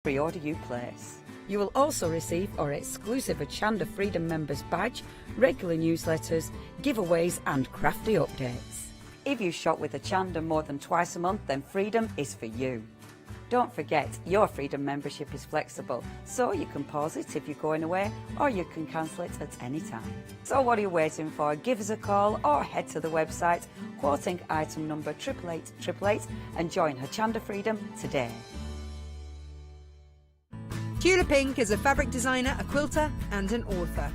pre-order you place. You will also receive our exclusive Hochanda Freedom Members badge, regular newsletters, giveaways and crafty updates. If you shop with Hochanda more than twice a month, then Freedom is for you. Don't forget, your Freedom membership is flexible, so you can pause it if you're going away, or you can cancel it at any time. So what are you waiting for? Give us a call or head to the website, quoting item number 88888 and join Hochanda Freedom today. Tula Pink is a fabric designer, a quilter and an author.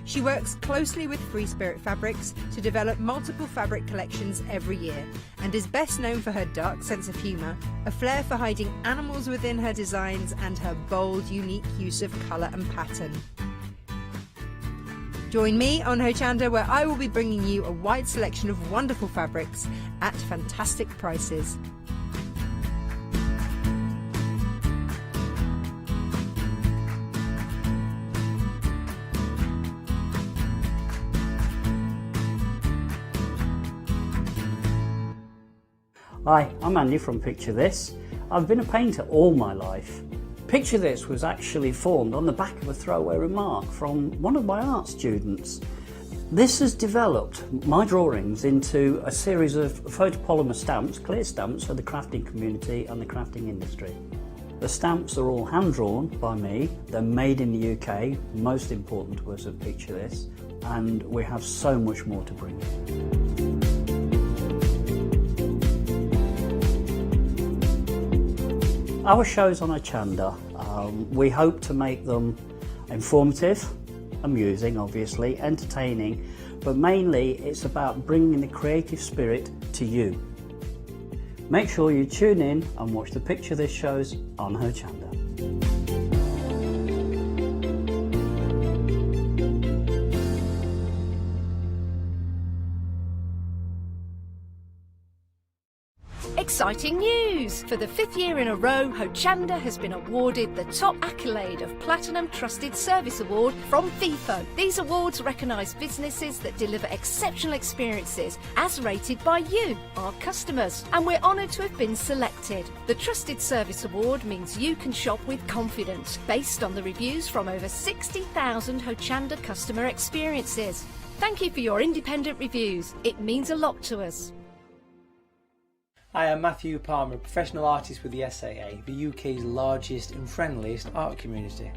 She works closely with Free Spirit Fabrics to develop multiple fabric collections every year and is best known for her dark sense of humour, a flair for hiding animals within her designs and her bold, unique use of colour and pattern. Join me on Hochanda, where I will be bringing you a wide selection of wonderful fabrics at fantastic prices. Hi, I'm Andy from Picture This. I've been a painter all my life. Picture This was actually formed on the back of a throwaway remark from one of my art students. This has developed my drawings into a series of photopolymer stamps, clear stamps for the crafting community and the crafting industry. The stamps are all hand-drawn by me, they're made in the UK, most important to us at Picture This, and we have so much more to bring you. Our shows on Hochanda, we hope to make them informative, amusing obviously, entertaining, but mainly it's about bringing the creative spirit to you. Make sure you tune in and watch the Picture This shows on Hochanda. Exciting news! For the 5th year in a row, Hochanda has been awarded the top accolade of Platinum Trusted Service Award from Feefo. These awards recognise businesses that deliver exceptional experiences as rated by you, our customers, and we're honoured to have been selected. The Trusted Service Award means you can shop with confidence, based on the reviews from over 60,000 Hochanda customer experiences. Thank you for your independent reviews. It means a lot to us. I am Matthew Palmer, a professional artist with the SAA, the UK's largest and friendliest art community.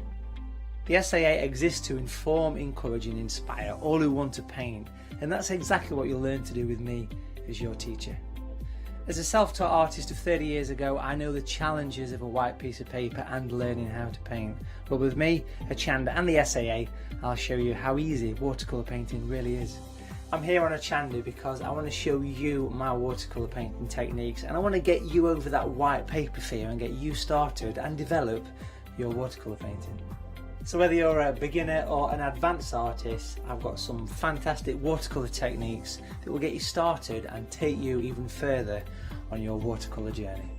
The SAA exists to inform, encourage and inspire all who want to paint, and that's exactly what you'll learn to do with me as your teacher. As a self-taught artist of 30 years ago, I know the challenges of a white piece of paper and learning how to paint. But with me, Hochanda and the SAA, I'll show you how easy watercolour painting really is. I'm here on Hochanda because I want to show you my watercolour painting techniques, and I want to get you over that white paper fear and get you started and develop your watercolour painting. So whether you're a beginner or an advanced artist, I've got some fantastic watercolour techniques that will get you started and take you even further on your watercolour journey.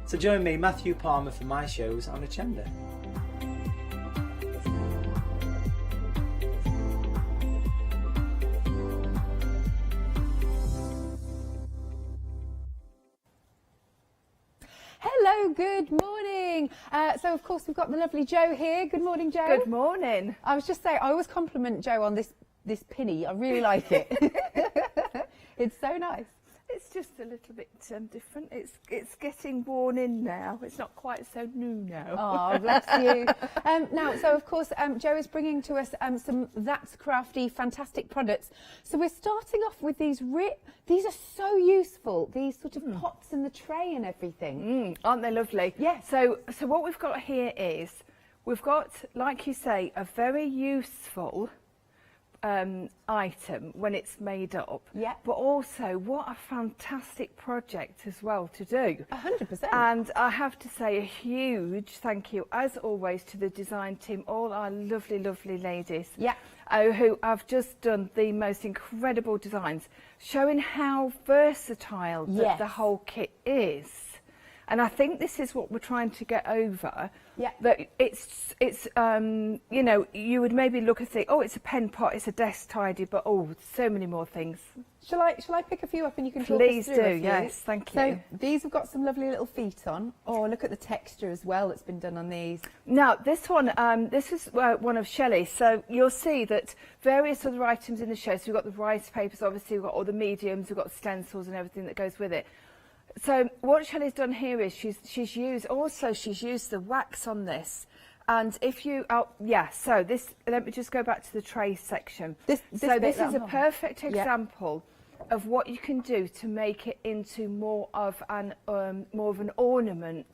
So join me, Matthew Palmer, for my shows on Hochanda. Hello, good morning. So of course we've got the lovely Jo here. Good morning, Jo. Good morning. I was just saying, I always compliment Jo on this pinny. I really like it. It's so nice. It's just a little bit different. It's getting worn in now. It's not quite so new now. Oh, bless you. Now, so of course, Jo is bringing to us some That's Crafty, fantastic products. So we're starting off with these. These are so useful. These sort of pots in the tray and everything. Aren't they lovely? Yes. So what we've got here is we've got, like you say, a very useful item when it's made up. Yeah. But also, what a fantastic project as well to do. 100%. And I have to say a huge thank you, as always, to the design team, all our lovely, lovely ladies. Yeah. Who have just done the most incredible designs, showing how versatile the whole kit is. And I think this is what we're trying to get over. Yeah. That it's you know, you would maybe look and think, oh, it's a pen pot, it's a desk tidy, but oh, so many more things. Shall I pick a few up and you can talk us Please through do, a few? yes, thank you. So these have got some lovely little feet on. Oh, look at the texture as well that's been done on these. Now, this one, this is one of Shelley's. So you'll see that various other items in the show. So we've got the rice papers, obviously, we've got all the mediums, we've got stencils and everything that goes with it. So what Shelley's done here is she's used the wax on this. And if you, so this, let me just go back to the tray section. This is a perfect example of what you can do to make it into more of an ornament,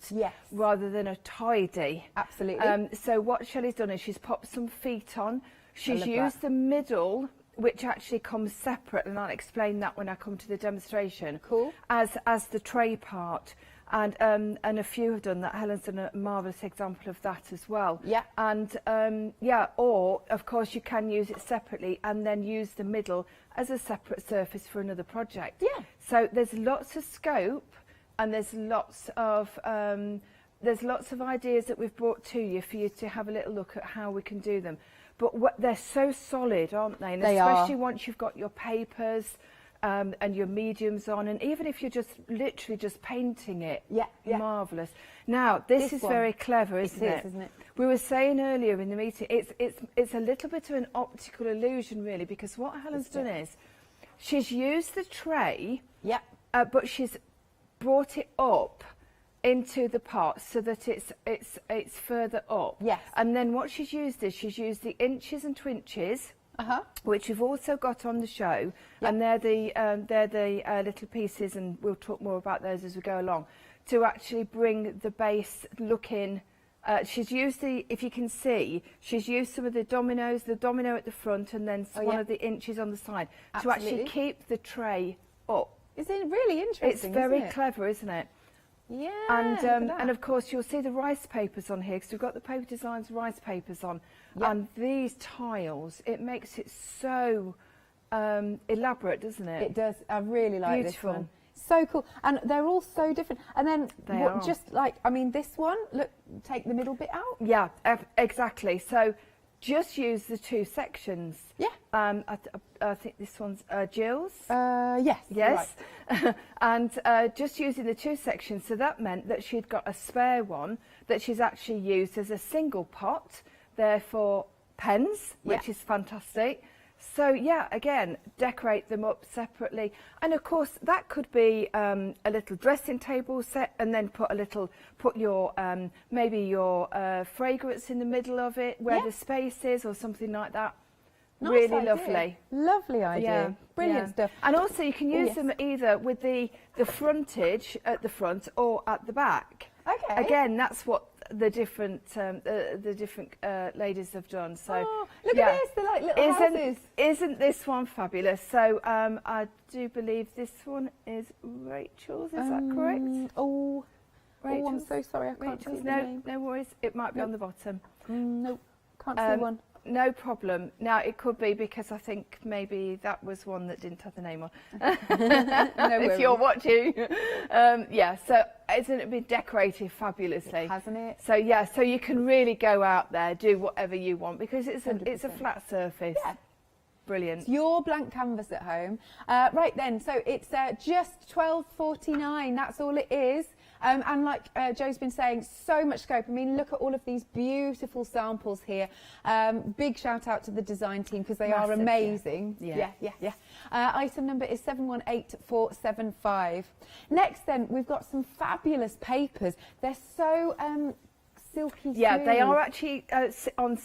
rather than a tidy. Absolutely. So what Shelley's done is she's popped some feet on. She's used the middle, which actually comes separate, and I'll explain that when I come to the demonstration. Cool. As the tray part. And a few have done that. Helen's done a marvellous example of that as well. Yeah. And or of course you can use it separately and then use the middle as a separate surface for another project. Yeah. So there's lots of scope, and there's lots of ideas that we've brought to you for you to have a little look at how we can do them. But they're so solid, aren't they? And especially once you've got your papers. And your mediums on, and even if you're just literally just painting it, marvellous. Now this is very clever, isn't it? We were saying earlier in the meeting, it's a little bit of an optical illusion, really, because what Helen's done is she's used the tray, but she's brought it up into the pot so that it's further up. Yes. And then what she's used is she's used the inches and twinches. Which we've also got on the show, and they're the little pieces, and we'll talk more about those as we go along, to actually bring the base look in. She's used if you can see, she's used some of the dominoes, the domino at the front, and then one of the inches on the side, to actually keep the tray up. Is it really interesting? It's very clever, isn't it? Yeah. And of course you'll see the rice papers on here, because we've got the Paper Designs rice papers on. And these tiles, it makes it so elaborate, doesn't it? It does. I really like Beautiful. this one. So cool. And they're all so different. And then just like, I mean, this one, look, take the middle bit out. Yeah, exactly. So just use the two sections. Yeah. I think this one's Jill's. Yes. Yes. Right. And just using the two sections. So that meant that she'd got a spare one that she's actually used as a single pot, therefore pens, which is fantastic. So yeah, again, decorate them up separately, and of course that could be a little dressing table set, and then put your maybe your fragrance in the middle of it, where the space is, or something like that. Nice really idea. Lovely idea. Brilliant stuff. And also you can use them either with the frontage at the front or at the back. Okay. Again, that's what the different ladies have done. So look at this, they're like little houses. Isn't this one fabulous? So I do believe this one is Rachel's. Is that correct? Oh, Rachel's? I'm so sorry, I can't see the name. No worries. It might be on the bottom. Nope, can't see one. No problem. Now, it could be because I think maybe that was one that didn't have the name on. If you're watching. So isn't it been decorated fabulously? Hasn't it? So, yeah, so you can really go out there, do whatever you want, because it's a flat surface. Yeah. Brilliant. It's your blank canvas at home. Right then, so it's just $12.49. That's all it is. And like Joe's been saying, so much scope. I mean, look at all of these beautiful samples here. Big shout out to the design team, because they are amazing. Yeah. Item number is 718475. Next then, we've got some fabulous papers. They're so silky smooth. Yeah, they are actually on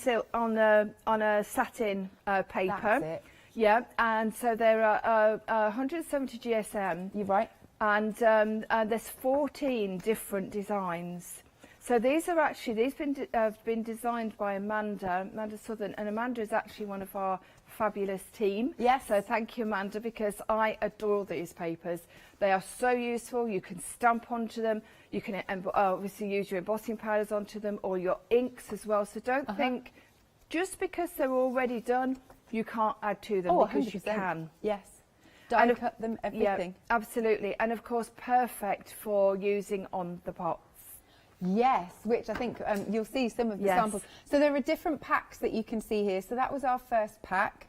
a satin paper. That's it. Yeah, and so there are 170 GSM. You're right. And there's 14 different designs. So these have been designed by Amanda Southern, and Amanda is actually one of our fabulous team. Yes. So thank you, Amanda, because I adore these papers. They are so useful. You can stamp onto them. You can obviously use your embossing powders onto them, or your inks as well. So don't think just because they're already done, you can't add to them, because 100%. you can. Yes. Die cut them, everything. Yeah, absolutely. And of course, perfect for using on the pots. Yes, which I think you'll see some of the samples. So there are different packs that you can see here. So that was our first pack,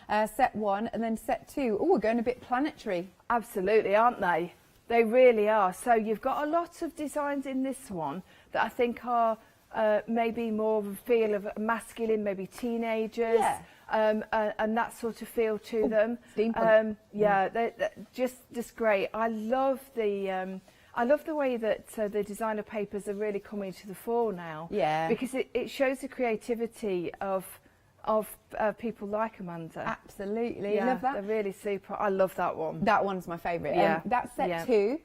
set 1, and then set 2. Oh, we're going a bit planetary. Absolutely, aren't they? They really are. So you've got a lot of designs in this one that I think are maybe more of a feel of masculine, maybe teenagers. Yeah. And that sort of feel to them. Steampunk. Yeah, they're just great. I love the way that the designer papers are really coming to the fore now. Yeah. Because it shows the creativity of people like Amanda. Absolutely. Yeah, Love that. they're really super. I love that one. That one's my favourite. Yeah. That's set 2,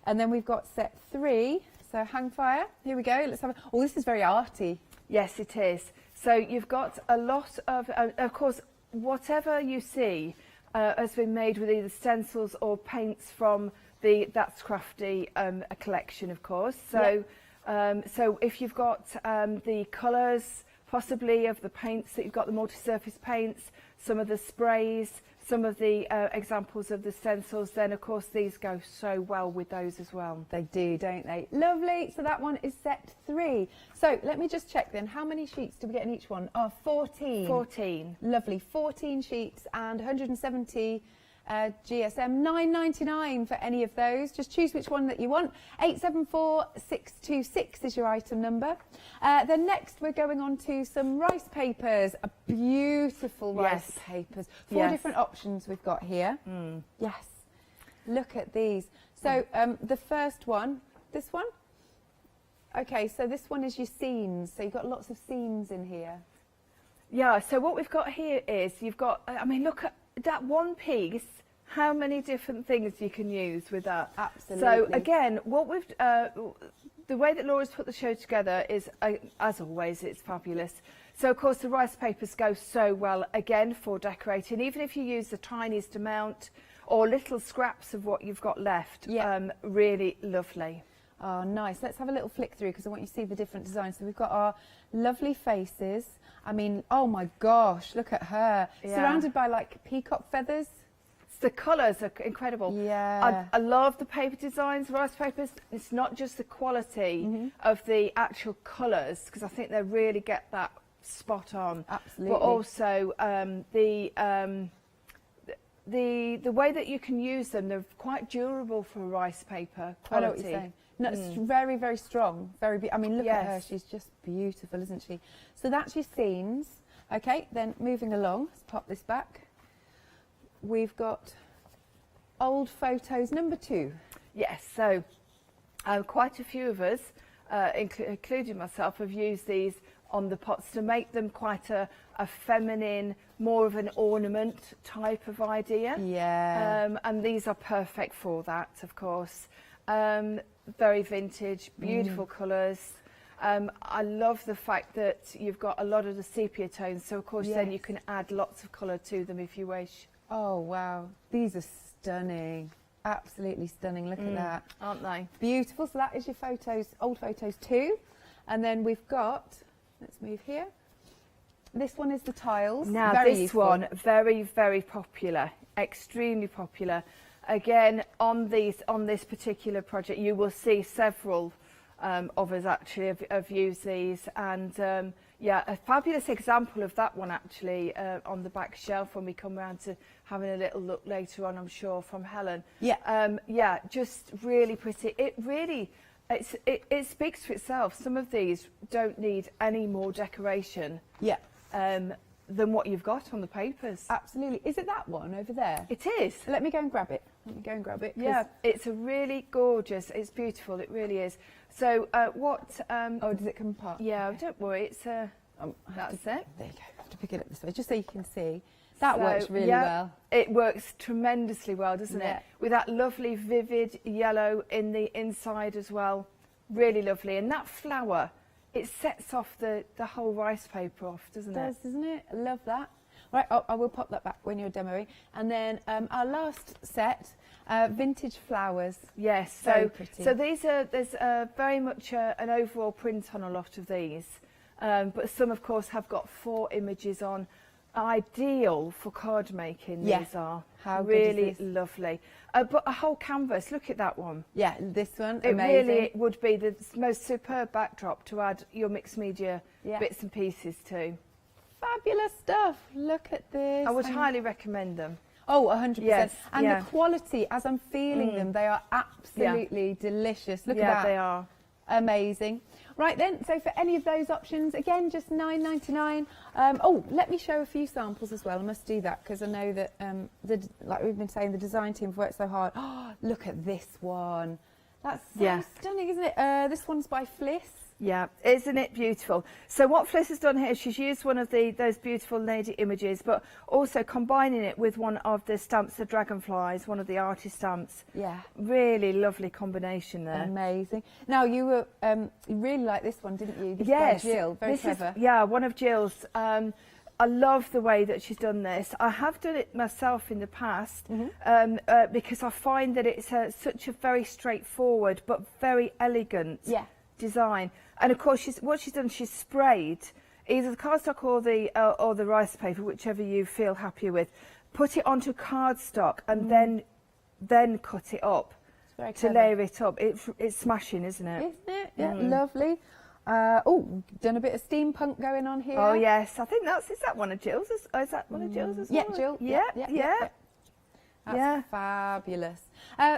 and then we've got set 3. So hang fire. Here we go. Let's have a. Oh, this is very arty. Yes, it is. So you've got a lot of course, whatever you see has been made with either stencils or paints from the That's Crafty collection, of course. So, so if you've got the colours, possibly of the paints that you've got, the multi-surface paints, some of the sprays, some of the examples of the stencils, then of course these go so well with those as well. They do, don't they? Lovely. So that one is set 3. So let me just check then. How many sheets do we get in each one? Oh, 14. 14. Lovely. 14 sheets and 170 GSM. $9.99 for any of those. Just choose which one that you want. 874626 is your item number. Then next we're going on to some rice papers. A beautiful rice papers. 4 different options we've got here. Yes. Look at these. So the first one, this one. Okay, so this one is your scenes. So you've got lots of scenes in here. Yeah, so what we've got here is you've got, I mean, look at that one piece, how many different things you can use with that. Absolutely. So again, what we've, the way that Laura's put the show together is, as always, it's fabulous. So of course the rice papers go so well, again, for decorating, even if you use the tiniest amount or little scraps of what you've got left. Really lovely. Oh, nice. Let's have a little flick through because I want you to see the different designs. So we've got our lovely faces. I mean, oh my gosh, look at her. Surrounded by like peacock feathers. The colours are incredible. Yeah. I love the paper designs, rice papers. It's not just the quality of the actual colours, because I think they really get that spot on. Absolutely. But also the way that you can use them, they're quite durable for rice paper quality. I know what you're saying. No, it's very, very strong. I mean, look at her. She's just beautiful, isn't she? So that's your scenes. Okay, then moving along. Let's pop this back. We've got old photos number 2. Yes, so quite a few of us, including myself, have used these on the pots to make them quite a feminine, more of an ornament type of idea. Yeah. And these are perfect for that, of course. Very vintage, beautiful colours. I love the fact that you've got a lot of the sepia tones, so of course then you can add lots of colour to them if you wish. Oh wow, these are stunning. Absolutely stunning. Look at that. Aren't they? Beautiful. So that is your photos, old photos 2. And then we've got, let's move here. This one is the tiles. Now very this useful. one, very, very popular, extremely popular. Again, on this particular project, you will see several of us actually have used these, and yeah, a fabulous example of that one actually on the back shelf when we come around to having a little look later on, I'm sure, from Helen. Yeah. Yeah, just really pretty. It really, it speaks for itself. Some of these don't need any more decoration. Yeah. Than what you've got on the papers. Absolutely. Is it that one over there? It is. Let me go and grab it. Yeah, it's a really gorgeous, it's beautiful, it really is. So what... oh, does it come apart? Yeah, don't worry, it's... that's it. There you go. I have to pick it up this way, just so you can see. That works really well. It works tremendously well, doesn't it? With that lovely vivid yellow in the inside as well. Really lovely. And that flower, it sets off the whole rice paper off, doesn't it? It does, doesn't it? I love that. Right, I will pop that back when you're demoing. And then our last set, vintage flowers. Yes, very pretty. So there's very much an overall print on a lot of these, but some of course have got 4 images on. ideal for card making. Yeah. These are How good really is this? lovely. But a whole canvas, look at that one. Yeah, this one, It amazing. really would be the most superb backdrop to add your mixed media Yeah. bits and pieces to. Fabulous stuff. Look at this. I would highly recommend them. Oh, 100%. Yes, and yeah. the quality, as I'm feeling them, they are absolutely delicious. Look at Yeah, that. they are. Amazing. Right then, so for any of those options, again, just $9.99. Oh, let me show a few samples as well. I must do that because I know that, like we've been saying, the design team have worked so hard. Oh, look at this one. That's so stunning, isn't it? This one's by Fliss. Yeah, isn't it beautiful? So what Fliss has done here, she's used one of those beautiful lady images, but also combining it with one of the stamps, the dragonflies, one of the artist stamps. Yeah. Really lovely combination there. Amazing. Now, you were you really liked this one, didn't you? This Yes. by Jill. Very this clever. Is, yeah, one of Jill's. I love the way that she's done this. I have done it myself in the past because I find that it's such a very straightforward but very elegant design. And of course, what she's done, she's sprayed either the cardstock or the rice paper, whichever you feel happier with. Put it onto cardstock and then cut it up to layer it up. It's smashing, isn't it? Isn't it? Yeah, lovely. Oh, done a bit of steampunk going on here. Oh yes, I think is that one of Jill's? Is that one of Jill's as well? Yeah, Jill. Yeah. That's fabulous.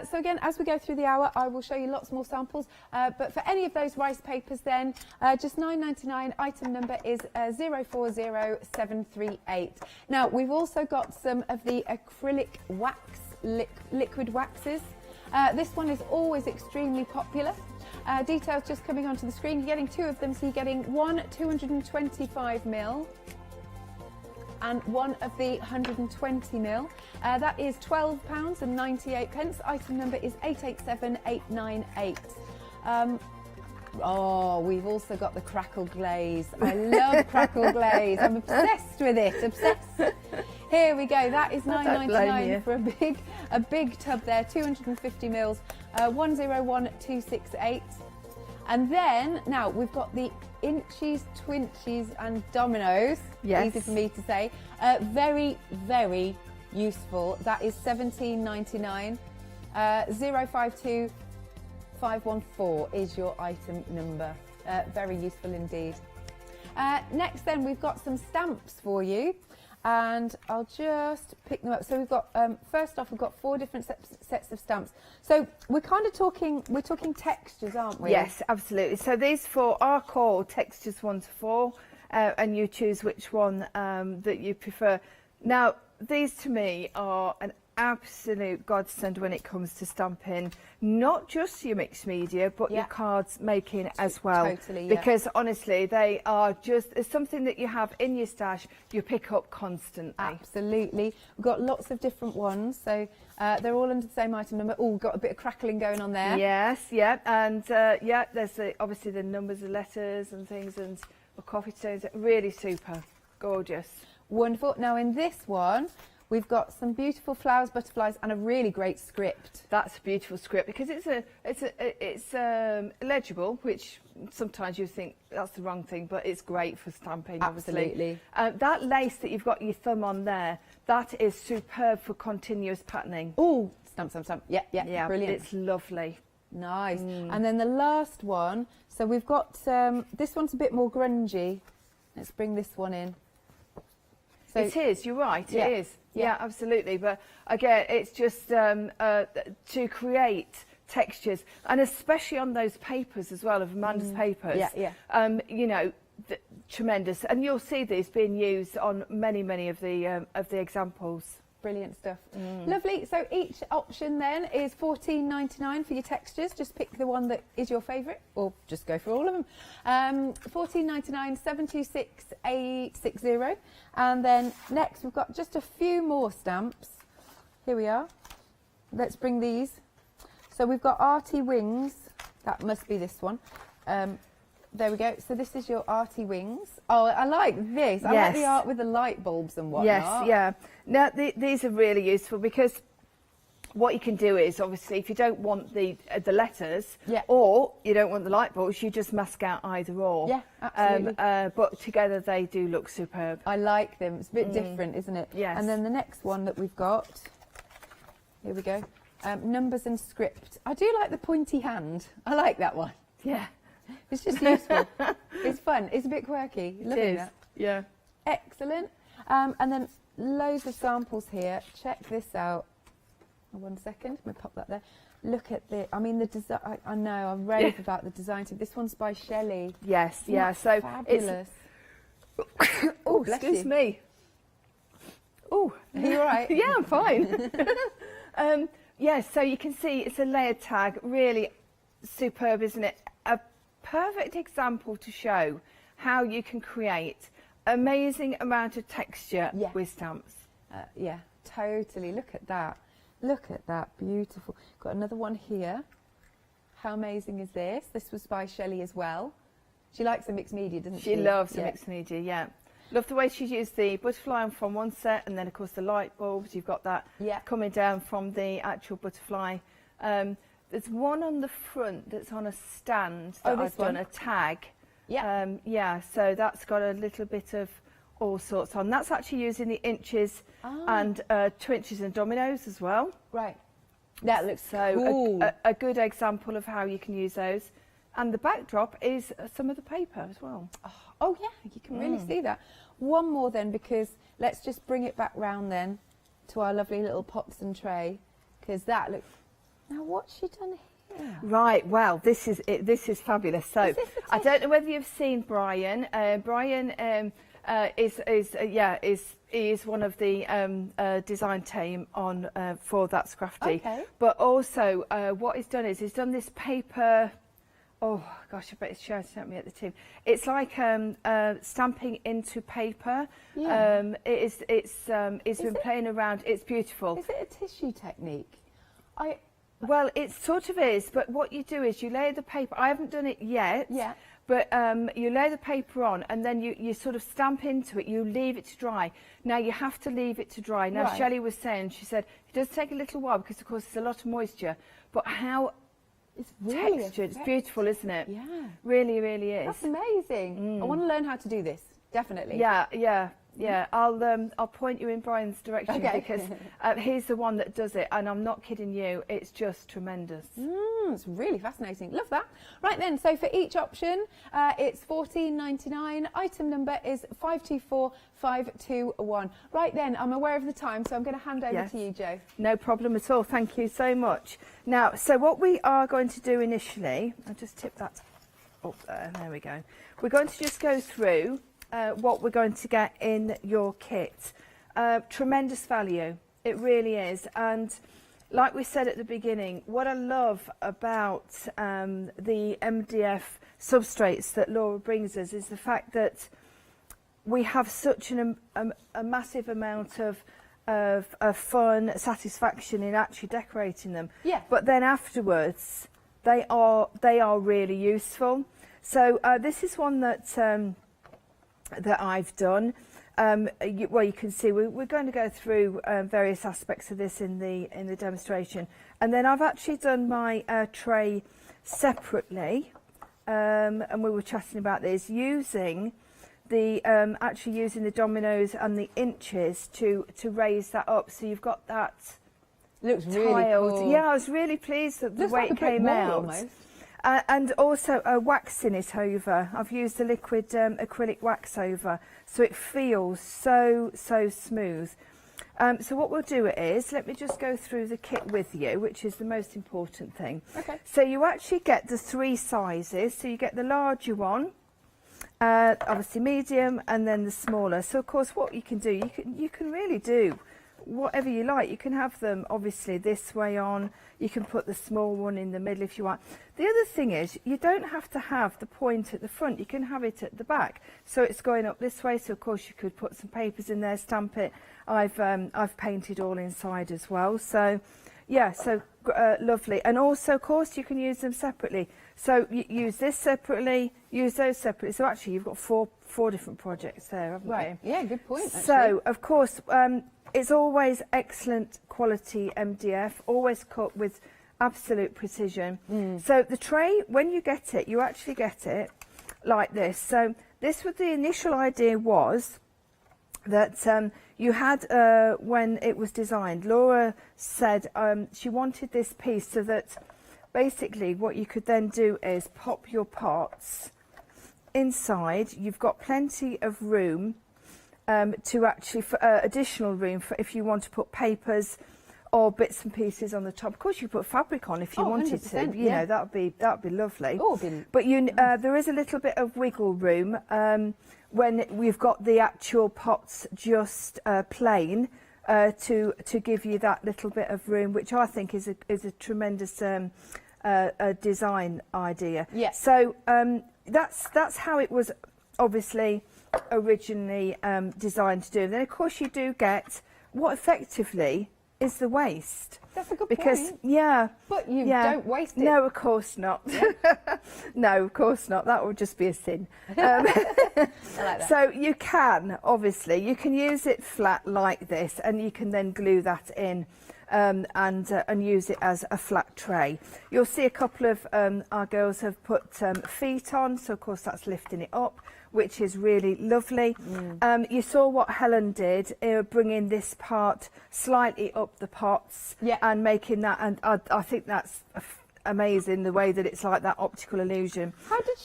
So again, as we go through the hour, I will show you lots more samples. But for any of those rice papers then, just $9.99, item number is 040738. Now, we've also got some of the acrylic wax, liquid waxes. This one is always extremely popular. Details just coming onto the screen. You're getting two of them, so you're getting one 225ml and one of the 120ml. That is £12.98. Item number is 887898. Oh, we've also got the crackle glaze. I love crackle glaze. I'm obsessed with it. Obsessed. Here we go. That is $9.99 for a big tub there. 250ml. 101268. And then now we've got the Inchies, Twinchies, and Dominoes. Yes. Easy for me to say. Very, very useful. That is $17.99. 052514 is your item number. Very useful indeed. Next then, we've got some stamps for you. And I'll just pick them up. So we've got, first off, we've got 4 different sets of stamps. So we're talking textures, aren't we? Yes, absolutely. So these 4 are called textures 1 to 4, and you choose which one that you prefer. Now, these to me are an absolute godsend when it comes to stamping, not just your mixed media, but your cards making as well. Totally, because honestly, they are just it's something that you have in your stash, you pick up constantly. Absolutely. We've got lots of different ones, so they're all under the same item number. Oh, got a bit of crackling going on there. Yes, yeah, and there's obviously the numbers of letters and things and coffee stones. Really super, gorgeous. Wonderful. Now in this one, we've got some beautiful flowers, butterflies, and a really great script. That's a beautiful script because it's legible, which sometimes you think that's the wrong thing, but it's great for stamping. Absolutely. Obviously. That lace that you've got your thumb on there, that is superb for continuous patterning. Oh, stamp, stamp, stamp. Yeah, brilliant. It's lovely. Nice. And then the last one. So we've got this one's a bit more grungy. Let's bring this one in. So it is. You're right. Yeah. It is. Yeah, absolutely. But again, it's just to create textures, and especially on those papers as well, of Amanda's papers. You know, tremendous. And you'll see these being used on many of the examples. Brilliant stuff. Lovely. So each option then is $14.99 for your textures. Just pick the one that is your favourite, or just go for all of them. $14.99, 726860. And then next we've got just a few more stamps. Here we are. Let's bring these. So we've got Arty Wings. That must be this one. There we go. So this is your Arty Wings. Oh, I like this. I like the art with the light bulbs and whatnot. Yes, yeah. Now, these are really useful because what you can do is, obviously, if you don't want the letters, Yeah. or you don't want the light bulbs, you just mask out either or. Yeah, absolutely. But together they do look superb. I like them. It's a bit different, isn't it? Yes. And then the next one that we've got, here we go, numbers and script. I do like the pointy hand. I like that one. Yeah. It's just useful. It's fun. It's a bit quirky. It Loving is. that. Yeah. Excellent. And then loads of samples here. Check this out. Oh, 1 second. Let me pop that there. Look at the, I mean, the design. I know, I rave about the design. This one's by Shelley. Yes, Isn't yeah. that So fabulous. Oh, bless excuse you. me. Oh, Are you all right? yeah, I'm fine. Yes, so you can see it's a layered tag. Really superb, isn't it? A perfect example to show how you can create amazing amount of texture Yeah. with stamps. Yeah, totally. Look at that. Look at that. Beautiful. Got another one here. How amazing is this? This was by Shelley as well. She likes a mixed media, doesn't she? She loves the Yeah. mixed media, yeah. Love the way she's used the butterfly on from one set, and then of course the light bulbs. You've got that Yeah. coming down from the actual butterfly. There's one on the front that's on a stand Oh, that this I've done one? a tag. Yeah. Yeah, so that's got a little bit of all sorts on. That's actually using the inches and 2 inches and dominoes as well. Right. That looks So cool. a good example of how you can use those. And the backdrop is some of the paper as well. Oh yeah, you can really see that. One more then, because let's just bring it back round then to our lovely little pots and tray, because that looks. Now what's she done here? Right, well, this is it. This is fabulous. So Is this a I don't know whether you've seen Brian. Brian is one of the design team on for That's Crafty. Okay. But also, what he's done is he's done this paper. Oh gosh, I bet it's shouting at me at the team. It's like stamping into paper. Yeah. It's been playing around. It's beautiful. Is it a tissue technique? Well, it sort of is, but what you do is you lay the paper. I haven't done it yet. Yeah. But you lay the paper on, and then you sort of stamp into it. You leave it to dry. Now you have to leave it to dry. Now Right. Shelley was saying, she said it does take a little while because of course there's a lot of moisture. But how It's really textured, it's effective. beautiful, isn't it? Yeah. Really, really is. That's amazing. I want to learn how to do this. Definitely. Yeah. I'll point you in Brian's direction Okay. because he's the one that does it, and I'm not kidding you. It's just tremendous. It's really fascinating. Love that. Right then, so for each option, it's $14.99. Item number is 524521. Right then, I'm aware of the time, so I'm going to hand over Yes. to you, Jo. No problem at all. Thank you so much. Now, so what we are going to do initially, I'll just tip that up there. There we go. We're going to just go through what we're going to get in your kit. Tremendous value. It really is. And like we said at the beginning, what I love about the MDF substrates that Laura brings us is the fact that we have such a massive amount of fun, satisfaction in actually decorating them. Yeah. But then afterwards, they are really useful. So this is one that I've done. Well, you can see we're going to go through various aspects of this in the demonstration, and then I've actually done my tray separately, and we were chatting about this using the actually using the dominoes and the inches to raise that up. So you've got that Looks really tiled. cool. Yeah, I was really pleased that the Looks way like a it brick came wall out. almost. And also waxing it over. I've used the liquid acrylic wax over, so it feels so smooth. So what we'll do is, let me just go through the kit with you, which is the most important thing. Okay. So you actually get the 3 sizes. So you get the larger one, obviously medium, and then the smaller. So of course, what you can do, you can really do whatever you like. You can have them obviously this way on. You can put the small one in the middle if you want. The other thing is, you don't have to have the point at the front. You can have it at the back. So it's going up this way. So of course you could put some papers in there, stamp it. I've painted all inside as well. So yeah, so lovely. And also of course you can use them separately. So you use this separately, use those separately. So actually you've got four different projects there, haven't you? Right. Yeah, good point. Actually. So of course, it's always excellent quality MDF, always cut with absolute precision. So the tray, when you get it, you actually get it like this. So this was the initial idea, was that you had, when it was designed, Laura said she wanted this piece so that basically what you could then do is pop your pots inside. You've got plenty of room to actually, additional room for if you want to put papers or bits and pieces on the top. Of course, you put fabric on if you wanted to. You know, that would be lovely. But there is a little bit of wiggle room when we've got the actual pots just plain to give you that little bit of room, which I think is a tremendous design idea. Yeah. So that's how it was obviously originally designed to do. And then of course you do get what effectively is the waste. That's a good point. But you don't waste it. No, of course not. No, of course not. That would just be a sin. I like that. So you can, obviously, you can use it flat like this, and you can then glue that in and use it as a flat tray. You'll see a couple of our girls have put feet on, so of course that's lifting it up, which is really lovely. You saw what Helen did, bringing this part slightly up the pots and making that, and I think that's amazing, the way that it's like that optical illusion. How did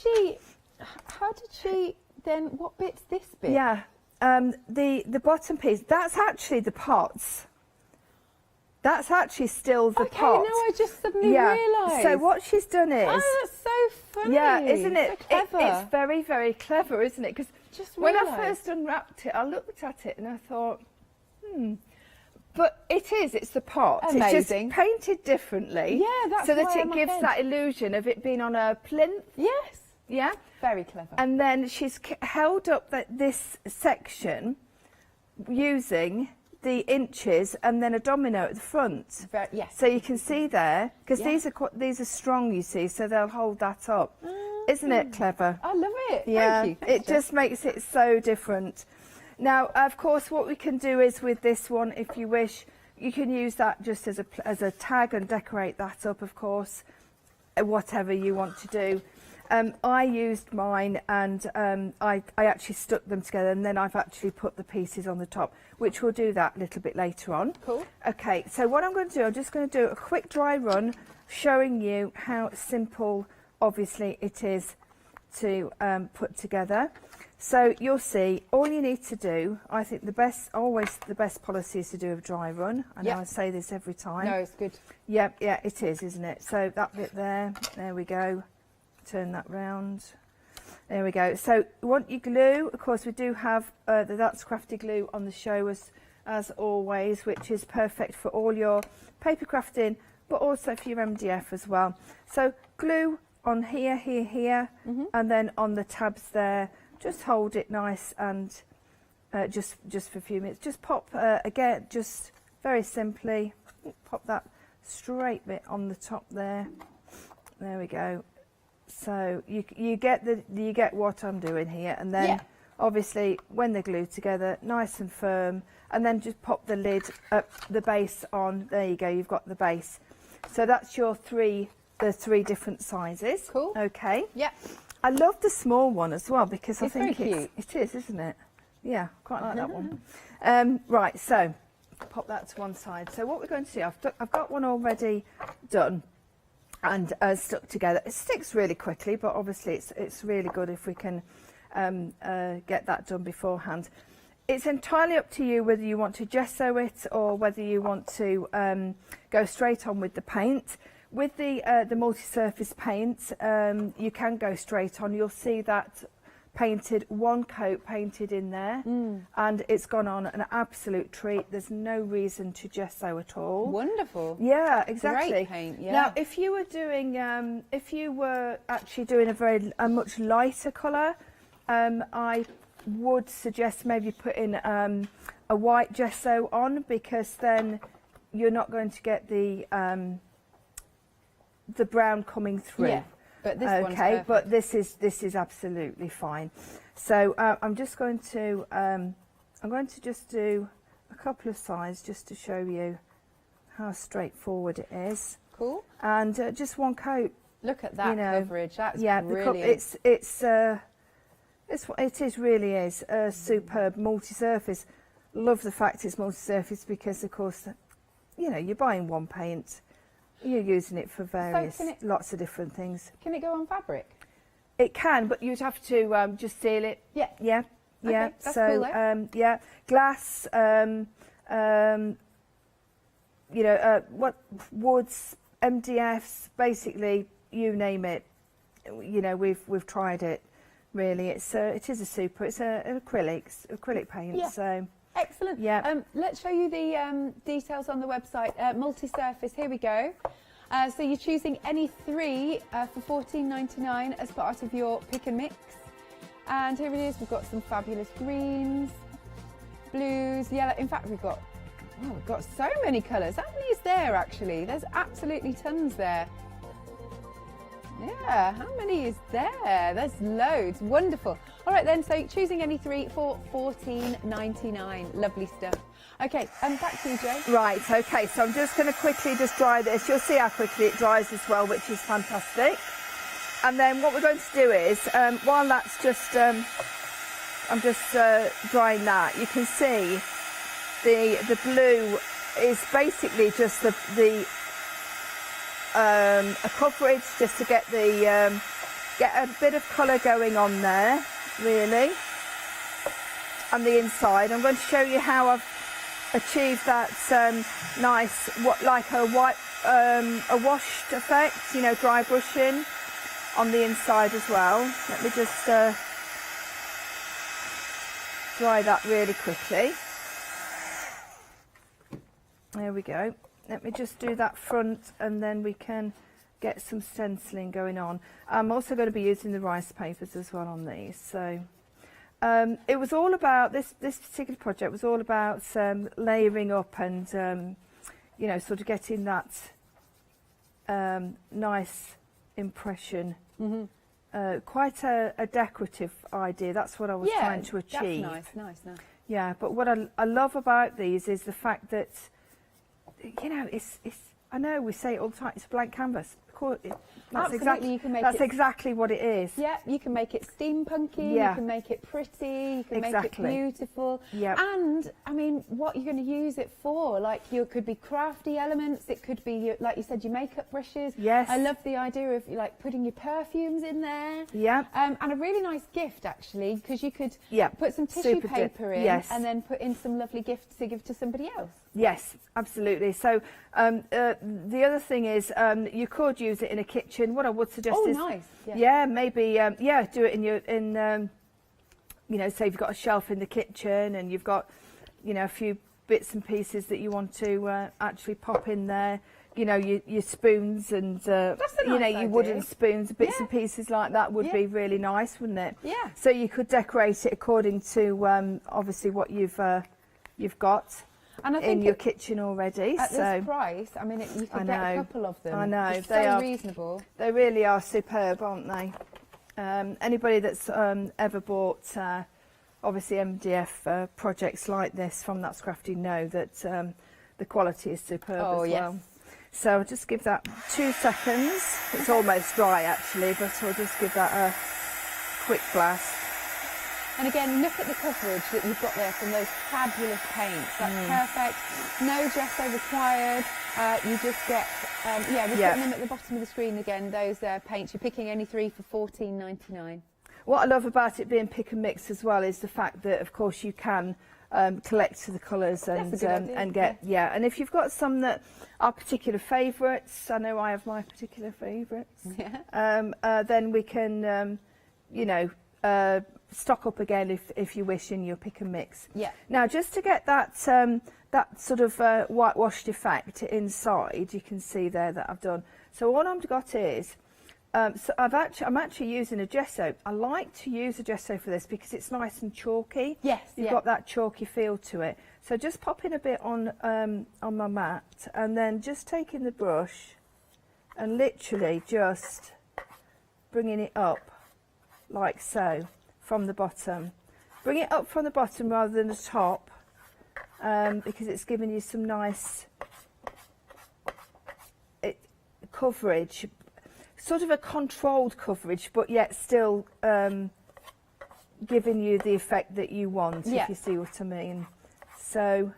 she then, what bit's this bit? Yeah, the bottom piece, that's actually the pots. That's actually still the pot. Okay, no, I just suddenly realised. So what she's done is... Oh, that's so funny. Yeah, isn't it? So clever. It's very, very clever, isn't it? Because when I first unwrapped it, I looked at it and I thought, But it's the pot. Amazing. It's just painted differently. Yeah, that's so that why it gives that illusion of it being on a plinth. Yes. Yeah. Very clever. And then she's held up this section using the inches and then a domino at the front. Yes. So you can see there, because these are strong, you see, so they'll hold that up. Isn't it clever? I love it. Yeah. Thank you. It just makes it so different. Now, of course, what we can do is with this one, if you wish, you can use that just as a tag and decorate that up, of course, whatever you want to do. I used mine and I actually stuck them together, and then I've actually put the pieces on the top, which we'll do that a little bit later on. Cool. Okay, so what I'm going to do, I'm just going to do a quick dry run showing you how simple, obviously, it is to put together. So you'll see, all you need to do, I think always the best policy is to do a dry run. I know I say this every time. No, it's good. Yeah, it is, isn't it? So that bit there we go. Turn that round. There we go. So you want your glue. Of course, we do have the That's Crafty glue on the show as always, which is perfect for all your paper crafting, but also for your MDF as well. So glue on here, and then on the tabs there. Just hold it nice and just for a few minutes. Just pop again, just very simply pop that straight bit on the top there. There we go. So you get what I'm doing here, and then obviously when they're glued together, nice and firm, and then just pop the lid, the base on. There you go. You've got the base. So that's your the three different sizes. Cool. Okay. Yeah. I love the small one as well, because I think very cute. it is, isn't it? Yeah, quite like that one. Right, so pop that to one side. So what we're going to do, I've got one already done and stuck together. It sticks really quickly, but obviously it's really good if we can get that done beforehand. It's entirely up to you whether you want to gesso it or whether you want to go straight on with the paint. With the multi-surface paint, you can go straight on. You'll see that painted, one coat painted in there, and it's gone on an absolute treat. There's no reason to gesso at all. Wonderful. Yeah, exactly. Great paint, yeah. Now, if you were actually doing a much lighter colour, I would suggest maybe putting a white gesso on, because then you're not going to get the brown coming through. Yeah, but this one's perfect. But this is absolutely fine. So I'm just going to just do a couple of sides just to show you how straightforward it is. Cool. And just one coat. Look at that You know, coverage. That's yeah, brilliant. it really is a superb multi-surface. Love the fact it's multi-surface because, of course, you know, you're buying one paint, you're using it for various, lots of different things. Can it go on fabric? It can, but you'd have to just seal it. Yeah. Yeah. Yeah. Okay, that's so cool, though. yeah, glass. You know, what woods, MDFs, basically, you name it. You know, we've tried it. Really, it is an acrylic paint. Yeah. So Excellent. Yeah. Let's show you the details on the website. Multi-surface. Here we go. So you're choosing any three for $14.99 as part of your pick and mix. And here it is. We've got some fabulous greens, blues, yellow. In fact, we've got so many colours. How many is there actually? There's absolutely tons there. Yeah, how many is there? There's loads. Wonderful. All right then, so choosing any three for $14.99. Lovely stuff. Okay, back to you, Jo. right, okay. So I'm just going to quickly just dry this. You'll see how quickly it dries as well, which is fantastic. And then what we're going to do is, while that's just, I'm just drying that. You can see the blue is basically just a coverage just to get a bit of colour going on there, really. And the inside, I'm going to show you how I've achieved that nice, like a white, a washed effect, you know, dry brushing on the inside as well. Let me just dry that really quickly. There we go. Let me just do that front and then we can get some stenciling going on. I'm also going to be using the rice papers as well on these. So it was all about, this particular project was all about layering up and, you know, sort of getting that nice impression. Mm-hmm. Quite a decorative idea. That's what I was trying to achieve. That's nice. Yeah, but what I love about these is the fact that, you know, it's I know we say it all the time, it's a blank canvas. That's Absolutely, you can make that's it, exactly what it is. Yeah, you can make it steampunky, Yeah. you can make it pretty, you can Exactly. make it beautiful. Yep. And, I mean, what you're going to use it for, like, you could be crafty elements, it could be, like you said, your makeup brushes. Yes. I love the idea of, like, putting your perfumes in there. Yeah. And a really nice gift, actually, because you could Yeah. put some tissue Super paper in yes. and then put in some lovely gifts to give to somebody else. Yes, absolutely. So the other thing is you could use it in a kitchen. What I would suggest is, nice. yeah, maybe do it in you know, say you've got a shelf in the kitchen and you've got, you know, a few bits and pieces that you want to actually pop in there. You know, your spoons and you know, your wooden spoons, bits and pieces like that would be really nice, wouldn't it? Yeah. So you could decorate it according to obviously what you've got. And I think in your kitchen already. At so this price, I mean, you could get a couple of them. I know. It's They so are reasonable. They really are superb, aren't they? Anybody that's ever bought, obviously, MDF projects like this from That's Crafty know that the quality is superb as well. So I'll just give that 2 seconds. It's almost dry, actually, but I'll just give that a quick blast. And again, look at the coverage that you've got there from those fabulous paints. That's perfect. No gesso required. You just get, we're putting them at the bottom of the screen again, those paints. You're picking any three for $14.99. What I love about it being pick and mix as well is the fact that, of course, you can collect the colours and get, and if you've got some that are particular favourites, I know I have my particular favourites, then we can, you know, stock up again if you wish in your pick and mix. Yeah. Now, just to get that that sort of whitewashed effect inside, you can see there that I've done. So what I've got is, so I'm actually using a gesso. I like to use a gesso for this because it's nice and chalky. Yes. You've got that chalky feel to it. So just popping a bit on my mat and then just taking the brush and literally just bringing it up like so. From the bottom. Bring it up from the bottom rather than the top, because it's giving you some nice coverage, sort of a controlled coverage, but yet still giving you the effect that you want, if you see what I mean. So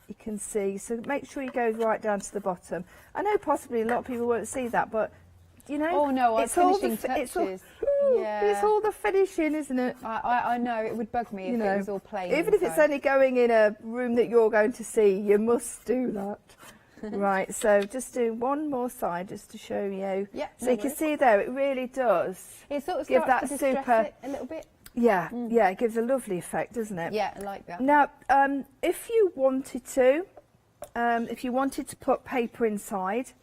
you can see, so make sure you go right down to the bottom. I know possibly a lot of people won't see that, but you know, oh no, it's all finishing the touches. it's all the finishing, isn't it? I know, it would bug me if it was all plain. Even if it's only going in a room that you're going to see, you must do that. Right, so just do one more side just to show you. Yeah. So you can see there, it really does. It sort of give starts that to distress super. it a little bit. Yeah, yeah, it gives a lovely effect, doesn't it? Yeah, I like that. Now, if you wanted to put paper inside,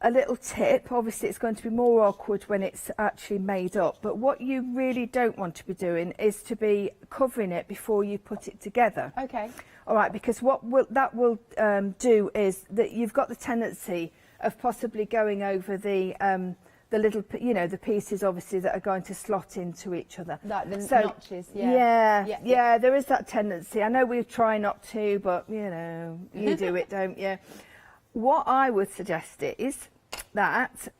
a little tip, obviously it's going to be more awkward when it's actually made up, but what you really don't want to be doing is to be covering it before you put it together. Okay. All right, because what that will do is that you've got the tendency of possibly going over the little, you know, the pieces obviously that are going to slot into each other. Like the notches, yeah, there is that tendency. I know we try not to, but you know, you do it, don't you? What I would suggest is that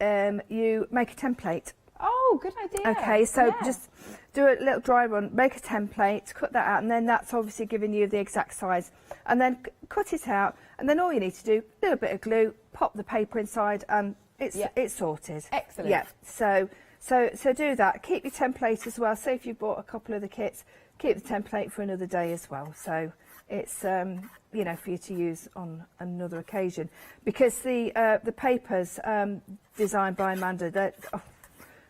you make a template. Oh, good idea. Okay, so just do a little dry run, make a template, cut that out, and then that's obviously giving you the exact size. And then cut it out, and then all you need to do, a little bit of glue, pop the paper inside, and it's sorted. Excellent. Yeah, so do that. Keep your template as well. So if you bought a couple of the kits, keep the template for another day as well. So it's you know, for you to use on another occasion, because the papers designed by Amanda,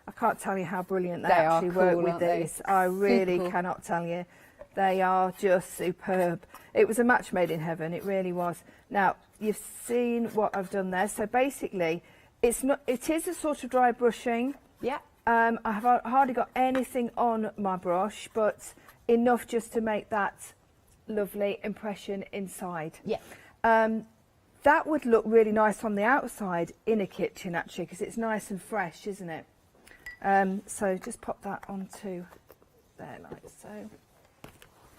I can't tell you how brilliant they actually work with these. I really cannot tell you. They are just superb. It was a match made in heaven. It really was. Now you've seen what I've done there. So basically, it is a sort of dry brushing. Yeah. I have hardly got anything on my brush, but enough just to make that lovely impression inside. Yeah. That would look really nice on the outside in a kitchen actually, because it's nice and fresh, isn't it? So just pop that onto there like so.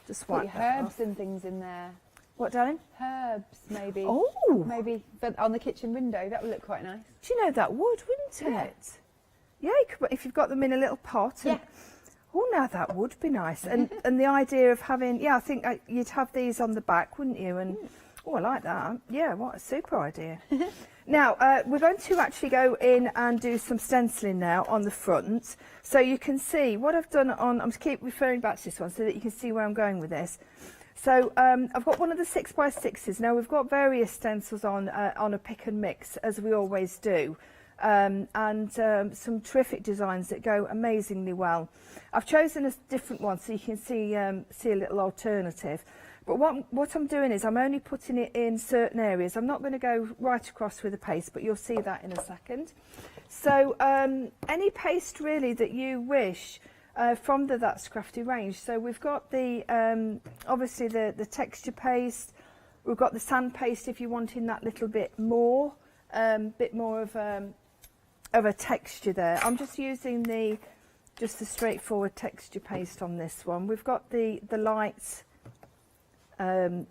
Just wipe put your herbs and things in there. What, darling? Herbs, maybe. Oh! Maybe, but on the kitchen window, that would look quite nice. Do you know, that would, wouldn't it? Yeah, you could, if you've got them in a little pot. And, oh, now that would be nice. And the idea of having, I think you'd have these on the back, wouldn't you? And oh, I like that. Yeah, what a super idea. Now, we're going to actually go in and do some stenciling now on the front. So you can see what I've done on, I'm keep referring back to this one so that you can see where I'm going with this. So I've got one of the 6x6s. Now we've got various stencils on a pick and mix, as we always do. And some terrific designs that go amazingly well. I've chosen a different one so you can see a little alternative. But what I'm doing is I'm only putting it in certain areas. I'm not going to go right across with the paste, but you'll see that in a second. So any paste really that you wish from the That's Crafty range. So we've got the obviously the texture paste. We've got the sand paste if you're wanting that little bit more of a texture there. I'm just using just the straightforward texture paste on this one. We've got the light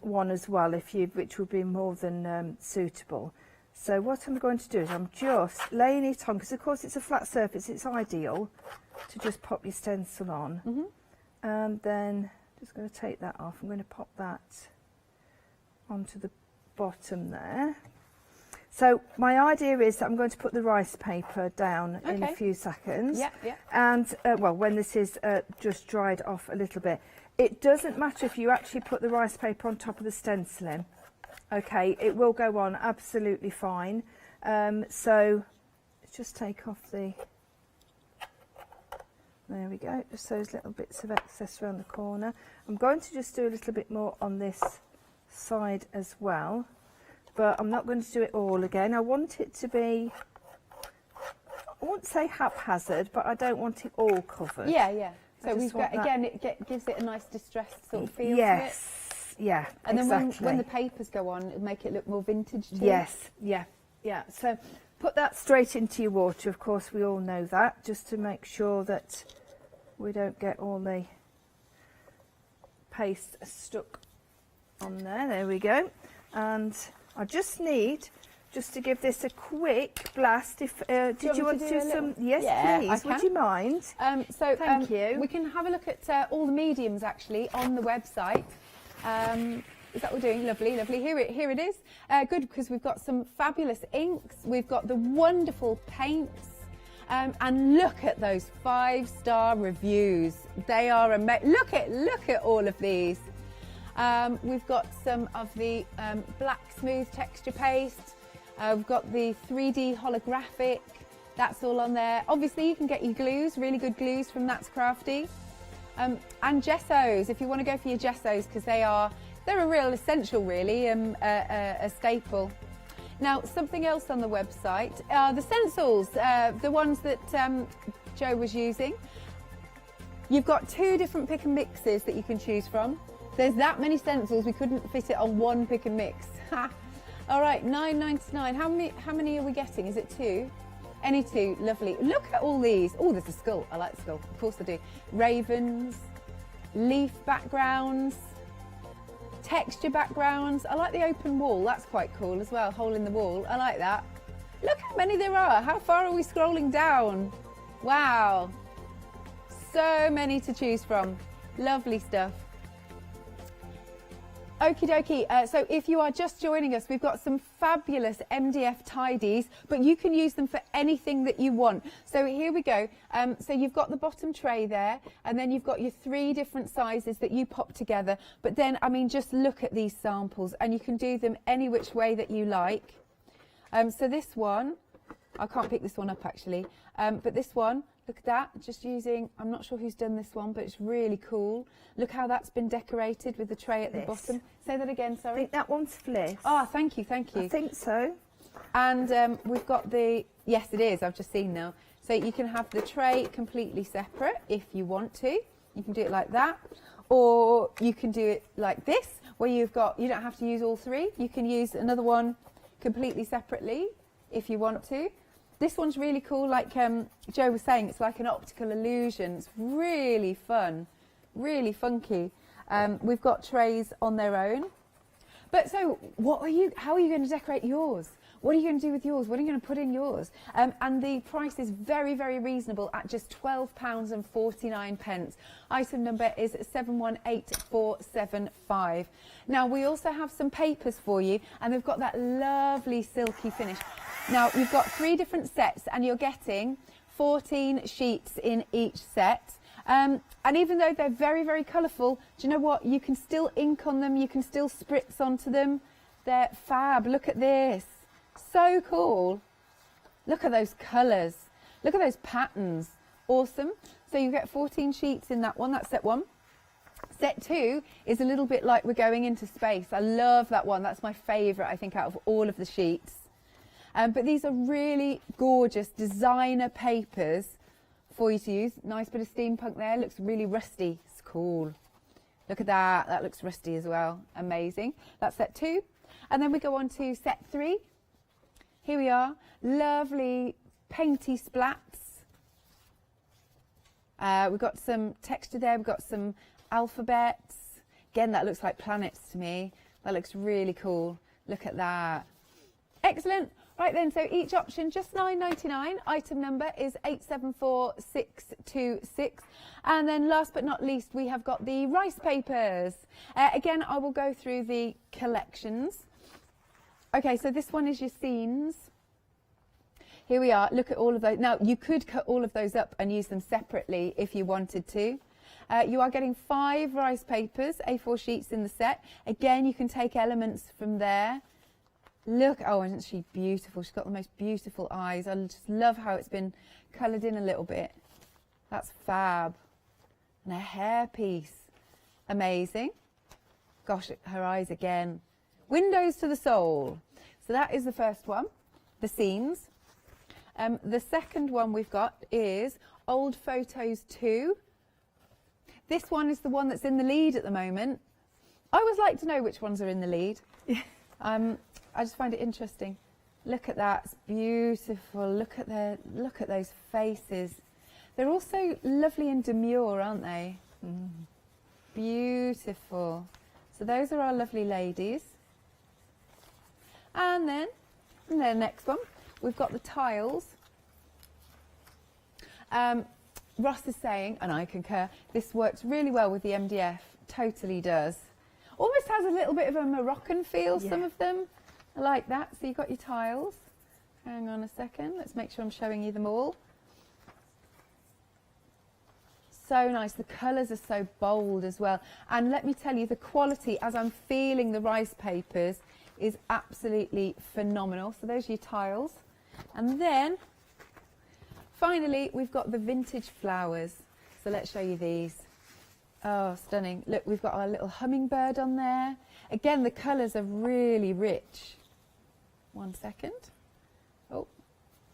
one as well, which would be more than suitable. So what I'm going to do is I'm just laying it on, because of course it's a flat surface, it's ideal to just pop your stencil on. And then just going to take that off. I'm going to pop that onto the bottom there. So my idea is that I'm going to put the rice paper down in a few seconds. And well, when this is just dried off a little bit. It doesn't matter if you actually put the rice paper on top of the stenciling. Okay, it will go on absolutely fine. So let's just take off there we go, just those little bits of excess around the corner. I'm going to just do a little bit more on this side as well, but I'm not going to do it all again. I want it to be, I won't say haphazard, but I don't want it all covered. Yeah. So we've got, again, it gives it a nice distressed sort of feel to it. Yeah, and exactly. then when the papers go on, it'll make it look more vintage too. Yes, yeah. So put that straight into your water, of course, we all know that, just to make sure that we don't get all the paste stuck on there. There we go. And I just need to give this a quick blast. If did you want to do some? Yes, yeah, please. Would you mind? Thank you. We can have a look at all the mediums actually on the website. Is that what we're doing? Lovely, lovely. Here it is. Good, because we've got some fabulous inks. We've got the wonderful paints. And look at those 5-star reviews. They are amazing. Look at all of these. We've got some of the black smooth texture paste. We've got the 3D holographic. That's all on there. Obviously, you can get your glues, really good glues from That's Crafty. And gessos, if you want to go for your gessos, because they're a real essential, really, a staple. Now, something else on the website, the stencils, the ones that Jo was using. You've got 2 different pick and mixes that you can choose from. There's that many stencils, we couldn't fit it on one pick and mix. All right, £9.99. How many are we getting? Is it 2? Any 2, lovely. Look at all these. Oh, there's a skull. I like the skull. Of course I do. Ravens, leaf backgrounds, texture backgrounds. I like the open wall. That's quite cool as well. Hole in the wall. I like that. Look how many there are. How far are we scrolling down? Wow. So many to choose from. Lovely stuff. Okie dokie, so if you are just joining us, we've got some fabulous MDF tidies, but you can use them for anything that you want. So here we go. So you've got the bottom tray there, and then you've got your 3 different sizes that you pop together. But then, I mean, just look at these samples, and you can do them any which way that you like. So this one, I can't pick this one up actually, but this one, look at that, just using, I'm not sure who's done this one, but it's really cool. Look how that's been decorated with the tray at the bottom. Say that again, sorry. I think that one's fliss. Oh, thank you, thank you. I think so. And we've got the, yes it is, I've just seen now. So you can have the tray completely separate if you want to. You can do it like that. Or you can do it like this, where you don't have to use all 3. You can use another one completely separately if you want to. This one's really cool, like Jo was saying, it's like an optical illusion. It's really fun, really funky. We've got trays on their own. But so, how are you going to decorate yours? What are you going to do with yours? What are you going to put in yours? And the price is very, very reasonable at just £12.49. Item number is 718475. Now, we also have some papers for you, and they've got that lovely silky finish. Now, you've got 3 different sets, and you're getting 14 sheets in each set. And even though they're very, very colourful, do you know what? You can still ink on them. You can still spritz onto them. They're fab. Look at this. So cool. Look at those colours. Look at those patterns. Awesome. So you get 14 sheets in that one. That's set 1. Set 2 is a little bit like we're going into space. I love that one. That's my favourite, I think, out of all of the sheets. But these are really gorgeous designer papers for you to use. Nice bit of steampunk there. Looks really rusty. It's cool. Look at that. That looks rusty as well. Amazing. That's set 2. And then we go on to set 3. Here we are. Lovely painty splats. We've got some texture there. We've got some alphabets. Again, that looks like planets to me. That looks really cool. Look at that. Excellent. Right then, so each option just £9.99. Item number is 874626. And then last but not least, we have got the rice papers. Again, I will go through the collections. Okay, so this one is your scenes. Here we are. Look at all of those. Now, you could cut all of those up and use them separately if you wanted to. You are getting 5 rice papers, A4 sheets in the set. Again, you can take elements from there. Look, oh, isn't she beautiful? She's got the most beautiful eyes. I just love how it's been coloured in a little bit. That's fab. And a hairpiece. Amazing. Gosh, her eyes again. Windows to the soul. So that is the first one, the scenes. The second one we've got is Old Photos 2. This one is the one that's in the lead at the moment. I always like to know which ones are in the lead. I just find it interesting. Look at that, it's beautiful. Look at those faces. They're also lovely and demure, aren't they? Beautiful. So those are our lovely ladies. And then the next one, we've got the tiles. Ross is saying, and I concur, this works really well with the MDF. Totally does. Almost has a little bit of a Moroccan feel, some of them. I like that. So you've got your tiles. Hang on a second. Let's make sure I'm showing you them all. So nice. The colours are so bold as well. And let me tell you, the quality, as I'm feeling the rice papers, is absolutely phenomenal. So those are your tiles. And then, finally, we've got the vintage flowers. So let's show you these. Oh, stunning. Look, we've got our little hummingbird on there. Again, the colours are really rich. 1 second. Oh,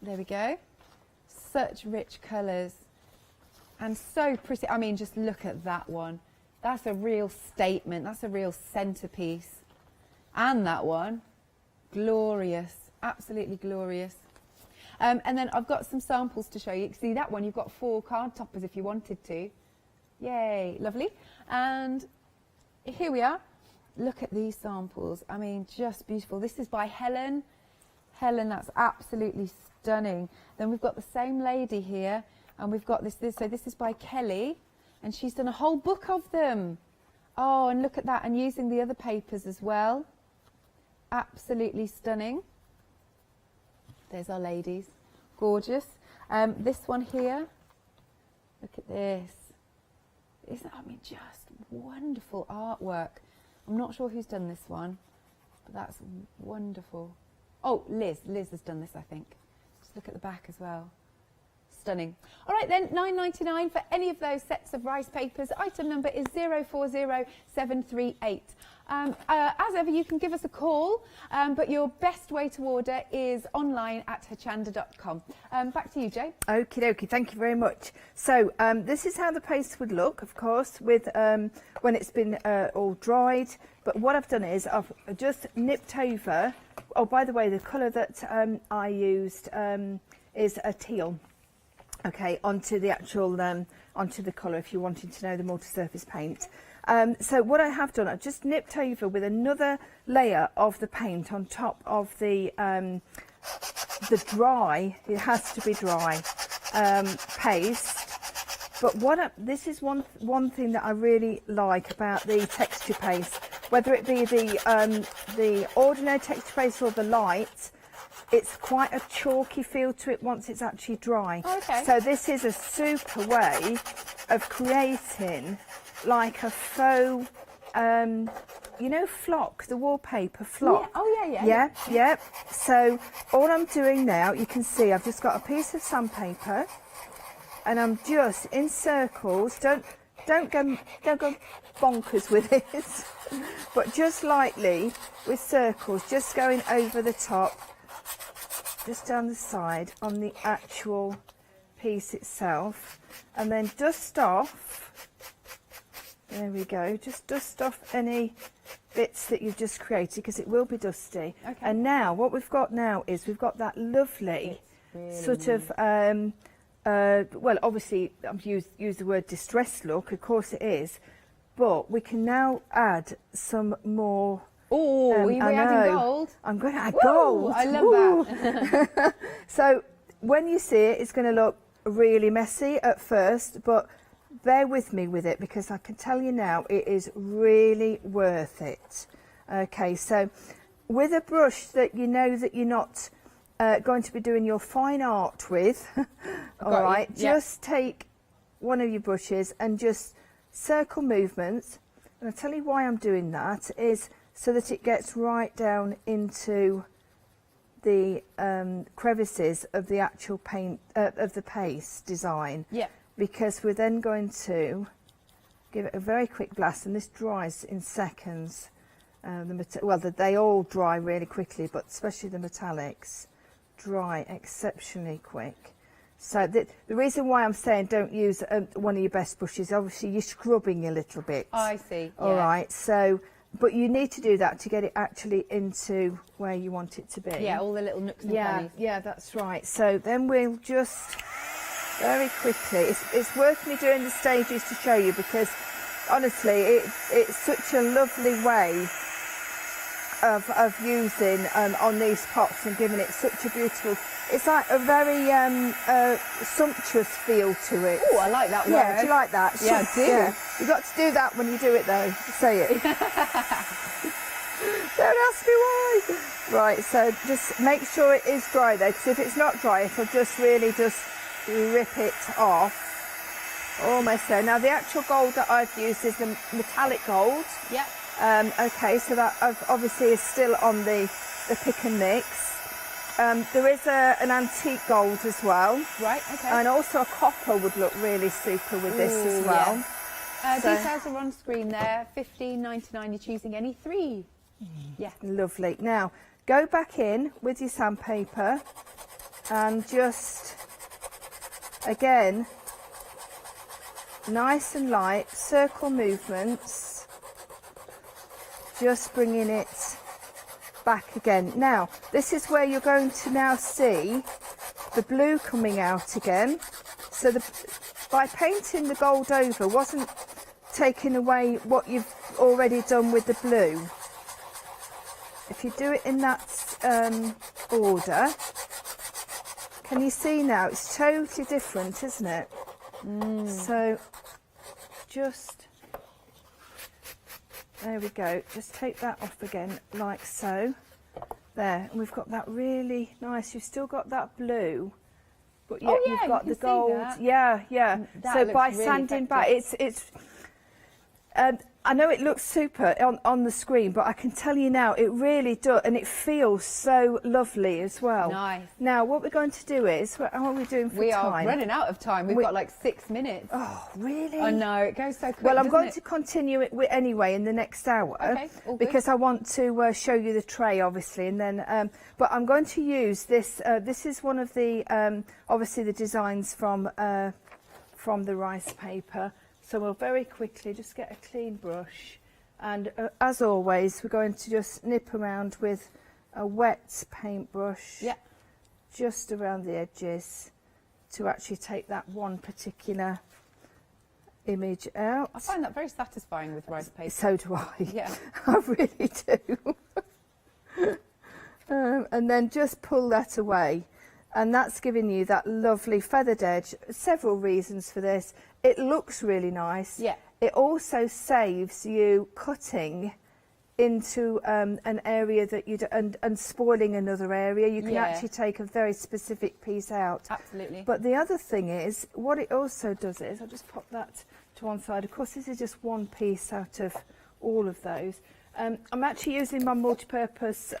there we go. Such rich colours. And so pretty. I mean, just look at that one. That's a real statement. That's a real centrepiece. And that one, glorious. Absolutely glorious. And then I've got some samples to show you. See that one, you've got 4 card toppers if you wanted to. Yay, lovely. And here we are. Look at these samples. I mean, just beautiful. This is by Helen. Helen, that's absolutely stunning. Then we've got the same lady here, and we've got this. So this is by Kelly, and she's done a whole book of them. Oh, and look at that, and using the other papers as well. Absolutely stunning. There's our ladies. Gorgeous. This one here. Look at this. Isn't, I mean, just wonderful artwork. I'm not sure who's done this one, but that's wonderful. Oh, Liz. Liz has done this, I think. Just look at the back as well. Stunning. All right then, £9.99 for any of those sets of rice papers. Item number is 040738. As ever, you can give us a call, but your best way to order is online at hochanda.com. Back to you, Jo. Okie dokie, thank you very much. So this is how the paste would look, of course, with when it's been all dried. But what I've done is I've just nipped over. Oh, by the way, the colour that I used is a teal. Okay, onto the actual onto the colour, if you're wanting to know the multi-surface paint. So what I have done, I've just nipped over with another layer of the paint on top of the dry, it has to be dry, paste. But this is one thing that I really like about the texture paste, whether it be the ordinary texture paste or the light. It's quite a chalky feel to it once it's actually dry. Okay. So this is a super way of creating like a faux, you know, flock, the wallpaper flock. Yeah. Oh, yeah. Yeah. So all I'm doing now, you can see I've just got a piece of sandpaper and I'm just in circles. Don't go bonkers with this, but just lightly with circles, just going over the top, just down the side on the actual piece itself, and then dust off. There we go. Just dust off any bits that you've just created, because it will be dusty. Okay. And now what we've got now is we've got that lovely really sort of well, obviously I've used the word distressed look, of course it is, but we can now add some more. Oh, are you adding gold? I'm going to add Woo, gold. I love that. So when you see it, it's going to look really messy at first, but bear with me with it, because I can tell you now it is really worth it. Okay, so with a brush that you know that you're not going to be doing your fine art with, all right, just take one of your brushes and just circle movements. And I'll tell you why I'm doing that is so that it gets right down into the crevices of the actual paint, of the paste design. Yeah. Because we're then going to give it a very quick blast, and this dries in seconds. They all dry really quickly, but especially the metallics dry exceptionally quick. So the reason why I'm saying don't use one of your best brushes, obviously you're scrubbing a little bit. I see. All right, so, but you need to do that to get it actually into where you want it to be. Yeah, all the little nooks and crannies. Yeah, that's right. So then we'll just very quickly, it's worth me doing the stages to show you, because honestly, it's such a lovely way of using on these pots and giving it such a beautiful, it's like a very sumptuous feel to it. Oh, I like that word. Yeah, do you like that? Yeah, I do. Yeah. You've got to do that when you do it though. Say it. Don't ask me why. Right, so just make sure it is dry though, because if it's not dry, it'll just really just rip it off. Almost there. Now the actual gold that I've used is the metallic gold. Yeah. Okay, so that obviously is still on the pick and mix. There is an antique gold as well. Right, okay. And also a copper would look really super with this as Ooh, well. yeah. So- Details are on screen there. $15.99. You're choosing any three. Yeah. Lovely. Now, go back in with your sandpaper and just, again, nice and light, circle movements, just bringing it back again. Now, this is where you're going to now see the blue coming out again. So by painting the gold over wasn't taking away what you've already done with the blue. If you do it in that order, can you see now? It's totally different, isn't it? So just, there we go. Just take that off again, like so. There, and we've got that really nice. You've still got that blue, but yet yeah, you've got you the can see gold. that. Yeah. That So looks by really sanding effective. back, it's. I know it looks super on the screen, but I can tell you now, it really does, and it feels so lovely as well. Nice. Now, what we're going to do is, how are we doing for We time? are running out of time. We've got like 6 minutes. Oh, really? I know, it goes so quick. Well, I'm doesn't going it? to continue it anyway in the next hour, Okay, all good. because I want to show you the tray, obviously, and then. But I'm going to use this. This is one of the obviously the designs from the rice paper. So we'll very quickly just get a clean brush, and as always, we're going to just nip around with a wet paintbrush. Yeah. Just around the edges to actually take that one particular image out. I find that very satisfying with rice paper. So do I. Yeah. I really do. And then just pull that away. And that's giving you that lovely feathered edge. Several reasons for this. It looks really nice. Yeah. It also saves you cutting into an area that you and spoiling another area. You can Yeah. actually take a very specific piece out. Absolutely. But the other thing is, what it also does is, I'll just pop that to one side. Of course, this is just one piece out of all of those. I'm actually using my multi-purpose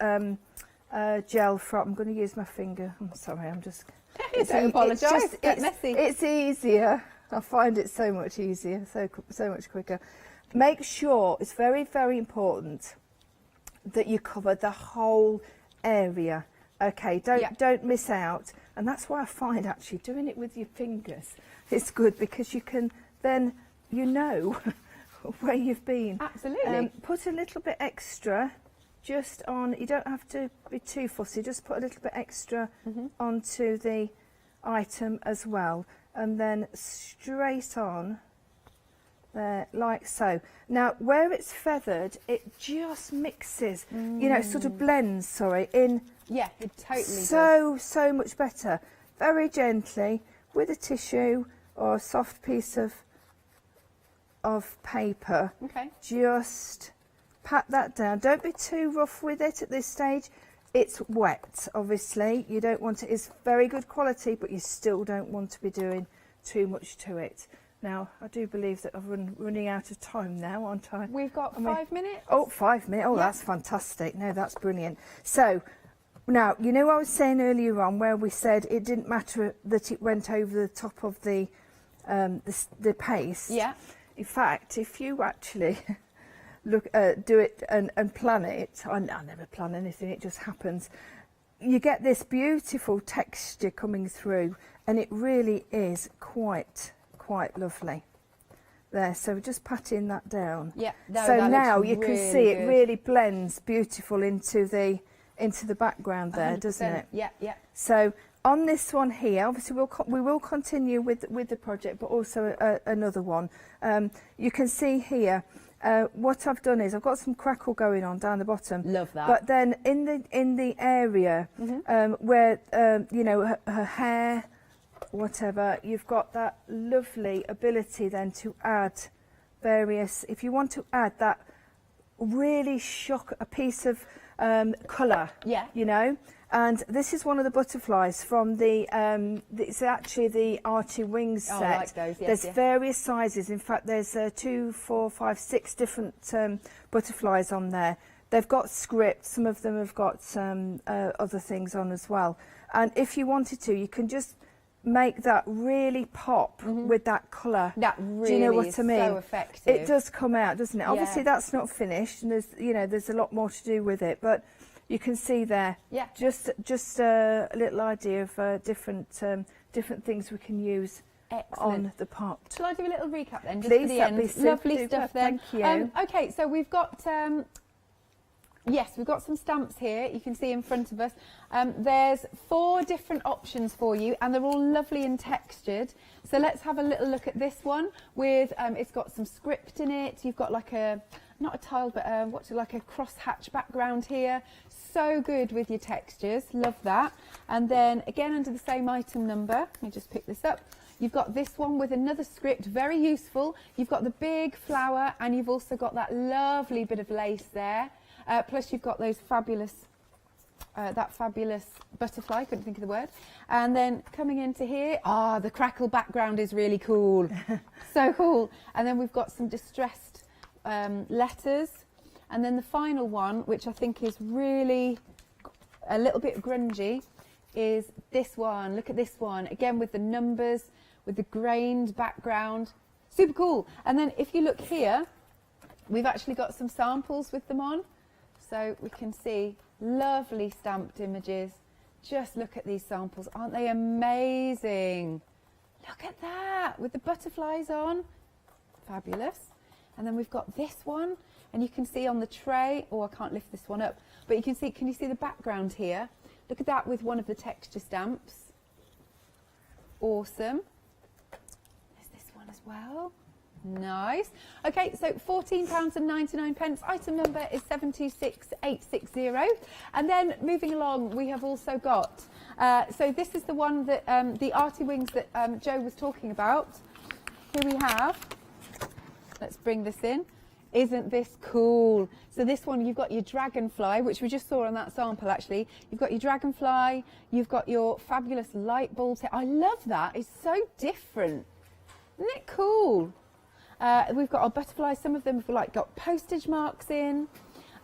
gel from, I'm going to use my finger. I'm sorry, I'm just... Don't apologise, it's messy. It's easier. I find it so much easier, so much quicker. Make sure, it's very, very important that you cover the whole area. Okay, don't miss out. And that's why I find actually doing it with your fingers is good, because you can then, you know where you've been. Absolutely. Put a little bit extra just on, you don't have to be too fussy, just put a little bit extra onto the item as well. And then straight on there, like so. Now, where it's feathered, it just mixes, you know, it sort of blends, in. Yeah, it totally does. So much better. Very gently, with a tissue or a soft piece of paper. Okay. Just pat that down. Don't be too rough with it at this stage. It's wet, obviously. You don't want it. It's very good quality, but you still don't want to be doing too much to it. Now, I do believe that I'm running out of time now, aren't I? We've got 5 minutes. Oh, 5 minutes. Oh, Yeah. that's fantastic. No, that's brilliant. So, now, you know what I was saying earlier on where we said it didn't matter that it went over the top of the paste? Yeah. In fact, if you actually do it and plan it, I never plan anything, it just happens. You get this beautiful texture coming through, and it really is quite lovely. There, so we're just patting that down. Yeah. So that now looks you can really see it good. really blends beautiful into the background there, doesn't 100%. it? Yeah. So on this one here, obviously we will continue with the project, but also another one. You can see here what I've done is I've got some crackle going on down the bottom. Love that. But then in the area where you know, her hair, whatever, you've got that lovely ability then to add various. If you want to add that, really shock a piece of colour. Yeah. You know. And this is one of the butterflies from the, it's actually the Archie Wings set. Oh, I like those, yes, there's yes. various sizes. In fact, there's 2, 4, 5, 6 different butterflies on there. They've got script. Some of them have got other things on as well. And if you wanted to, you can just make that really pop with that colour. That really Do you know what is I mean? so effective. It does come out, doesn't it? Yeah. Obviously, that's not finished, and there's, you know, there's a lot more to do with it, but you can see there, Yeah. just a little idea of different things we can use Excellent. on the pot. Shall I do a little recap then, just Please, for the that'd end? be super Lovely duper, stuff then. thank you. Okay, so we've got, yes, we've got some stamps here. You can see in front of us. There's 4 different options for you, and they're all lovely and textured. So let's have a little look at this one with, it's got some script in it. You've got like a, not a tile, but what's it, like a crosshatch background here. So good with your textures, love that. And then again under the same item number, let me just pick this up. You've got this one with another script, very useful. You've got the big flower, and you've also got that lovely bit of lace there. Plus you've got those fabulous, that fabulous butterfly, couldn't think of the word. And then coming into here, the crackle background is really cool. So cool. And then we've got some distressed letters. And then the final one, which I think is really a little bit grungy, is this one. Look at this one. Again, with the numbers, with the grained background. Super cool. And then if you look here, we've actually got some samples with them on. So we can see lovely stamped images. Just look at these samples. Aren't they amazing? Look at that, with the butterflies on. Fabulous. And then we've got this one. And you can see on the tray, I can't lift this one up, but you can you see the background here? Look at that with one of the texture stamps. Awesome. There's this one as well. Nice. Okay, so £14.99. Item number is 726,860. And then moving along, we have also got, so this is the one that, the Artie Wings that Joe was talking about. Here we have, let's bring this in. Isn't this cool? So this one, you've got your dragonfly, which we just saw on that sample actually. You've got your dragonfly, you've got your fabulous light bulb. I love that, it's so different. Isn't it cool? We've got our butterflies, some of them have like got postage marks in.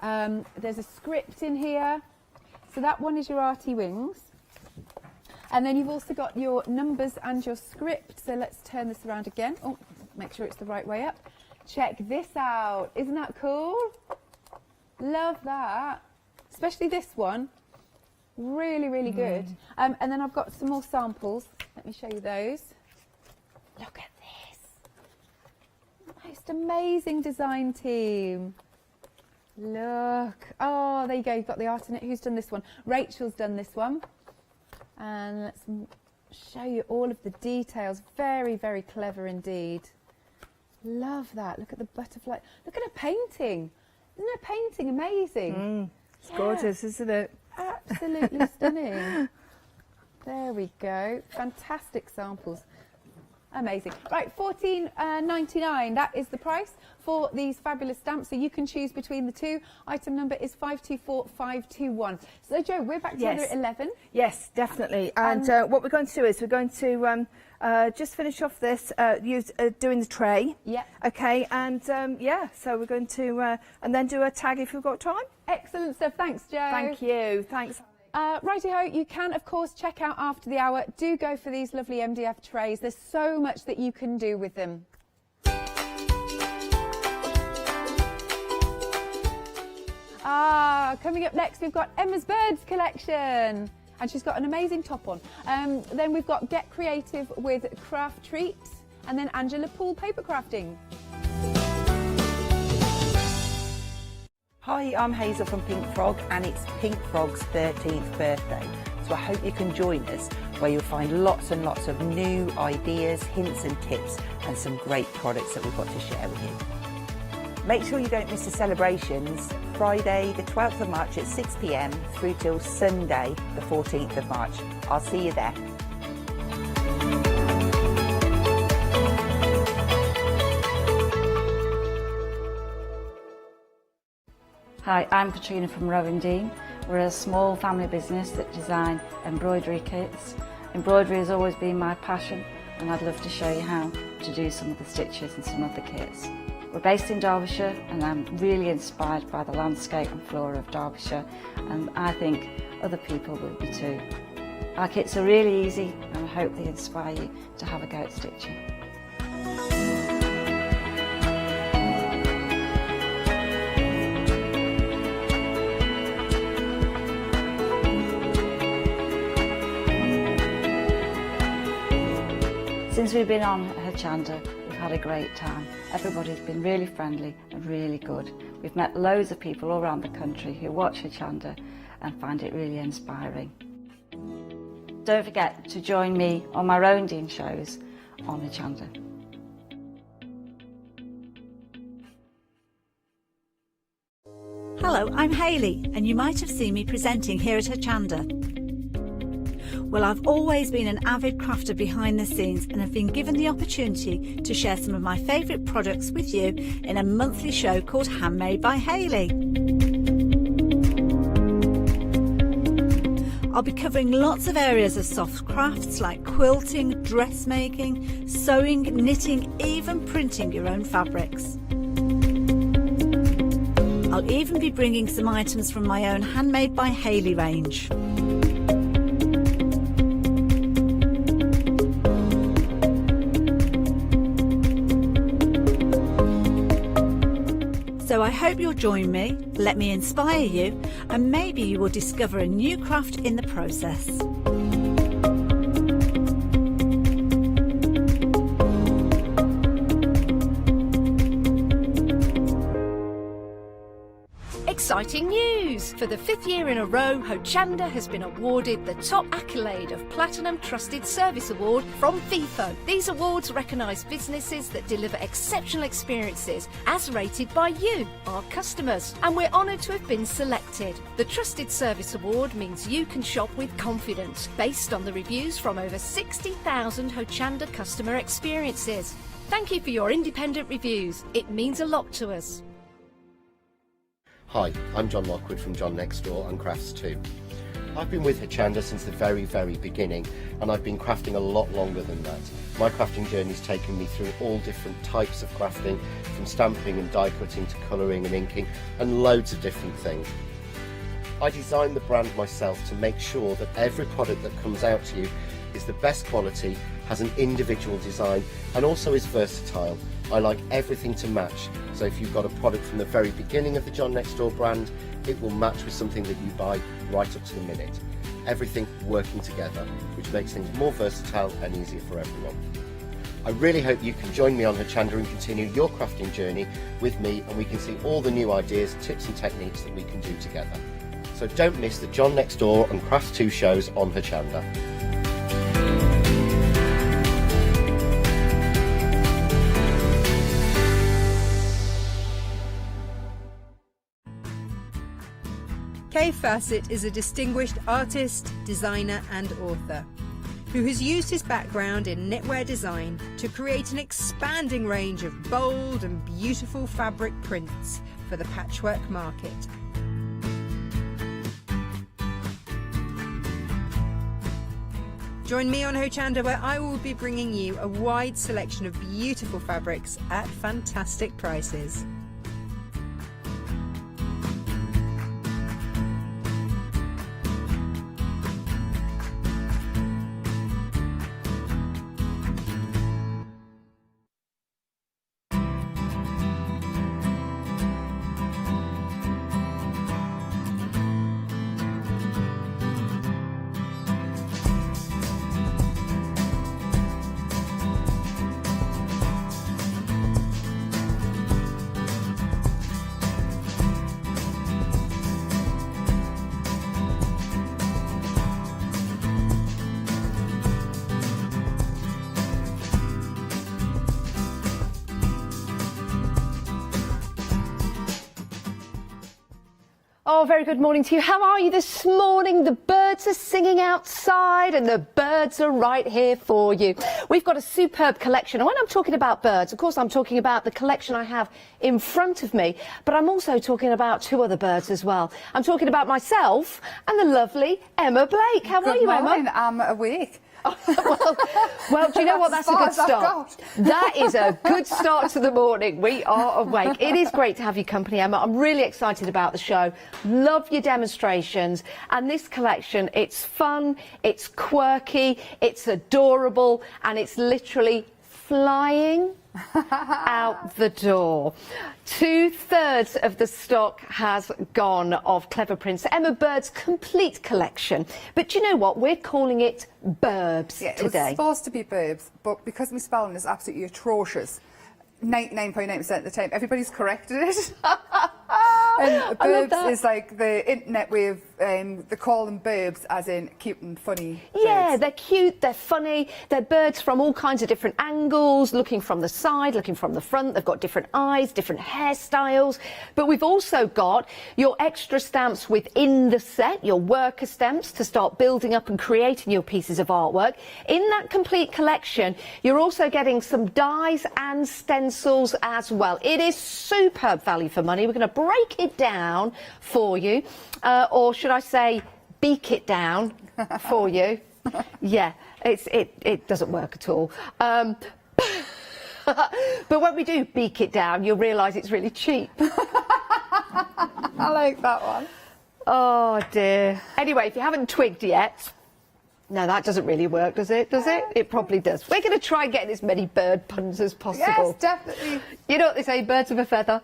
There's a script in here. So that one is your Artie Wings. And then you've also got your numbers and your script. So let's turn this around again. Oh, make sure it's the right way up. Check this out. Isn't that cool? Love that. Especially this one. Really, really good. And then I've got some more samples. Let me show you those. Look at this. Most amazing design team. Look. Oh, there you go. You've got the art in it. Who's done this one? Rachel's done this one. And let's show you all of the details. Very, very clever indeed. Love that. Look at the butterfly. Look at her painting. Isn't her painting amazing? It's gorgeous, isn't it? Absolutely stunning. There we go. Fantastic samples. Amazing. Right, $14.99. That is the price for these fabulous stamps. So you can choose between the two. Item number is 524521. So Joe, we're back together at 11. Yes, definitely. And what we're going to do is we're going to just finish off this doing the tray. Yeah. Okay. And yeah, so we're going to and then do a tag if we've got time. Excellent stuff. Thanks, Joe. Thank you. Thanks. Righty-ho, you can, of course, check out after the hour. Do go for these lovely MDF trays. There's so much that you can do with them. Coming up next, we've got Emma's Birds collection. And she's got an amazing top on. Then we've got Get Creative with Craft Treats. And then Angela Poole paper crafting. Hi, I'm Hazel from Pink Frog and it's Pink Frog's 13th birthday. So I hope you can join us where you'll find lots and lots of new ideas, hints and tips and some great products that we've got to share with you. Make sure you don't miss the celebrations, Friday the 12th of March at 6 p.m. through till Sunday the 14th of March. I'll see you there. Hi, I'm Katrina from Rowan Dean. We're a small family business that design embroidery kits. Embroidery has always been my passion and I'd love to show you how to do some of the stitches and some of the kits. We're based in Derbyshire and I'm really inspired by the landscape and flora of Derbyshire and I think other people will be too. Our kits are really easy and I hope they inspire you to have a go at stitching. Since we've been on Hochanda, we've had a great time. Everybody's been really friendly and really good. We've met loads of people all around the country who watch Hochanda and find it really inspiring. Don't forget to join me on my Rowan Dean shows on Hochanda. Hello, I'm Hayley, and you might have seen me presenting here at Hochanda. Well, I've always been an avid crafter behind the scenes and have been given the opportunity to share some of my favourite products with you in a monthly show called Handmade by Hayley. I'll be covering lots of areas of soft crafts like quilting, dressmaking, sewing, knitting, even printing your own fabrics. I'll even be bringing some items from my own Handmade by Hayley range. So I hope you'll join me, let me inspire you, and maybe you will discover a new craft in the process. Exciting news! For the 5th year in a row, Hochanda has been awarded the top accolade of Platinum Trusted Service Award from Feefo. These awards recognise businesses that deliver exceptional experiences as rated by you, our customers, and we're honoured to have been selected. The Trusted Service Award means you can shop with confidence based on the reviews from over 60,000 Hochanda customer experiences. Thank you for your independent reviews. It means a lot to us. Hi, I'm John Lockwood from John Next Door and Crafts 2. I've been with Hochanda since the very beginning and I've been crafting a lot longer than that. My crafting journey's taken me through all different types of crafting, from stamping and die cutting to colouring and inking and loads of different things. I designed the brand myself to make sure that every product that comes out to you is the best quality, has an individual design and also is versatile. I like everything to match, so if you've got a product from the very beginning of the John Next Door brand, it will match with something that you buy right up to the minute. Everything working together, which makes things more versatile and easier for everyone. I really hope you can join me on Hochanda and continue your crafting journey with me, and we can see all the new ideas, tips and techniques that we can do together. So don't miss the John Next Door and Crafts 2 shows on Hochanda. Kay Fassett is a distinguished artist, designer and author who has used his background in knitwear design to create an expanding range of bold and beautiful fabric prints for the patchwork market. Join me on Hochanda, where I will be bringing you a wide selection of beautiful fabrics at fantastic prices. Oh, very good morning to you. How are you this morning? The birds are singing outside and the birds are right here for you. We've got a superb collection. And when I'm talking about birds, of course, I'm talking about the collection I have in front of me, but I'm also talking about two other birds as well. I'm talking about myself and the lovely Emma Blake. How are you, Emma? I'm awake. Well, do you know what? That's a good start. That is a good start to the morning. We are awake. It is great to have your company, Emma. I'm really excited about the show. Love your demonstrations. And this collection, it's fun, it's quirky, it's adorable, and it's literally flying out the door. 2/3 of the stock has gone of Clever Prints, Emma Bird's complete collection. But do you know what? We're calling it Burbs today. It was supposed to be Burbs, but because my spelling is absolutely atrocious, 99.9% of the time, everybody's corrected it. And Burbs is like the internet way of, they call them Burbs as in cute and funny Yeah, birds. they're cute, they're funny, they're birds from all kinds of different angles, looking from the side, looking from the front, they've got different eyes, different hairstyles. But we've also got your extra stamps within the set, your worker stamps to start building up and creating your pieces of artwork. In that complete collection, you're also getting some dies and stencils as well. It is superb value for money. We're going to break it down for you, or should I say beak it down for you. Yeah, it doesn't work at all. But when we do beak it down, you'll realise it's really cheap. I like that one. Oh dear. Anyway, if you haven't twigged yet, no, that doesn't really work, does it? Does it? It probably does. We're going to try and get as many bird puns as possible. Yes, definitely. You know what they say, birds of a feather.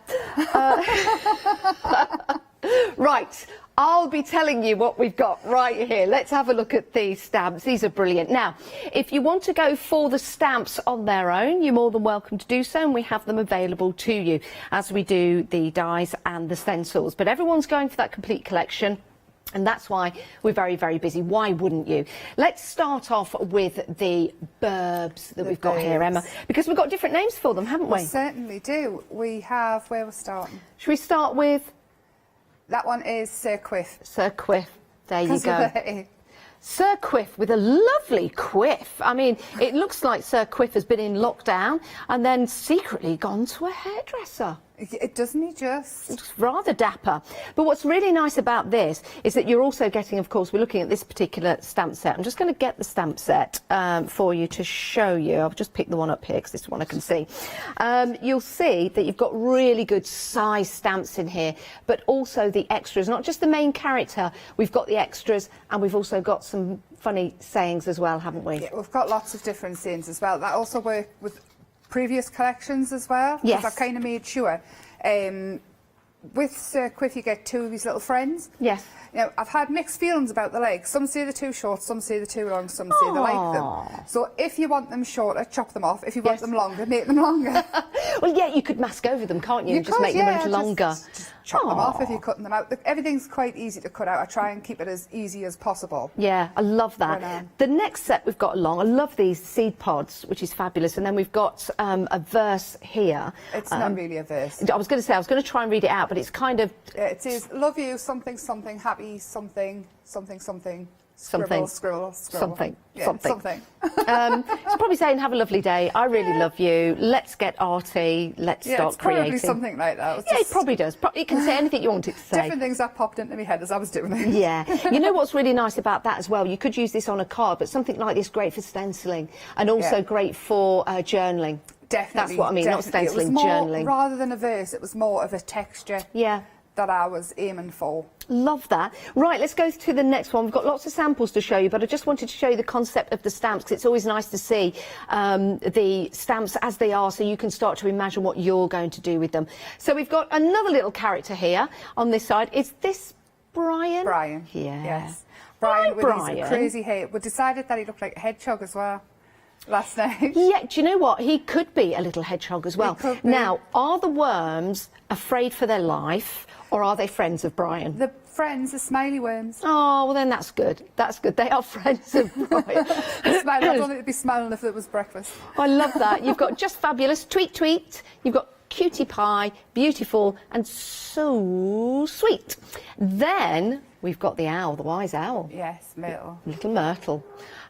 Right, I'll be telling you what we've got right here. Let's have a look at these stamps. These are brilliant. Now, if you want to go for the stamps on their own, you're more than welcome to do so, and we have them available to you as we do the dies and the stencils. But everyone's going for that complete collection. And that's why we're very, very busy. Why wouldn't you? Let's start off with the Burbs that we've got here, Emma, because we've got different names for them, haven't we? We certainly do. We have, where we're starting? Should we start with? That one is Sir Quiff. Sir Quiff. There you go. Sir Quiff with a lovely quiff. I mean, it looks like Sir Quiff has been in lockdown and then secretly gone to a hairdresser. It doesn't he just? It's rather dapper. But what's really nice about this is that you're also getting, of course, we're looking at this particular stamp set. I'm just going to get the stamp set for you to show you. I'll just pick the one up here because this one I can see. You'll see that you've got really good size stamps in here, but also the extras, not just the main character. We've got the extras and we've also got some funny sayings as well, haven't we? Yeah, we've got lots of different sayings as well. That also work with previous collections as well. Yes. I've kind of made sure. With Sir Quiff you get two of his little friends. Yes. You know, I've had mixed feelings about the legs. Some say they're too short, some say they're too long, some say they like them. So if you want them shorter, chop them off. If you want them longer, make them longer. Well, yeah, you could mask over them, can't you? And just make them a little longer. Just chop them off if you're cutting them out. Everything's quite easy to cut out. I try and keep it as easy as possible. Yeah, I love that. The next set we've got along, I love these seed pods, which is fabulous. And then we've got a verse here. It's not really a verse. I was going to say, I was going to try and read it out, but it's kind of... It says, love you, something, something, happy, something, something, something. Scribble, scribble, scribble. Something, yeah, something. It's probably saying, have a lovely day. I really love you. Let's get arty. Let's start creating. It's probably something like that. Yeah, it probably does. It can say anything you want it to say. Different things that popped into my head as I was doing it. Yeah. You know what's really nice about that as well? You could use this on a card, but something like this great for stenciling and also great for journaling. Definitely. That's what I mean, not stenciling, it was more, journaling. Rather than a verse, it was more of a texture. Yeah. That I was aiming for. Love that. Right, let's go to the next one. We've got lots of samples to show you, but I just wanted to show you the concept of the stamps because it's always nice to see the stamps as they are so you can start to imagine what you're going to do with them. So we've got another little character here on this side. Is this Brian? Brian. Yeah. Yes. Brian with Brian. his crazy hair. We decided that he looked like a hedgehog as well last night. Yeah, do you know what? He could be a little hedgehog as well. Now, are the worms afraid for their life or are they friends of Brian? The friends are smiley worms. Oh, well then that's good. That's good. They are friends of Brian. I don't think it'd be smiling if it was breakfast. I love that. You've got just fabulous. Tweet, tweet. You've got cutie pie, beautiful and so sweet. Then we've got the owl, the wise owl. Yes, Myrtle. Little Myrtle.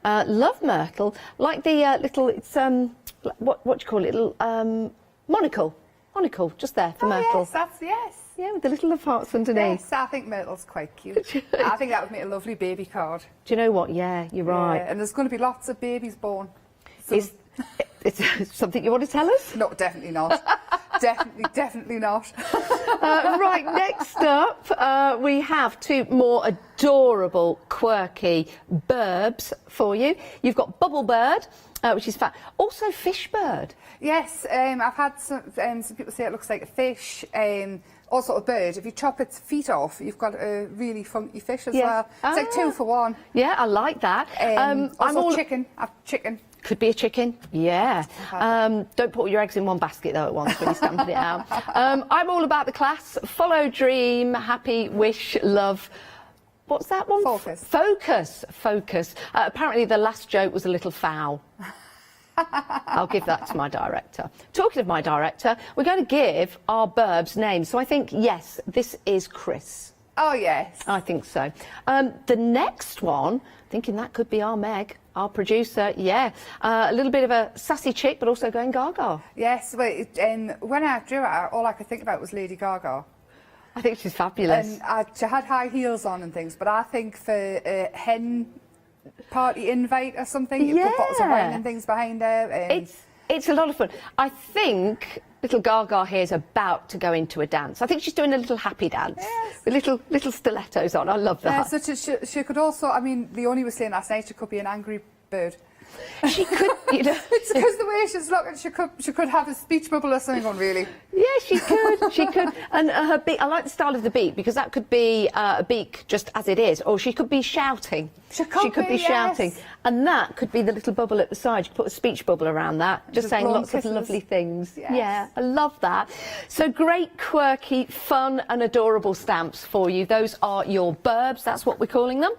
Love Myrtle. Like the little, it's, what do you call it? Little monocle. Monocle, just there for Myrtle. Yes, that's, yes. Yeah, with the little love hearts underneath. Yes, I think Myrtle's quite cute. I think that would make a lovely baby card. Do you know what? Yeah, you're right. Yeah, and there's going to be lots of babies born. So It's something you want to tell us? No, definitely not. definitely not. Right, next up, we have two more adorable, quirky burbs for you. You've got Bubble Bird, which is fat. Also Fish Bird. Yes, I've had some people say it looks like a fish. Also a bird. If you chop its feet off, you've got a really funky fish as well. It's like 2 for 1. Yeah, I like that. Also chicken. Chicken. Could be a chicken, yeah. Don't put all your eggs in one basket though at once when you're stamping it out. I'm all about the class. Follow, dream, happy, wish, love. What's that one? Focus. Focus. Apparently the last joke was a little foul. I'll give that to my director. Talking of my director, we're going to give our burbs names. So I think, yes, this is Chris. Oh, yes. I think so. The next one, thinking that could be our Meg, our producer, yeah. A little bit of a sassy chick, but also going gaga. Yes, well, when I drew it, all I could think about was Lady Gaga. I think she's fabulous. And she had high heels on and things, but I think for a hen party invite or something, you put bottles of wine and things behind her. It's a lot of fun. I think little Gaga here is about to go into a dance. I think she's doing a little happy dance with little stilettos on. I love that. Yeah, so she could also, I mean, Leonie was saying last night she could be an angry bird. She could, you know. It's because the way she's looking, she could have a speech bubble or something on, really. Yeah, she could. And her beak, I like the style of the beak, because that could be a beak just as it is, or she could be shouting. She could be shouting. And that could be the little bubble at the side. You could put a speech bubble around that, just saying lots of lovely things. Yes. Yeah, I love that. So great, quirky, fun and adorable stamps for you. Those are your burbs, that's what we're calling them.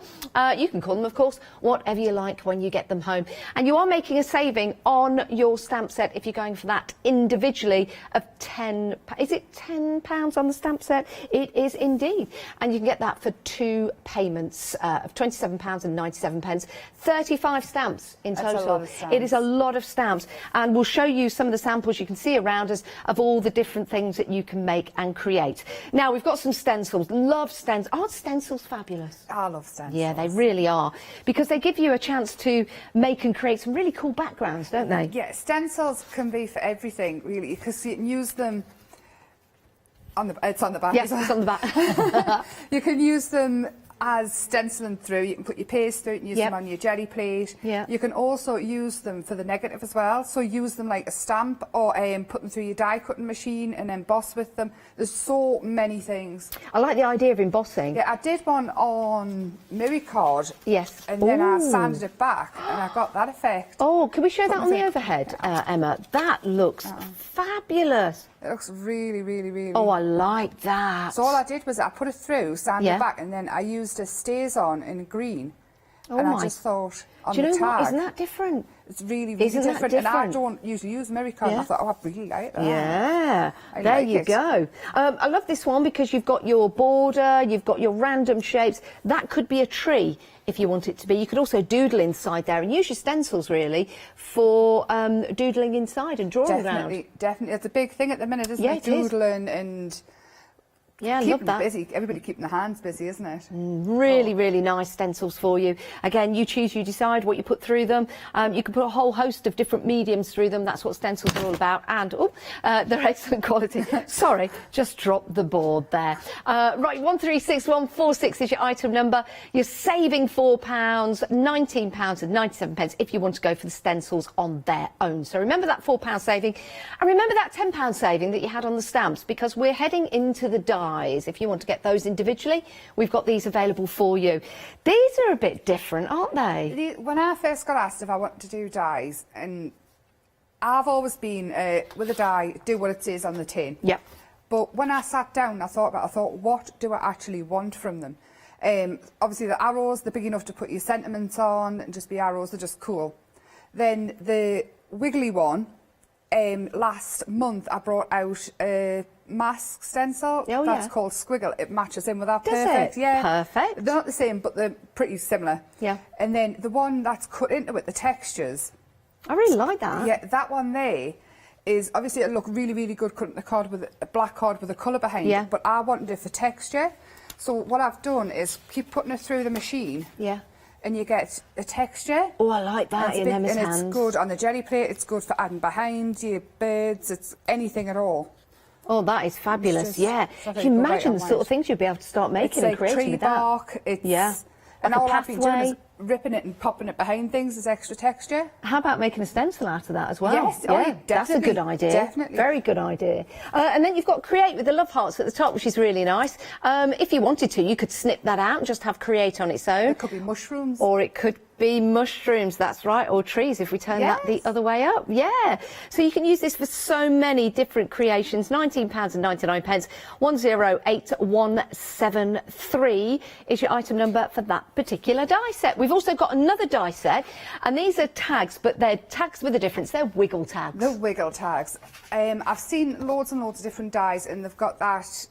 You can call them, of course, whatever you like when you get them home. And you are making a saving on your stamp set if you're going for that individually of £10. Is it £10 on the stamp set? It is indeed. And you can get that for 2 payments of £27.97. 35 stamps in total. That's a lot of stamps. It is a lot of stamps. And we'll show you some of the samples you can see around us of all the different things that you can make and create. Now, we've got some stencils. Love stencils. Aren't stencils fabulous? I love stencils. Yeah, they really are. Because they give you a chance to make and create some really cool backgrounds, don't they? Yeah, stencils can be for everything, really, because you can use them it's on the back. Yes, it's on the back. You can use them as stenciling through. You can put your paste through it and use them on your jelly plate. Yeah. You can also use them for the negative as well. So use them like a stamp, or put them through your die cutting machine and emboss with them. There's so many things. I like the idea of embossing. Yeah, I did one on mirror card. Yes. And then I sanded it back and I got that effect. Oh, can we show that on the overhead, Emma? That looks fabulous. It looks really, really, really... Oh, I like that. So all I did was I put it through, sanded it back, and then I used a stays-on in green. Oh, and I just thought, on Do you the know tag... what? Isn't that different? It's really, really Isn't that different. And I different? don't usually use mirror card. Yeah. I thought, oh, I really like that. Yeah, I there like you it. go. I love this one because you've got your border, you've got your random shapes. That could be a tree if you want it to be. You could also doodle inside there and use your stencils, really, for doodling inside and drawing around. Definitely. It's a big thing at the minute, isn't Yeah, it? it is. Doodling and... Yeah, I keeping love that. busy. Everybody keeping their hands busy, isn't it? Really, really nice stencils for you. Again, you choose, you decide what you put through them. You can put a whole host of different mediums through them. That's what stencils are all about. And, they're excellent quality. Sorry, just dropped the board there. Right, 136146 is your item number. You're saving £4, £19.97 if you want to go for the stencils on their own. So remember that £4 saving. And remember that £10 saving that you had on the stamps, because we're heading into the dies. If you want to get those individually, we've got these available for you. These are a bit different, aren't they? When I first got asked if I wanted to do dies, and I've always been, with a die, do what it says on the tin. Yep. But when I sat down, I thought, what do I actually want from them? Obviously, the arrows, they're big enough to put your sentiments on and just be arrows, they're just cool. Then the wiggly one, last month I brought out a mask stencil that's called Squiggle. It matches in with that perfect. Yeah, perfect. They're not the same, but they're pretty similar. Yeah. And then the one that's cut into it, the textures. I really like that. Yeah, that one there is obviously it'll look really, really good cutting the card with a black card with a colour behind it. But I wanted it for texture. So what I've done is keep putting it through the machine. Yeah. And you get a texture. Oh, I like that in Emma's hands. And it's good on the jelly plate, it's good for adding behind your birds, it's anything at all. Oh, that is fabulous, Just, yeah. Can you imagine the sort of things you'd be able to start making and creating with that? Tree bark, it's... And all I've been doing is ripping it and popping it behind things as extra texture. How about making a stencil out of that as well? Yes, that's a good idea. Definitely. Very good idea. And then you've got Create with the love hearts at the top, which is really nice. If you wanted to, you could snip that out and just have Create on its own. It could be mushrooms. Or it could be mushrooms, that's right, or trees if we turn that the other way up. Yeah. So you can use this for so many different creations. £19.99. 108173 is your item number for that particular die set. We've also got another die set, and these are tags, but they're tags with a difference. They're wiggle tags. The wiggle tags. I've seen loads and loads of different dies, and they've got that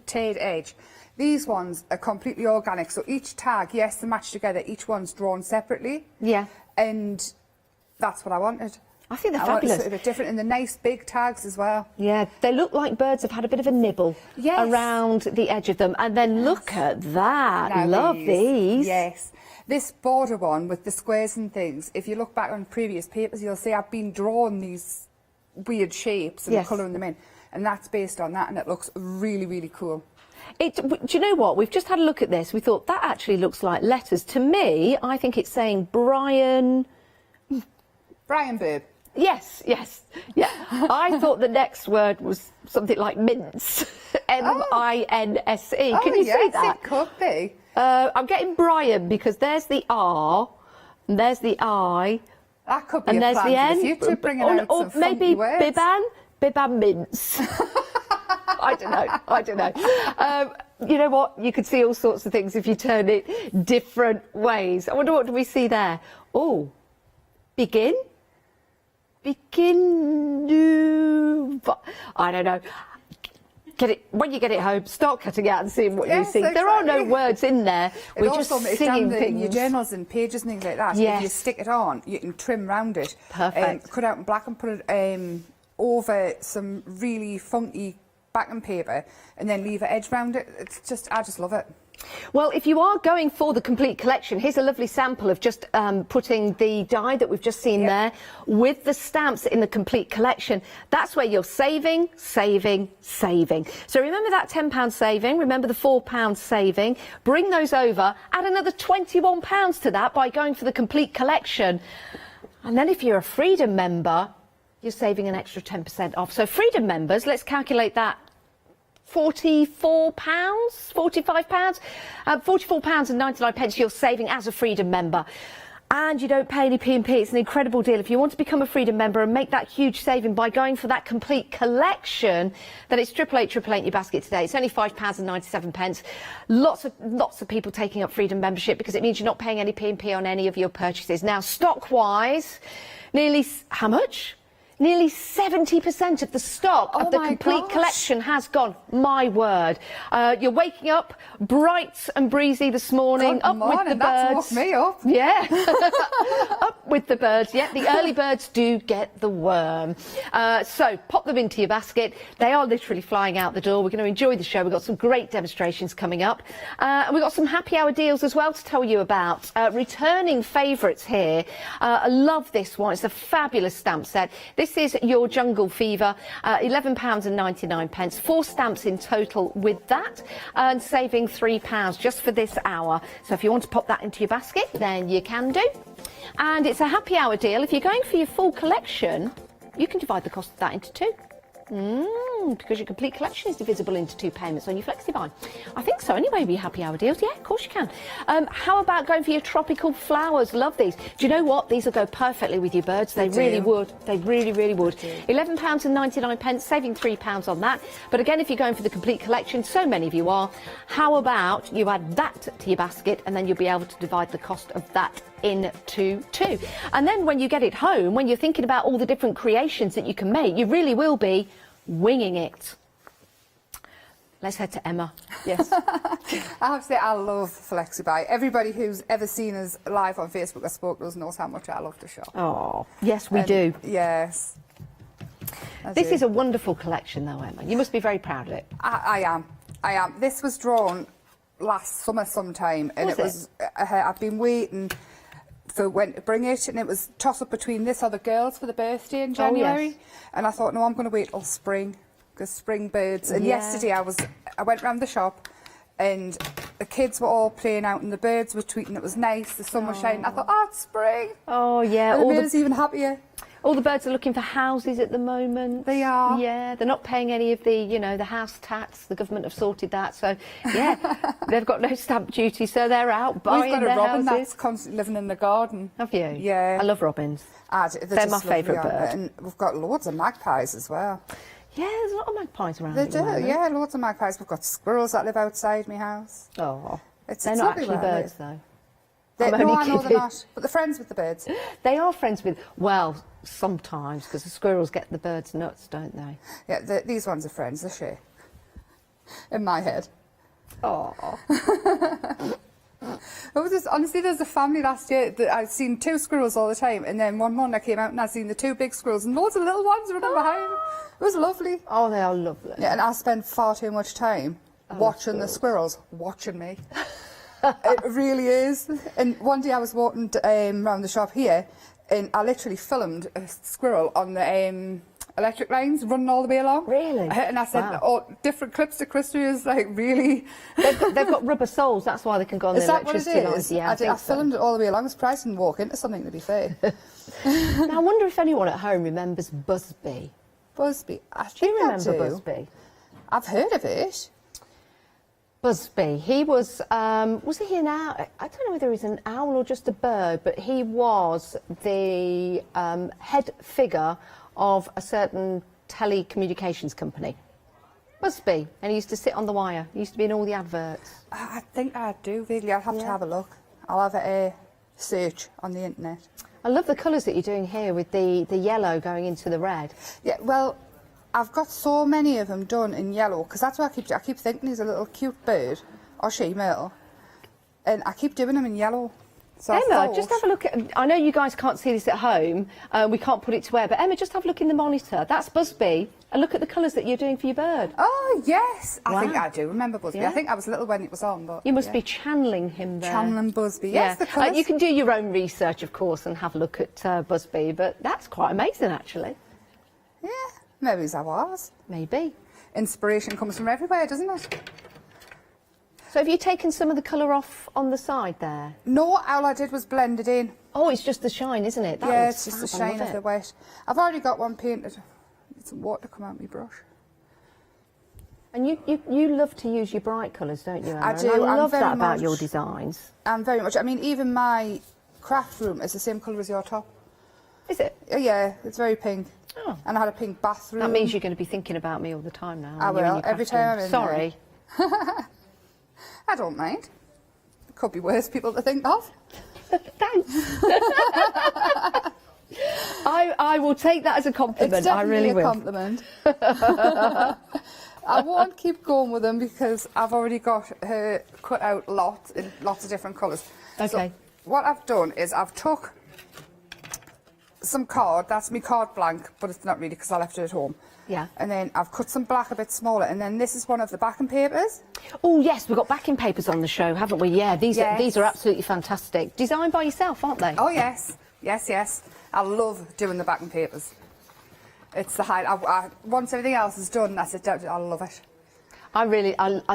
tiered edge. These ones are completely organic, so each tag, yes, they match together, each one's drawn separately. Yeah. And that's what I wanted. I think they're I fabulous. Want it a bit different, and the nice big tags as well. Yeah, they look like birds have had a bit of a nibble around the edge of them. And then look at that. Now Love these. Yes. This border one with the squares and things, if you look back on previous papers, you'll see I've been drawing these weird shapes and colouring them in. And that's based on that, and it looks really, really cool. Do you know what? We've just had a look at this. We thought that actually looks like letters. To me, I think it's saying Brian... Brian Bird. Yes, yes. Yeah. I thought the next word was something like mince. M-I-N-S-E. Can you see that? It could be. I'm getting Brian because there's the R and there's the I. That could be and a there's plan the for N. the future, bringing out or some maybe funky words. Biban mince. I don't know. You know what? You could see all sorts of things if you turn it different ways. I wonder what do we see there? Oh, begin. I don't know. When you get it home, start cutting out and seeing what you see. Exactly. There are no words in there. We're just singing things. In your journals and pages and things like that. Yes. If you stick it on, you can trim round it. Perfect. Cut out in black and put it over some really funky backing paper, and then leave an edge round it. I just love it. Well, if you are going for the complete collection, here's a lovely sample of just putting the die that we've just seen there with the stamps in the complete collection. That's where you're saving. So remember that £10 saving, remember the £4 saving, bring those over, add another £21 to that by going for the complete collection. And then if you're a Freedom member, you're saving an extra 10% off. So Freedom members, let's calculate that. £45, £44.99 you're saving as a Freedom member. And you don't pay any P&P. It's an incredible deal. If you want to become a Freedom member and make that huge saving by going for that complete collection, then it's 888 in your basket today. It's only £5.97. Lots of people taking up Freedom membership because it means you're not paying any P&P on any of your purchases. Now, stock-wise, nearly how much? Nearly 70% of the stock of the complete collection has gone. My word. You're waking up bright and breezy this morning. Good morning. With the That's birds. woke me up. Yeah. Up with the birds. Yeah, the early birds do get the worm. So pop them into your basket. They are literally flying out the door. We're going to enjoy the show. We've got some great demonstrations coming up. And we've got some happy hour deals as well to tell you about. Returning favourites here. I love this one. It's a fabulous stamp set. This is your Jungle Fever, £11.99. 4 stamps in total with that, and saving £3 just for this hour. So if you want to pop that into your basket, then you can do. And it's a happy hour deal. If you're going for your full collection, you can divide the cost of that into 2. because your complete collection is divisible into 2 payments on your FlexiBuy. I think so anyway, with your happy hour deals. Yeah, of course you can. How about going for your tropical flowers? Love these. Do you know what? These will go perfectly with your birds. They really would. They really, really would. £11.99, saving £3 on that. But again, if you're going for the complete collection, so many of you are, how about you add that to your basket and then you'll be able to divide the cost of that into 2. And then when you get it home, when you're thinking about all the different creations that you can make, you really will be winging it. Let's head to Emma. Yes. I have to say, I love FlexiBuy. Everybody who's ever seen us live on Facebook or spoke to us knows how much I love to shop. Oh, yes, we do. Yes. This is a wonderful collection, though, Emma. You must be very proud of it. I am. This was drawn last summer sometime, and I've been waiting for when to bring it, and it was toss up between this or the girls for the birthday in January. Yes. And I thought, no, I'm going to wait till spring, because spring birds. And yesterday I went round the shop, and the kids were all playing out, and the birds were tweeting it was nice, the sun was shining. I thought, oh, it's spring. Oh, yeah. And it made us even happier. All the birds are looking for houses at the moment. They are. Yeah, they're not paying any of the, you know, the house tax. The government have sorted that. So, yeah, they've got no stamp duty, so they're out buying their houses. We've got a robin that's constantly living in the garden. Have you? Yeah. I love robins. They're my favourite bird. And we've got loads of magpies as well. Yeah, there's a lot of magpies around. They do, yeah, loads of magpies. We've got squirrels that live outside my house. Oh, they're not actually birds, though. No, I know they're not, but they're friends with the birds. They are friends with, well, sometimes, because the squirrels get the birds nuts, don't they? Yeah, these ones are friends, they're share. In my head. Oh. Honestly, there's a family last year that I'd seen 2 squirrels all the time, and then one morning I came out and I'd seen the 2 big squirrels and loads of little ones running behind them. It was lovely. Oh, they are lovely. Yeah, and I spend far too much time watching the squirrels watching me. It really is. And one day I was walking around the shop here, and I literally filmed a squirrel on the electric lines running all the way along. Really? And I said, different clips to Christy is like, really? They've got rubber soles, that's why they can go on the electricity lines. Yeah, I filmed it all the way along. I was surprised I didn't walk into something, to be fair. Now, I wonder if anyone at home remembers Busby. Busby? Do you remember Busby? I've heard of it. Busby, he was he an owl? I don't know whether he's an owl or just a bird, but he was the head figure of a certain telecommunications company. Busby, and he used to sit on the wire. He used to be in all the adverts. I think I do, really. I'll have to have a look. I'll have a search on the internet. I love the colours that you're doing here with the yellow going into the red. Yeah, well, I've got so many of them done in yellow, because that's what I keep thinking he's a little cute bird, or she-male, and I keep doing them in yellow. So Emma, just have a look at, I know you guys can't see this at home, we can't put it to air, but Emma, just have a look in the monitor. That's Busby, and look at the colours that you're doing for your bird. Oh, yes. Wow. I think I do remember Busby. Yeah. I think I was little when it was on, but... You must be channeling him there. Channeling Busby, yes, the colours. You can do your own research, of course, and have a look at Busby, but that's quite amazing, actually. Yeah. Maybe I was. Maybe. Inspiration comes from everywhere, doesn't it? So have you taken some of the colour off on the side there? No, all I did was blend it in. Oh, it's just the shine, isn't it? Yeah, it's just the shine of the wet. I've already got one painted. Need some water to come out of my brush. And you love to use your bright colours, don't you, Emma? I do. And I love very that about much, your designs. And very much. I mean, even my craft room is the same colour as your top. Is it? Yeah, it's very pink. Oh. And I had a pink bathroom. That means you're going to be thinking about me all the time now. I will, every time I'm in Sorry. I don't mind. It could be worse people to think of. Thanks. I will take that as a compliment. It's definitely I really will. a compliment. I won't keep going with them because I've already got her cut out in lots of different colours. Okay. So what I've done is I've took some card, that's my card blank, but it's not really because I left it at home. Yeah. And then I've cut some black a bit smaller, and then this is one of the backing papers. Oh yes, we've got backing papers on the show, haven't we? Yeah, these are absolutely fantastic. Designed by yourself, aren't they? Oh yes, yes. I love doing the backing papers. It's the highlight. Once everything else is done, I said, I love it. I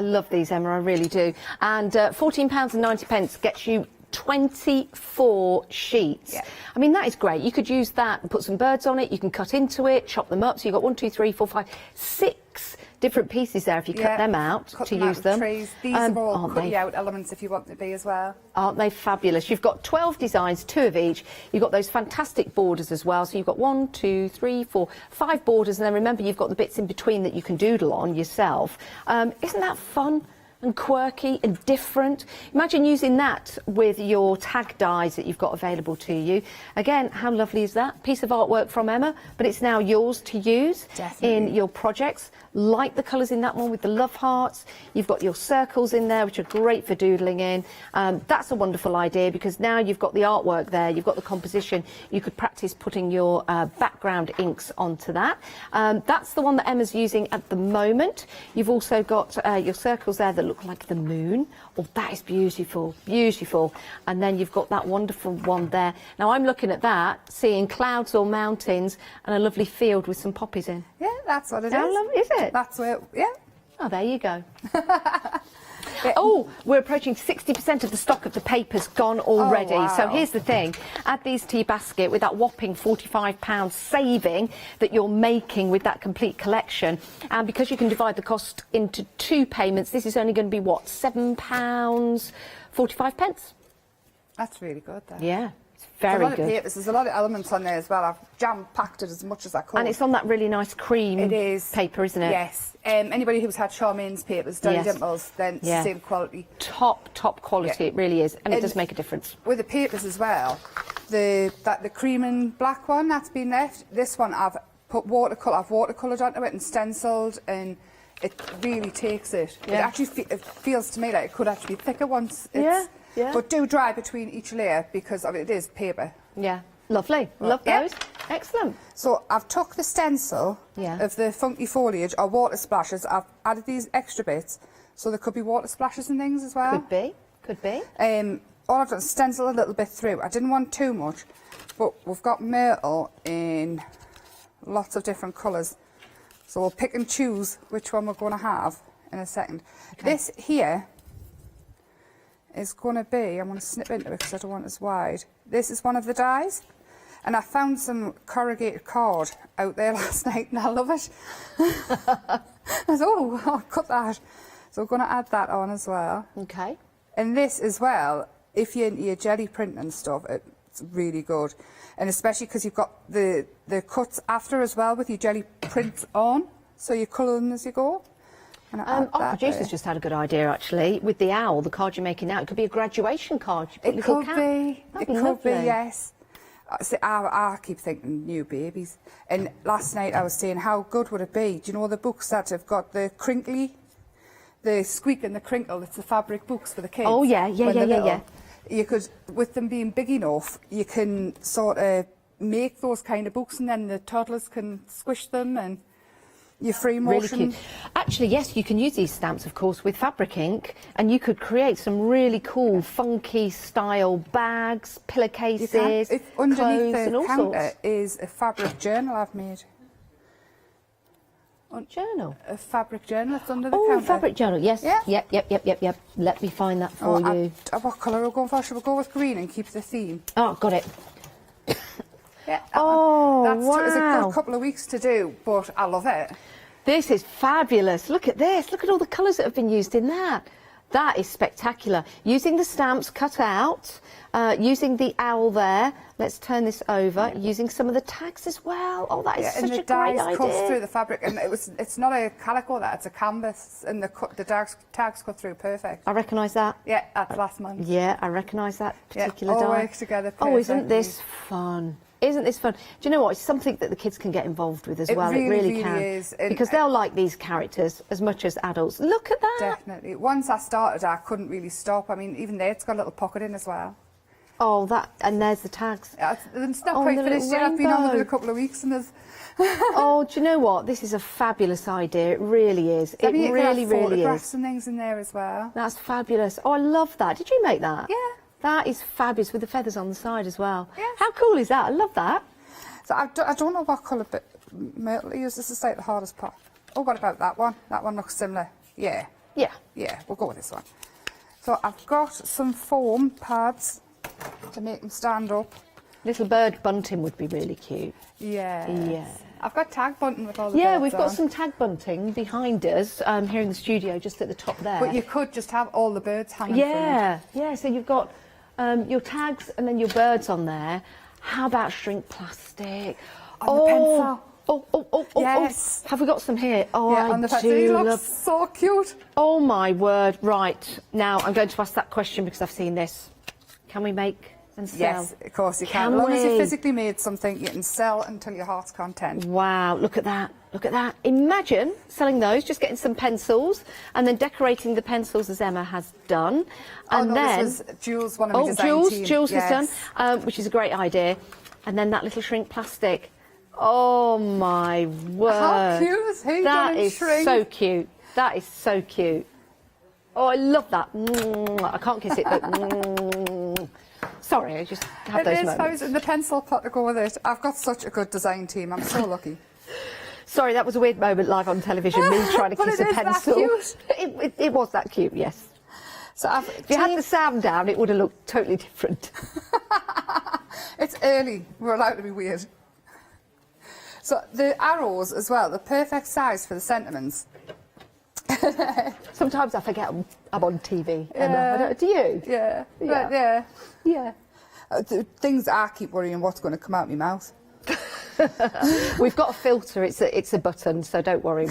love these, Emma, I really do. And £14.90 gets you 24 sheets. Yeah. I mean, that is great. You could use that and put some birds on it. You can cut into it, chop them up. So you've got 1, 2, 3, 4, 5, 6 different pieces there if you cut them out cut to them use out them. of trays. These are all aren't they? cutting out elements if you want them to be as well. Aren't they fabulous? You've got 12 designs, 2 of each. You've got those fantastic borders as well. So you've got 1, 2, 3, 4, 5 borders. And then remember, you've got the bits in between that you can doodle on yourself. Isn't that fun? And quirky and different. Imagine using that with your tag dies that you've got available to you. Again, how lovely is that? Piece of artwork from Emma, but it's now yours to use in your projects. Like the colours in that one with the love hearts. You've got your circles in there, which are great for doodling in. That's a wonderful idea because now you've got the artwork there, you've got the composition. You could practice putting your background inks onto that. That's the one that Emma's using at the moment. You've also got your circles there that look like the moon. Oh, that is beautiful, beautiful. And then you've got that wonderful one there. Now I'm looking at that, seeing clouds or mountains and a lovely field with some poppies in. Yeah, that's what it is. How lovely is it? That's where, yeah. Oh, there you go. Oh, we're approaching 60% of the stock of the papers gone already. Oh, wow. So here's the thing. Add these to your basket with that whopping £45 saving that you're making with that complete collection. And because you can divide the cost into 2 payments, this is only going to be, what, £7.45? That's really good, though. Yeah. There's Very a lot good. of papers. There's a lot of elements on there as well. I've jam-packed it as much as I could. And it's on that really nice cream paper, isn't it? Yes. Anybody who's had Charmaine's papers, Dolly Dimples, then it's the same quality. Top quality, it really is. And it does make a difference. With the papers as well, the cream and black one that's been left, this one I've put watercoloured onto it and stencilled, and it really takes it. It actually it feels to me like it could actually be thicker once it's... Yeah. But do dry between each layer because of it is paper. Yeah, lovely. Love those. Excellent. So I've took the stencil of the funky foliage or water splashes. I've added these extra bits, so there could be water splashes and things as well. Could be. Could be. All I've done is stencil a little bit through. I didn't want too much, but we've got myrtle in lots of different colours. So we'll pick and choose which one we're going to have in a second. Okay. This here is going to be, I'm going to snip into it because I don't want it as wide. This is one of the dies, and I found some corrugated card out there last night and I love it. I thought, oh, I'll cut that. So we're going to add that on as well. Okay. And this as well, if you're into your jelly print and stuff, it's really good. And especially because you've got the cuts after as well with your jelly prints on, so you colour them as you go. Our producer's just had a good idea, actually, with the owl, the card you're making now. It could be a graduation card. It could be. It could be, lovely. yes. See, I keep thinking new babies. And last night I was saying, how good would it be? Do you know the books that have got the crinkly, the squeak and the crinkle? It's the fabric books for the kids. Oh, yeah. You could, with them being big enough, you can sort of make those kind of books, and then the toddlers can squish them and... Your free motion. Really cute. Actually, yes, you can use these stamps, of course, with fabric ink, and you could create some really cool, funky style bags, pillowcases, underneath clothes, and the all counter sorts. is a fabric journal I've made. Journal? A fabric journal that's under the counter. counter. Oh, fabric journal, yes. Yeah. Yep. Let me find that for you. What colour are we going for? Should we go with green and keep the theme? Oh, got it. Yeah. Wow. It's a good couple of weeks to do, but I love it. This is fabulous. Look at this. Look at all the colours that have been used in that. That is spectacular. Using the stamps cut out, using the owl there. Let's turn this over. Using some of the tags as well. Oh, that is such a great idea. And the dies cut through the fabric, and it's not a calico, it's a canvas, and the tags cut through perfect. I recognise that. Yeah, that's last month. Yeah, I recognise that particular all die. works together perfectly. Oh, isn't this fun? Isn't this fun? Do you know what? It's something that the kids can get involved with as well. It really can. is. Because they'll like these characters as much as adults. Look at that. Definitely. Once I started, I couldn't really stop. I mean, even there, it's got a little pocket in as well. Oh, and there's the tags. It's not quite finished yet. I've been on it a couple of weeks and there's... Oh, do you know what? This is a fabulous idea. It really is. It really is. Photographs and things in there as well. That's fabulous. Oh, I love that. Did you make that? Yeah. That is fabulous with the feathers on the side as well. Yeah. How cool is that? I love that. So I don't know what colour myrtle to use. This is like the hardest part. Oh, what about that one? That one looks similar. Yeah. Yeah. Yeah, we'll go with this one. So I've got some foam pads to make them stand up. Little bird bunting would be really cute. Yeah. Yeah. I've got tag bunting with all the Yeah, birds we've got on. some tag bunting behind us here in the studio, just at the top there. But you could just have all the birds hanging from Yeah, yeah. So you've got your tags and then your birds on there. How about shrink plastic? On the pencil. Oh, Yes. Have we got some here? Oh, Yeah, I on the pencil. do He looks love. so cute. Oh my word! Right now, I'm going to ask that question because I've seen this. Can we make and sell? Yes, of course you can. As long as you physically made something, you can sell until your heart's content. Wow, look at that. Look at that. Imagine selling those, just getting some pencils and then decorating the pencils as Emma has done. And then this was Jules, one of my design team. Jules has Yes. done, which is a great idea. And then that little shrink plastic. Oh my word. How cute is he? That Done in is shrink. so cute. That is so cute. Oh, I love that. I can't kiss it, but sorry, I just have those moments. It is, and the pencil pot to go with it. I've got such a good design team. I'm so lucky. Sorry, that was a weird moment live on television, me trying to But kiss it a is that pencil. cute. It was that cute, yes. So if you had the sound down, it would have looked totally different. It's early. We're allowed to be weird. So the arrows as well, the perfect size for the sentiments. Sometimes I forget I'm on TV, Emma. Do you? Yeah. Yeah. Yeah. Yeah. The things I keep worrying what's going to come out my mouth. We've got a filter. It's a button, so don't worry.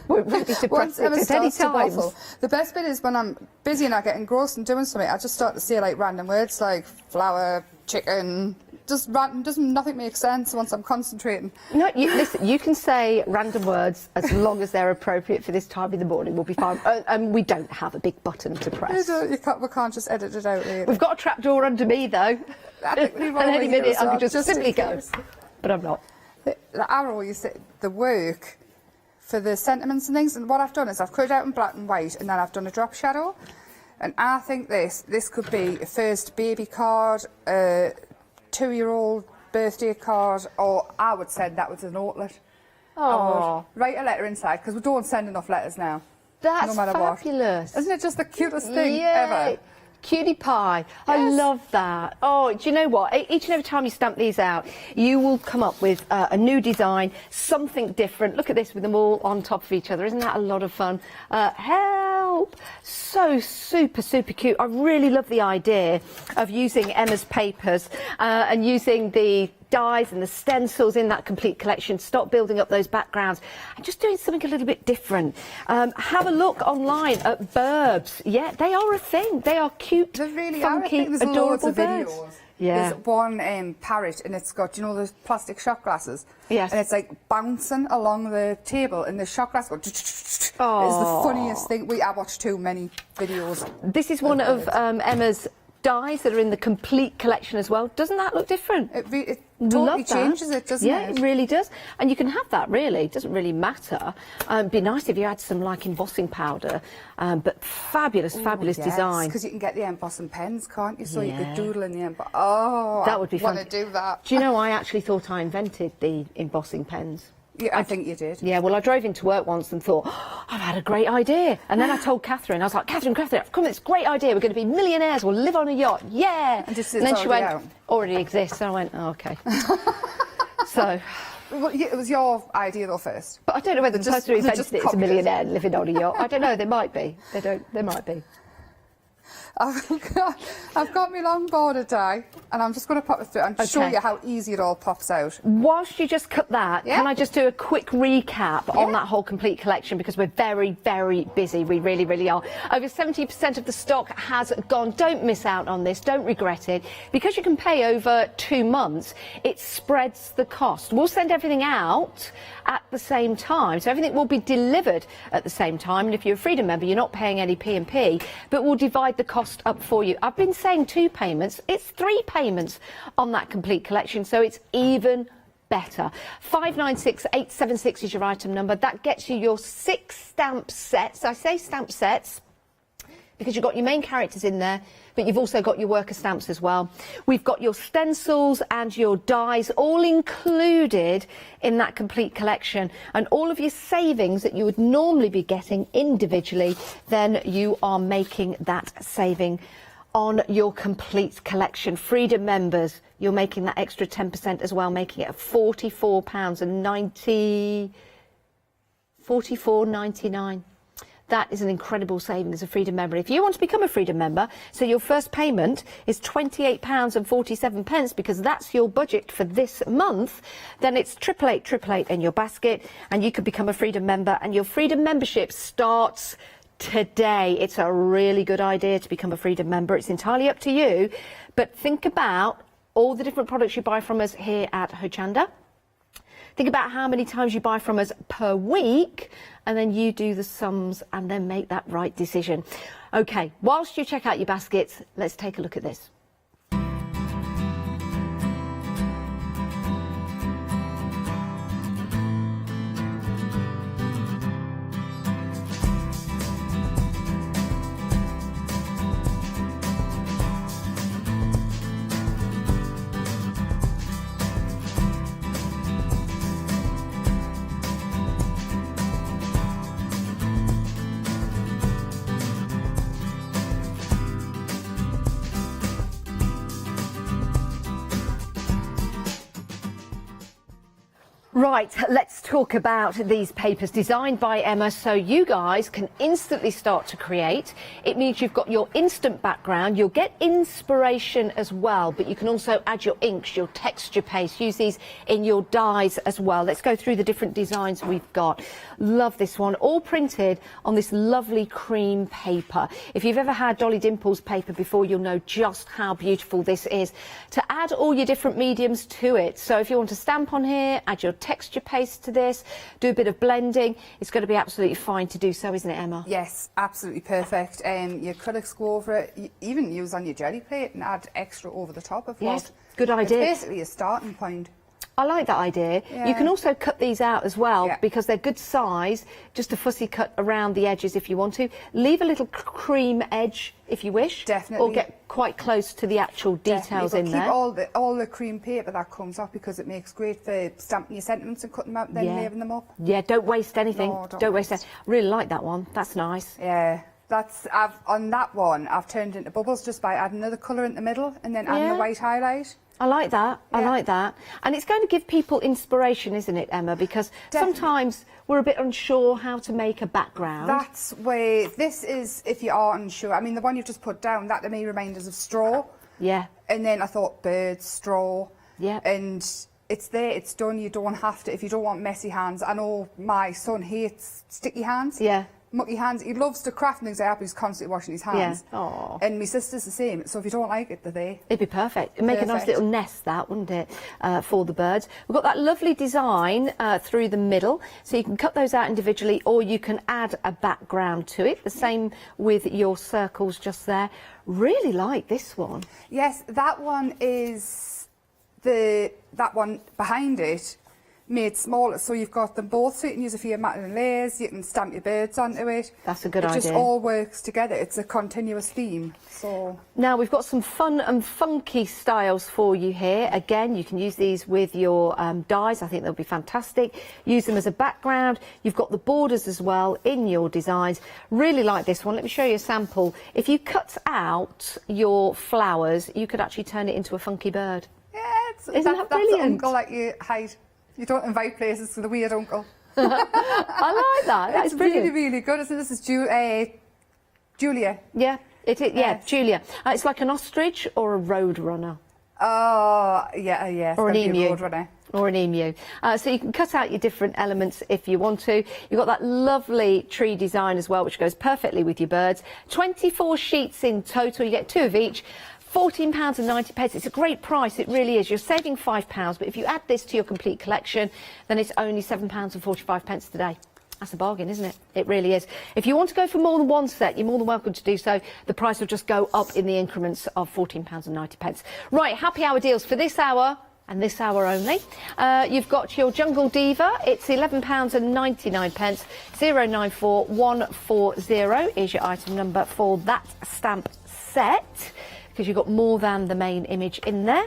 We're ready to press it at any time. The best bit is when I'm busy and I get engrossed in doing something, I just start to say like random words like flour, chicken, just random. Nothing makes sense once I'm concentrating. No, listen. You can say random words as long as they're appropriate for this time in the morning. We'll be fine. And we don't have a big button to press. We can't just edit it out later. We've got a trapdoor under me though. At any minute I could just simply go. But I'm not. The arrow, you see, the work for the sentiments and things, and what I've done is I've cut it out in black and white, and then I've done a drop shadow, and I think this could be a first baby card, a 2-year-old birthday card, or I would send that with an outlet. Oh, write a letter inside because we don't send enough letters now. That's no matter fabulous. What. Isn't it just the cutest thing ever? Cutie pie. Yes. I love that. Oh, do you know what? Each and every time you stamp these out, you will come up with a new design, something different. Look at this with them all on top of each other. Isn't that a lot of fun? Help! So super, super cute. I really love the idea of using Emma's papers and using the dies and the stencils in that complete collection. Stop building up those backgrounds and just doing something a little bit different. Have a look online at burbs. Yeah, they are a thing. They are cute, they really funky, are. I think there's adorable loads of birds. videos. Yeah. There's one parrot and it's got, you know, those plastic shot glasses? Yes. And it's like bouncing along the table and the shot glass goes... It's the funniest thing. I watched too many videos. This is one of Emma's dies that are in the complete collection as well. Doesn't that look different? It totally changes it, doesn't it? Yeah, it really does. And you can have that, really. It doesn't really matter. It'd be nice if you had some, like, embossing powder. But fabulous design. Because you can get the embossing pens, can't you? So you could doodle in the emboss. Oh, that would be fun. I want to do that. Do you know, I actually thought I invented the embossing pens. Yeah, I think you did. Yeah, well, I drove into work once and thought, oh, I've had a great idea. And then I told Catherine, I was like, Catherine, I've come with this great idea. We're going to be millionaires. We'll live on a yacht. Yeah. And then she went, already exists. And I went, oh, OK. So... Well, it was your idea, though, first. But I don't know whether the person who invented it is a millionaire living on a yacht. I don't know. They might be. They might be. I've got my long border die, and I'm just going to pop it through and show you how easy it all pops out. Whilst you just cut that, can I just do a quick recap on that whole complete collection, because we're very, very busy. We really, really are. Over 70% of the stock has gone. Don't miss out on this. Don't regret it. Because you can pay over 2 months, it spreads the cost. We'll send everything out at the same time, so everything will be delivered at the same time. And if you're a Freedom member, you're not paying any P&P, but we'll divide the cost up for you. I've been saying 2 payments. It's 3 payments on that complete collection, so it's even better. 596876 is your item number. That gets you your 6 stamp sets. I say stamp sets because you've got your main characters in there, but you've also got your worker stamps as well. We've got your stencils and your dies all included in that complete collection, and all of your savings that you would normally be getting individually, then you are making that saving on your complete collection. Freedom members, you're making that extra 10% as well, making it £44.99. That is an incredible saving as a Freedom member. If you want to become a Freedom member, so your first payment is £28.47, because that's your budget for this month, then it's 88888 in your basket, and you could become a Freedom member, and your Freedom membership starts today. It's a really good idea to become a Freedom member. It's entirely up to you, but think about all the different products you buy from us here at Hochanda. Think about how many times you buy from us per week, and then you do the sums and then make that right decision. Okay, whilst you check out your baskets, let's take a look at this. Right, let's talk about these papers designed by Emma so you guys can instantly start to create. It means you've got your instant background, you'll get inspiration as well, but you can also add your inks, your texture paste, use these in your dies as well. Let's go through the different designs we've got. Love this one, all printed on this lovely cream paper. If you've ever had Dolly Dimples paper before, you'll know just how beautiful this is. To add all your different mediums to it, so if you want to stamp on here, add your texture paste to this, do a bit of blending, it's going to be absolutely fine to do so, isn't it, Emma? Yes, absolutely perfect. Your acrylics go over it, you even use on your jelly plate and add extra over the top of Yes, what. good idea. It's basically a starting point. I like that idea. Yeah. You can also cut these out as well, because they're good size, just a fussy cut around the edges if you want to. Leave a little cream edge if you wish. Definitely. Or get quite close to the actual details in there. Keep all the cream paper that comes off, because it makes great for stamping your sentiments and cutting them out and then layering them up. Yeah, don't waste anything. No, don't waste it. Really like that one. That's nice. Yeah. On that one, I've turned into bubbles just by adding another colour in the middle and then adding a white highlight. I like that. I like that. And it's going to give people inspiration, isn't it, Emma? Because sometimes we're a bit unsure how to make a background. That's where this is, if you are unsure. I mean, the one you've just put down, that to me reminds us of straw. Yeah. And then I thought birds, straw. Yeah. And it's there, it's done. You don't have to, if you don't want messy hands. I know my son hates sticky hands. Yeah. Mucky hands. He loves to craft and things like that, but he's constantly washing his hands. Yeah. Aww. And my sister's the same. So if you don't like it, they're there. It'd be perfect. It'd make a nice little nest, that, wouldn't it, for the birds. We've got that lovely design through the middle, so you can cut those out individually, or you can add a background to it. The same with your circles just there. Really like this one. Yes, that one is that one behind it made smaller, so you've got them both, so you can use it for your matting and layers, you can stamp your birds onto it. That's a good idea. It just all works together. It's a continuous theme. So now we've got some fun and funky styles for you here. Again, you can use these with your dies. I think they'll be fantastic. Use them as a background. You've got the borders as well in your designs. Really like this one. Let me show you a sample. If you cut out your flowers, you could actually turn it into a funky bird. yeah, Isn't that brilliant? That's the uncle that you hide. You don't invite places to the weird uncle. I like that. That's brilliant. Really, really good. Isn't it? This is Julia. Yeah, it is. Yeah, Julia. It's like an ostrich or a roadrunner. Oh, yeah. Or an emu. Roadrunner. Or an emu. So you can cut out your different elements if you want to. You've got that lovely tree design as well, which goes perfectly with your birds. 24 sheets in total. You get 2 of each. £14.90. It's a great price, it really is. You're saving £5, but if you add this to your complete collection, then it's only £7.45 today. That's a bargain, isn't it? It really is. If you want to go for more than one set, you're more than welcome to do so. The price will just go up in the increments of £14.90. Right, happy hour deals for this hour. and this hour only. You've got your Jungle Diva. It's £11.99. 094140 is your item number for that stamp set, because you've got more than the main image in there.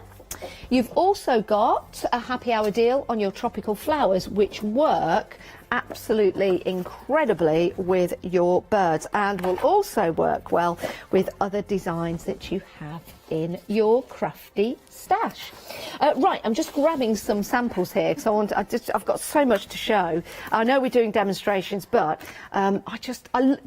You've also got a happy hour deal on your tropical flowers, which work absolutely incredibly with your birds and will also work well with other designs that you have in your crafty stash. Right, I'm just grabbing some samples here because I've got so much to show. I know we're doing demonstrations, but do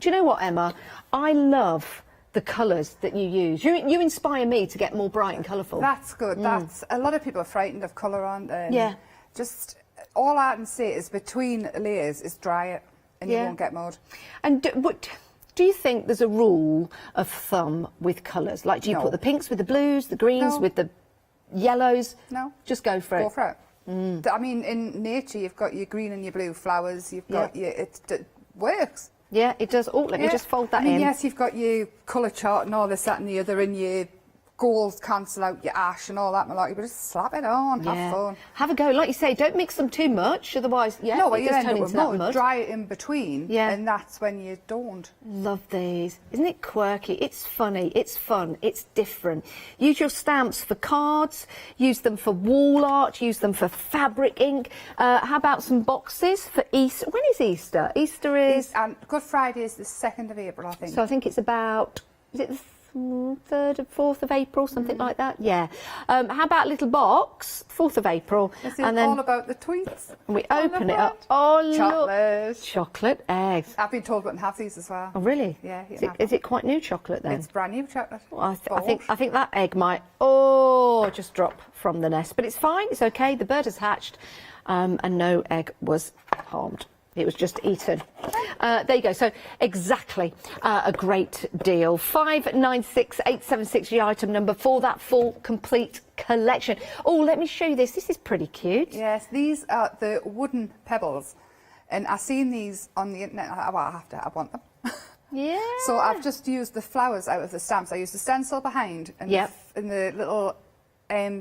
you know what, Emma? I love the colours that you use. You inspire me to get more bright and colourful. That's good. That's a lot of people are frightened of colour on. Yeah. Just all I can say is between layers is dry it, and you won't get mud. And do you think there's a rule of thumb with colours? Like, do you put the pinks with the blues, the greens with the yellows? No. Just go for it. Go for it. I mean, in nature, you've got your green and your blue flowers. You've got it works. Yeah, it does. Oh, let me just fold that in. Yes, you've got your colour chart and all this, that and the other, and your gold cancel out your ash and all that malarkey, but just slap it on, have fun. Have a go. Like you say, don't mix them too much, otherwise, it does turn into that mud. Dry it in between, and that's when you don't. Love these. Isn't it quirky? It's funny, it's fun, it's different. Use your stamps for cards, use them for wall art, use them for fabric ink. How about some boxes for Easter? When is Easter? Easter is... And Good Friday is the 2nd of April, I think. So I think it's about... Is it the 3rd or 4th of April, something like that? Yeah. How about a little box, 4th of April? It's all about the tweets. And we open it up. Oh, chocolate. Look. Chocolate eggs. I've been told we can have these as well. Oh, really? Yeah. Is it quite new chocolate then? It's brand new chocolate. Well, I think that egg might just drop from the nest, but it's fine. It's okay. The bird has hatched, and no egg was harmed. It was just eaten. There you go. So exactly a great deal. 596876 your item number for that full complete collection. Oh, let me show you this. This is pretty cute. Yes, these are the wooden pebbles, and I've seen these on the internet. I want them. Yeah. So I've just used the flowers out of the stamps. I used the stencil behind and the little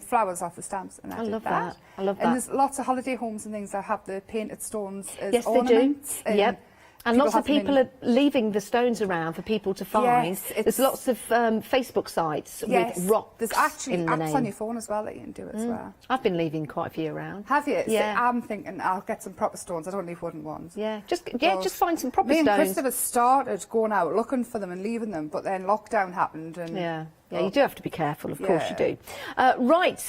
flowers off the stamps, and I love that. I love that. And there's lots of holiday homes and things that have the painted stones as Yes, ornaments. they do. And lots of people are leaving the stones around for people to find. Yes, there's lots of Facebook sites with rocks. There's actually in the apps name. on your phone as well that you can do as well. I've been leaving quite a few around. Have you? Yeah. So I'm thinking I'll get some proper stones. I don't leave wooden ones. Yeah, just find some proper stones. stones. Me and Christopher started going out looking for them and leaving them, but then lockdown happened. And you do have to be careful, of course you do. Right.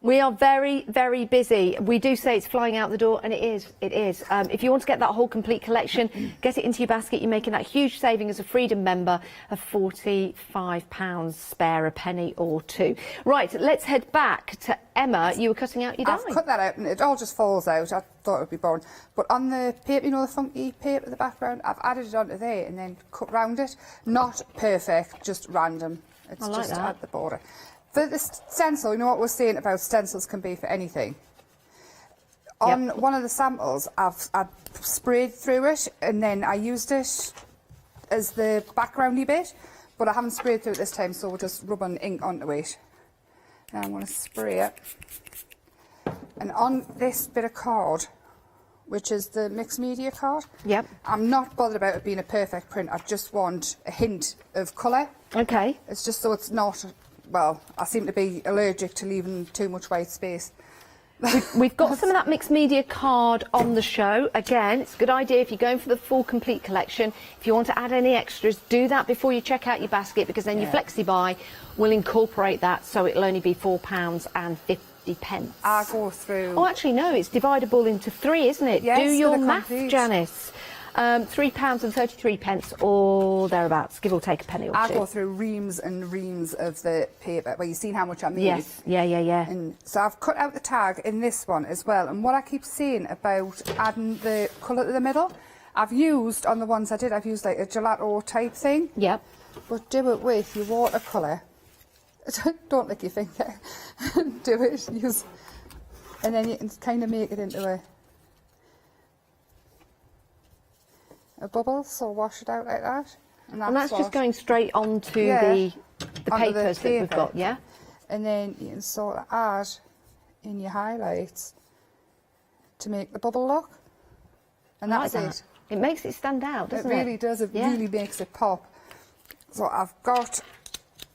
We are very, very busy. We do say it's flying out the door, and it is. It is. If you want to get that whole complete collection, get it into your basket. You're making that huge saving as a Freedom member of £45. Spare a penny or two. Right, let's head back to Emma. You were cutting out your die. I've cut that out, and it all just falls out. I thought it would be boring. But on the paper, you know, the funky paper at the background, I've added it onto there and then cut round it. Not perfect, just random. It's just at the border. For the stencil, you know what we're saying about stencils can be for anything. On one of the samples, I've sprayed through it, and then I used it as the backgroundy bit, but I haven't sprayed through it this time, so we're just rubbing ink onto it. And I'm going to spray it. And on this bit of card, which is the mixed media card, I'm not bothered about it being a perfect print. I just want a hint of colour. Okay. It's just so it's not... Well, I seem to be allergic to leaving too much white space. We've got some of that mixed media card on the show. Again, it's a good idea if you're going for the full complete collection. If you want to add any extras, do that before you check out your basket, because then your flexi buy will incorporate that, so it'll only be £4.50. I go through... Oh, actually, no, it's dividable into 3, isn't it? Yes, do your math, Janice. £3.33 or thereabouts, give or take a penny or two. I go through reams and reams of the paper. Well, you've seen how much I made. Yes, yeah. And so I've cut out the tag in this one as well. And what I keep saying about adding the colour to the middle, I've used, on the ones I did, I've used like a gelato type thing. Yep. But do it with your watercolour. Don't lick your finger. Do it. And then you can kind of make it into a bubble, so wash it out like that. And that's just going straight onto the papers that we've got, yeah? And then you can sort of add in your highlights to make the bubble look. And I like that's that. It makes it stand out, doesn't it? It really does. It really makes it pop. So I've got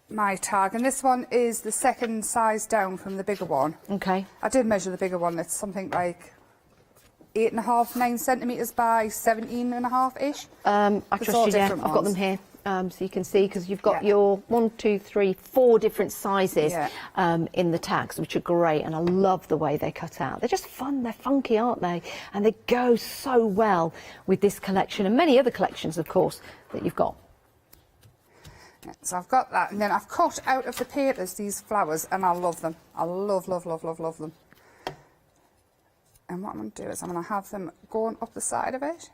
my tag, and this one is the second size down from the bigger one. Okay. I did measure the bigger one. It's something like 8.5, 9 centimetres by 17.5-ish. I trust you, yeah. I've got them here. So you can see, because you've got your 1, 2, 3, 4 different sizes in the tags, which are great, and I love the way they cut out. They're just fun, they're funky, aren't they? And they go so well with this collection and many other collections, of course, that you've got. Yeah, so I've got that, and then I've cut out of the papers these flowers, and I love them. I love, love, love, love, love them. And what I'm going to do is I'm going to have them going up the side of it.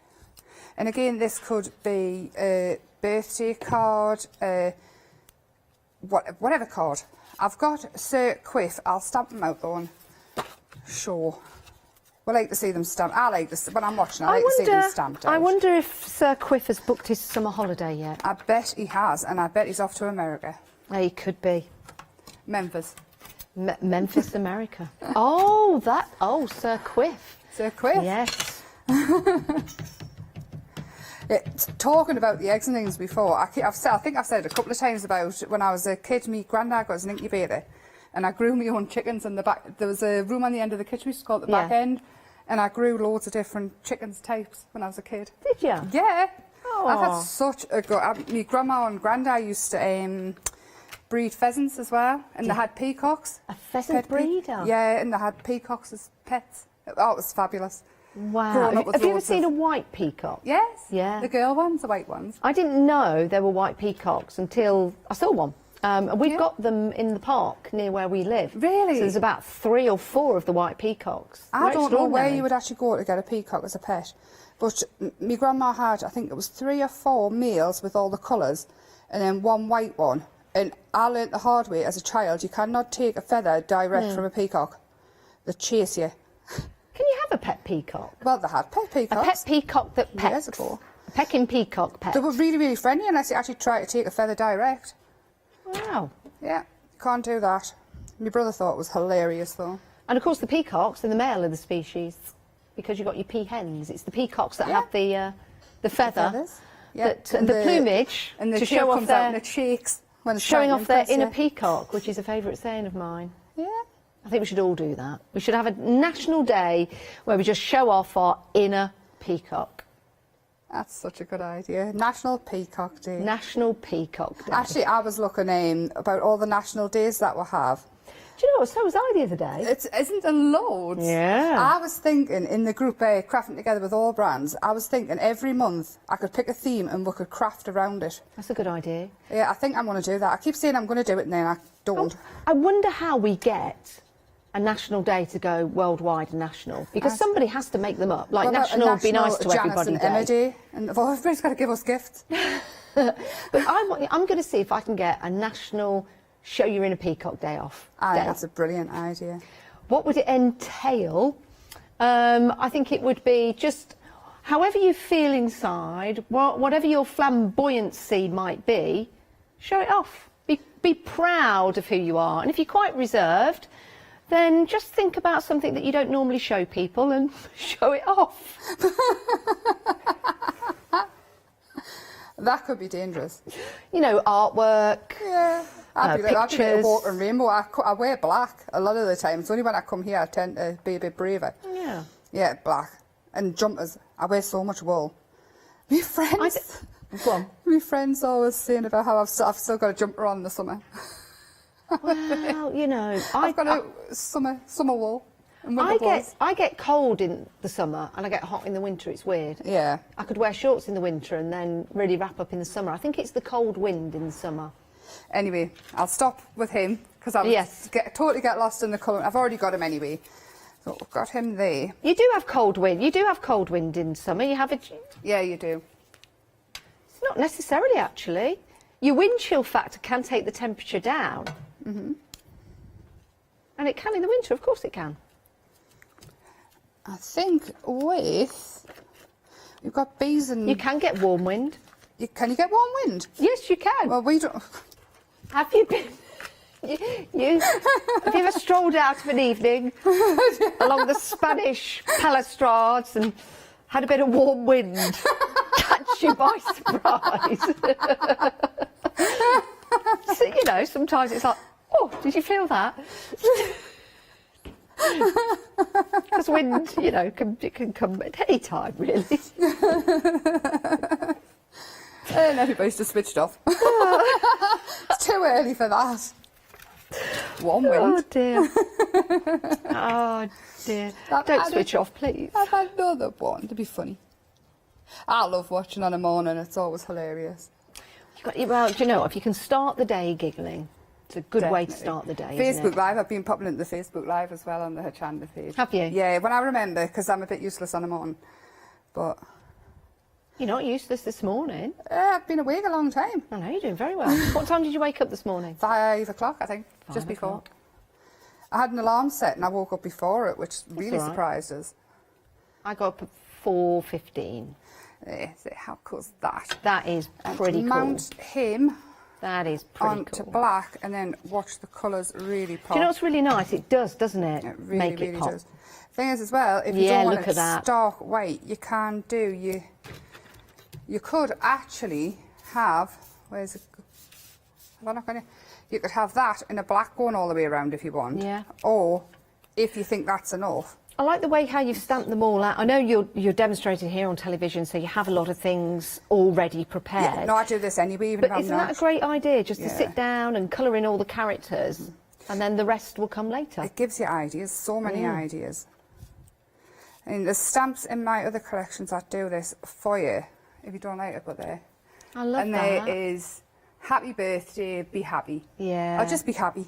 And again, this could be a birthday card, whatever card. I've got Sir Quiff. I'll stamp them out though and show. We like to see them stamped. I like to, when I'm watching, I like to see them stamped out. I wonder if Sir Quiff has booked his summer holiday yet. I bet he has, and I bet he's off to America. He could be. Memphis. Memphis, America. Oh, Sir Quiff. Sir Quiff? Yes. Talking about the eggs and things before, I think I've said a couple of times about when I was a kid, my granddad got an incubator, and I grew my own chickens in the back. There was a room on the end of the kitchen, we used to call it the back end, and I grew loads of different chickens types when I was a kid. Did you? Yeah. Oh. I've had such a good... My grandma and granddad used to breed pheasants as well, and they had peacocks. A pheasant breeder? Yeah, and they had peacocks as pets. Oh, it was fabulous. Wow. Have you ever seen a white peacock? Yes. Yeah. The girl ones, the white ones. I didn't know there were white peacocks until I saw one. And we've got them in the park near where we live. Really? So there's about 3 or 4 of the white peacocks. I don't know where you would actually go to get a peacock as a pet. But my grandma had, I think it was 3 or 4 males with all the colours, and then 1 white one. And I learnt the hard way as a child, you cannot take a feather direct from a peacock. They chase you. Can you have a pet peacock? Well, they had pet peacocks. A pet peacock that pets? Years ago. A pecking peacock pet? They were really, really friendly unless you actually try to take a feather direct. Wow. Yeah, can't do that. My brother thought it was hilarious, though. And, of course, the peacocks are the male of the species, because you've got your peahens. It's the peacocks that have the feather, the plumage, and the to show off their... And it shakes when it's showing off their inner peacock, which is a favourite saying of mine. Yeah. I think we should all do that. We should have a national day where we just show off our inner peacock. That's such a good idea. National Peacock Day. National Peacock Day. Actually, I was looking about all the national days that we'll have. Do you know what? So was I the other day. Isn't there loads? Yeah. I was thinking, in the group Crafting Together with all brands, I was thinking every month I could pick a theme and we could craft around it. That's a good idea. Yeah, I think I'm going to do that. I keep saying I'm going to do it and then I don't. I wonder how we get a national day to go worldwide and national, because somebody has to make them up. Like national Be Nice to Everybody and Emma Day, and well, everybody's got to give us gifts. But I'm going to see if I can get a national show your inner peacock day off. That's a brilliant idea. What would it entail? I think it would be just however you feel inside, whatever your flamboyancy might be, show it off. Be proud of who you are, and if you're quite reserved, then just think about something that you don't normally show people and show it off. That could be dangerous. You know, artwork. Yeah. I'd be pictures. A hawk and rainbow. I wear black a lot of the time. It's only when I come here I tend to be a bit braver. Yeah. Yeah, black. And jumpers. I wear so much wool. My friends... Go on. My friends always saying about how I've still got a jumper on in the summer. Well, you know, I've got a summer wool. And I get cold in the summer and I get hot in the winter. It's weird. Yeah. I could wear shorts in the winter and then really wrap up in the summer. I think it's the cold wind in the summer. Anyway, I'll stop with him because I'll totally get lost in the colour. I've already got him anyway. So I've got him there. You do have cold wind. You do have cold wind in summer. You have a... Yeah, you do. It's not necessarily, actually. Your wind chill factor can take the temperature down. Mm-hmm. And it can in the winter, of course it can. I think you've got bees and... You can get warm wind. Can you get warm wind? Yes, you can. Well, we don't... Have you been... Have you ever strolled out of an evening along the Spanish balustrades and had a bit of warm wind catch you by surprise? So, you know, sometimes it's like, oh, did you feel that? Because wind, you know, it can come at any time, really. And everybody's just switched off. It's too early for that. Warm wind. Oh dear. Oh dear. Don't switch off, please. I've had another one to be funny. I love watching on a morning. It's always hilarious. Well, do you know, if you can start the day giggling, it's a good way to start the day. Facebook isn't it? Live. I've been popping into the Facebook Live as well on the Hochanda page. Have you? Yeah, when I remember, because I'm a bit useless on a morning. But you're not useless this morning. I've been awake a long time. I know, you're doing very well. What time did you wake up this morning? 5 o'clock, I think, just before. I had an alarm set and I woke up before it, which really surprised us. I got up at 4:15. Yeah, so how cool's that? That is pretty cool. Mount him. That is pretty onto cool. black and then watch the colours really pop. Do you know what's really nice? It does, doesn't it? It really, Make really it pop. does. Thing is, as well, if you don't want look it at that. stark white, you can do you could actually have, where's it? Have I not got it? You could have that in a black going all the way around if you want. Yeah. Or if you think that's enough. I like the way how you've stamped them all out. I know you're demonstrating here on television, so you have a lot of things already prepared. Yeah, no, I do this anyway, even but if I'm isn't not. that a great idea, just to sit down and colour in all the characters, and then the rest will come later? It gives you ideas, so many ideas. And there's stamps in my other collections that do this for you, if you don't like it, but there. I love and that. And there is happy birthday, be happy. Yeah. I'll just be happy.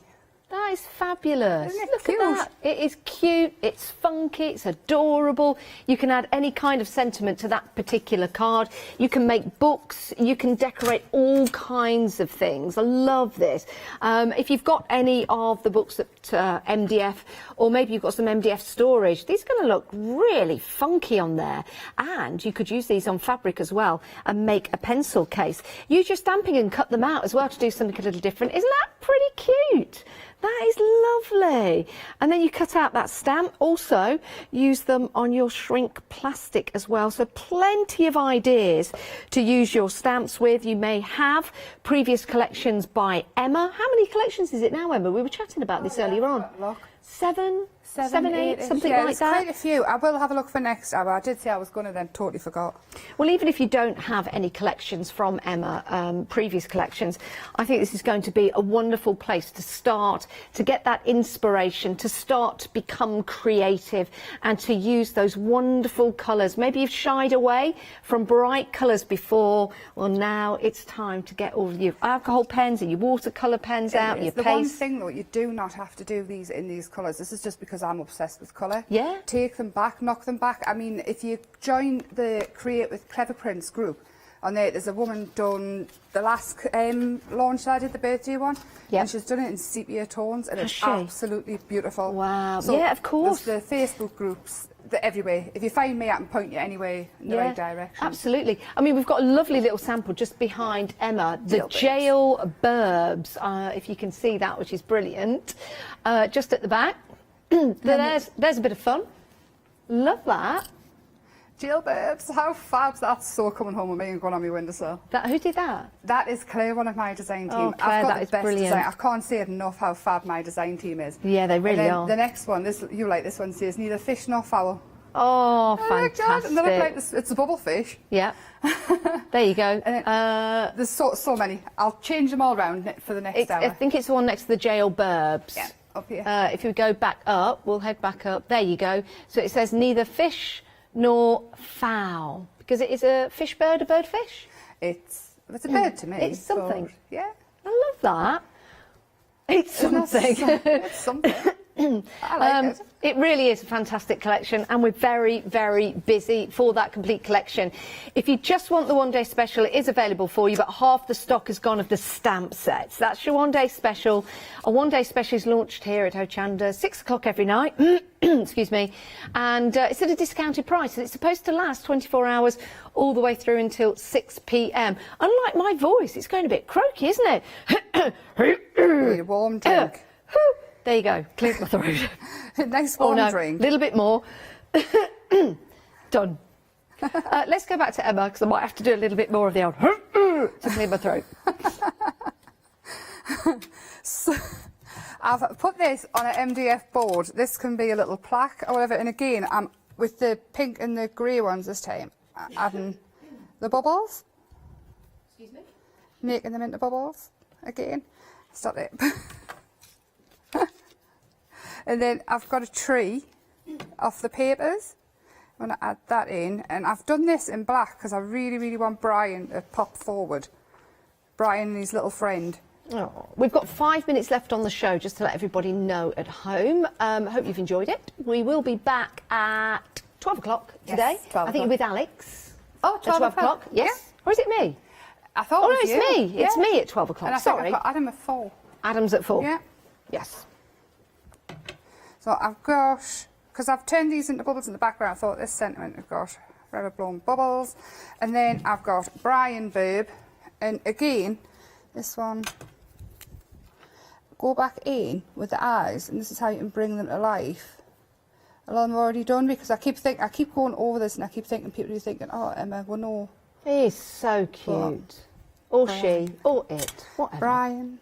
That is fabulous. Isn't it Look cute? at that. It is cute, it's funky, it's adorable. You can add any kind of sentiment to that particular card. You can make books, you can decorate all kinds of things. I love this. If you've got any of the books at MDF, or maybe you've got some MDF storage, these are going to look really funky on there. And you could use these on fabric as well and make a pencil case. Use your stamping and cut them out as well to do something a little different. Isn't that pretty cute? That is lovely. And then you cut out that stamp. Also, use them on your shrink plastic as well. So plenty of ideas to use your stamps with. You may have previous collections by Emma. How many collections is it now, Emma? We were chatting about this earlier on. Seven, eight, something like that. Quite a few. I will have a look for next hour. I did say I was going to, then totally forgot. Well, even if you don't have any collections from Emma, previous collections, I think this is going to be a wonderful place to start, to get that inspiration, to start to become creative and to use those wonderful colours. Maybe you've shied away from bright colours before. Well, now it's time to get all of your alcohol pens and your watercolour pens out, your The paste. one thing, though, you do not have to do these in these colours. This is just because I'm obsessed with colour. Yeah. Take them back, knock them back. I mean, if you join the Create with Clever Prints group, on there's a woman done the last launch that I did, the birthday one. Yep. And she's done it in sepia tones, and it's she? absolutely beautiful. Wow. So Yeah, of course. There's the Facebook groups, everywhere. If you find me, I can point you anyway in the right direction. Absolutely. I mean, we've got a lovely little sample just behind Emma, the Jail Burbs, if you can see that, which is brilliant, just at the back. There's a bit of fun. Love that. Jill Burbs, how fab's that's so coming home with me and going on my windowsill. Who did that? That is Claire, one of my design team. Oh, Claire, I've got that the is best brilliant. design. I can't say it enough how fab my design team is. Yeah, they really and then are. The next one, you like this one, says neither fish nor fowl. Oh, fantastic. And they look like this, it's a bubble fish. Yeah. There you go. There's so many. I'll change them all around for the next hour. I think it's the one next to the Jail Burbs. Yeah, up here. If we go back up, we'll head back up. There you go. So it says neither fish nor fowl, because it is a fish bird, a bird fish. It's a bird to me. It's something. But, yeah. I love that. It's something. It's something. I like it. It really is a fantastic collection, and we're very, very busy for that complete collection. If you just want the one-day special, it is available for you, but half the stock has gone of the stamp sets. That's your one-day special. A one-day special is launched here at Hochanda, 6 o'clock every night. Excuse me. And it's at a discounted price, and it's supposed to last 24 hours all the way through until 6 p.m. Unlike my voice, it's going a bit croaky, isn't it? Need a warm drink. There you go. Cleared my throat. Nice warm drink. A little bit more. Done. Let's go back to Emma, because I might have to do a little bit more of the old to clear my throat. So, I've put this on an MDF board. This can be a little plaque or whatever. And again, I'm with the pink and the grey ones this time, adding the bubbles. Excuse me? Making them into bubbles again. Stop it. And then I've got a tree off the papers. I'm going to add that in. And I've done this in black because I really, really want Brian to pop forward. Brian and his little friend. Oh, we've got 5 minutes left on the show, just to let everybody know at home. Hope you've enjoyed it. We will be back at 12 o'clock today. Yes, 12 I think you're with Alex. Oh, 12 o'clock. Yes. Yeah. Or is it me? I thought Oh, it no, was it's you. me. It's me at 12 o'clock. And I Sorry. think I've got Adam at 4. Adam's at 4. Yeah. Yes. So I've got, because I've turned these into bubbles in the background, I thought this sentiment has got rubber blown bubbles. And then I've got Brian Verb. And again, this one, go back in with the eyes, and this is how you can bring them to life. A lot of them are already done, because I keep going over this, and I keep thinking, people are thinking, oh, Emma, well, no. He's so cute. Or she, or it, whatever. Brian,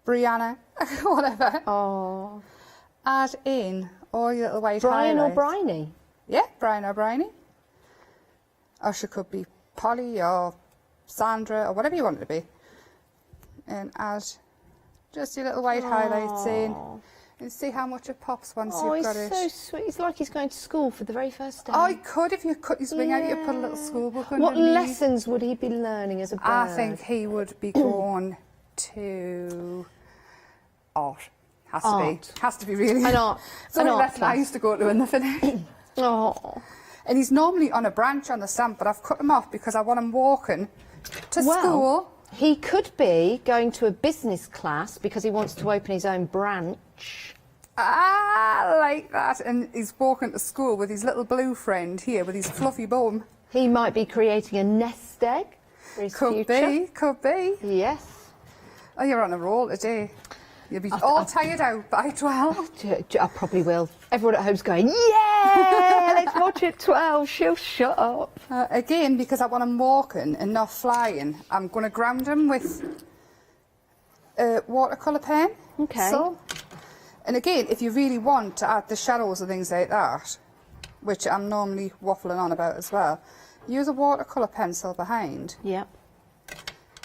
Brianna, whatever. Oh. Add in all your little white Brian highlights. or Bryony? Yeah, Brian or Bryony. Or she could be Polly or Sandra or whatever you want it to be. And add just your little white highlights in. And see how much it pops once you've got it. Oh, he's so sweet. It's like he's going to school for the very first day. Oh, he could if you cut his wing out, you put a little school book underneath. What lessons would he be learning as a bird? I think he would be going to art. Has to be really. An art. So an art lesson I class. used to go to in the finish. Oh. And he's normally on a branch on the stamp, but I've cut him off because I want him walking to school. He could be going to a business class because he wants to open his own branch. I like that. And he's walking to school with his little blue friend here with his fluffy bum. He might be creating a nest egg for his future. Could be. Yes. Oh, you're on a roll today. You'll be all tired out by 12. I probably will. Everyone at home's going, yeah, let's watch it 12. She'll shut up. Again, because I want him walking and not flying, I'm going to ground him with a watercolour pen. Okay. So, and again, if you really want to add the shadows and things like that, which I'm normally waffling on about as well, use a watercolour pencil behind. Yep.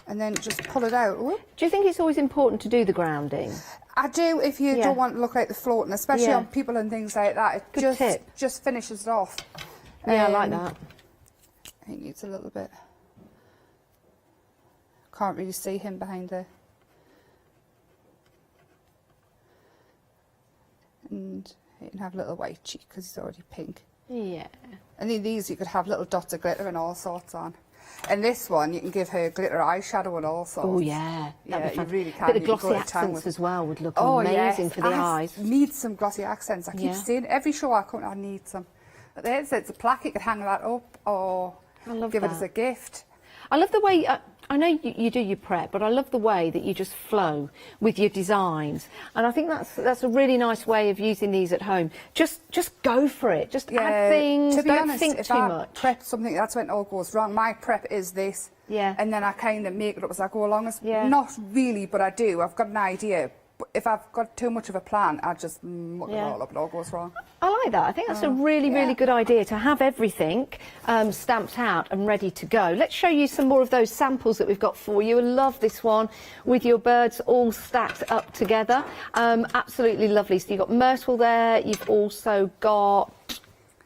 And then just pull it out. Ooh. Do you think it's always important to do the grounding? I do, if you don't want to look like the floating, especially on people and things like that. It just finishes it off. Yeah, I like that. He needs a little bit. Can't really see him behind there. And he can have a little white cheek because he's already pink. Yeah. And in these you could have little dots of glitter and all sorts on. And this one, you can give her glitter eyeshadow and all sorts. Oh, yeah. Yeah, you really can. Bit of You can glossy go to town accents with- as well would look Oh, amazing yes. for the eyes. I need some glossy accents. I keep saying every show I come, I need some. But there's a plaque, you could hang that up or give it as a gift. I love the way, I know you do your prep, but I love the way that you just flow with your designs. And I think that's a really nice way of using these at home. Just go for it. Just add things, to be don't honest, think if too I much. prep something, that's when it all goes wrong. My prep is this. Yeah. And then I kind of make it up as I go along. Yeah. Not really, but I do. I've got an idea. But if I've got too much of a plan, I just muck it all up, it all goes wrong. I like that. I think that's a really, really good idea to have everything stamped out and ready to go. Let's show you some more of those samples that we've got for you. I love this one with your birds all stacked up together. Absolutely lovely. So you've got myrtle there. You've also got